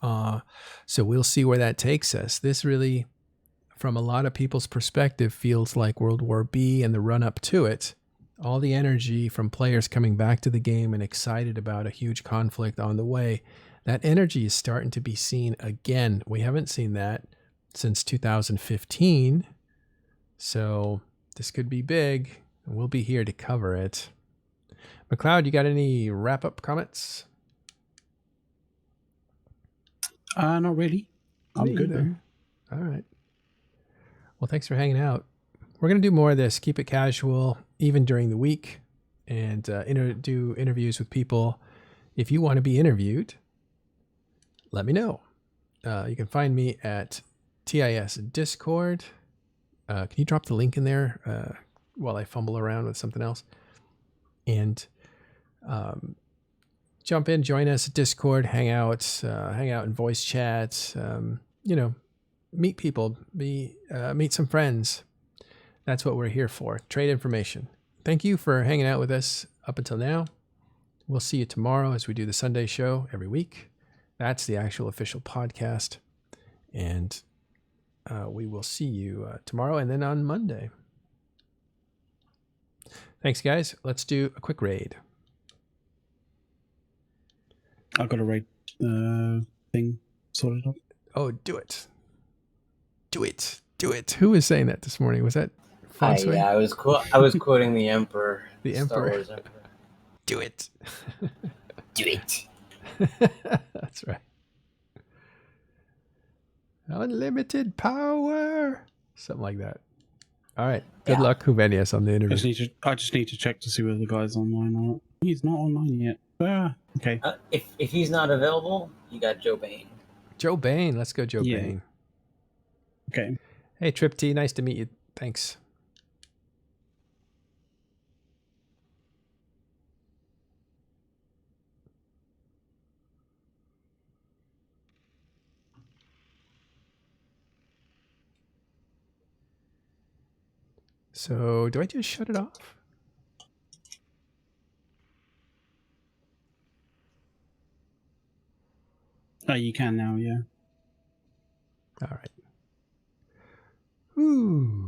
Speaker 2: So we'll see where that takes us. This really, from a lot of people's perspective, feels like World War B and the run-up to it. All the energy from players coming back to the game and excited about a huge conflict on the way. That energy is starting to be seen again. We haven't seen that since 2015. So this could be big, and we'll be here to cover it. Maccloud, you got any wrap-up comments?
Speaker 1: Not really. I'm
Speaker 2: Me
Speaker 1: good
Speaker 2: either.
Speaker 1: though.
Speaker 2: All right. Well, thanks for hanging out. We're going to do more of this. Keep it casual, even during the week, and do interviews with people. If you want to be interviewed, let me know. You can find me at TIS Discord. Can you drop the link in there while I fumble around with something else? And jump in, join us at Discord, hang out in voice chats. Meet people, meet some friends. That's what we're here for. Trade information. Thank you for hanging out with us up until now. We'll see you tomorrow as we do the Sunday show every week. That's the actual official podcast. And we will see you tomorrow and then on Monday. Thanks, guys. Let's do a quick raid.
Speaker 1: I've got a raid thing sorted out.
Speaker 2: Oh, do it. Do it. Do it. Who was saying that this morning? Was that Fonsway?
Speaker 3: I was quoting the Emperor.
Speaker 2: The
Speaker 3: Star
Speaker 2: Emperor.
Speaker 3: Wars Emperor.
Speaker 2: Do it.
Speaker 3: Do it.
Speaker 2: That's right. Unlimited power. Something like that. All right. Good luck, Huvenius, on the interview.
Speaker 1: I just need to check to see whether the guy's online or not. He's not online yet. Okay.
Speaker 3: If he's not available, you got Joe Bain.
Speaker 2: Joe Bain. Let's go, Joe Bain.
Speaker 1: Okay.
Speaker 2: Hey, Trip T. Nice to meet you. Thanks. So, do I just shut it off?
Speaker 1: Oh, you can now, yeah.
Speaker 2: All right. Ooh.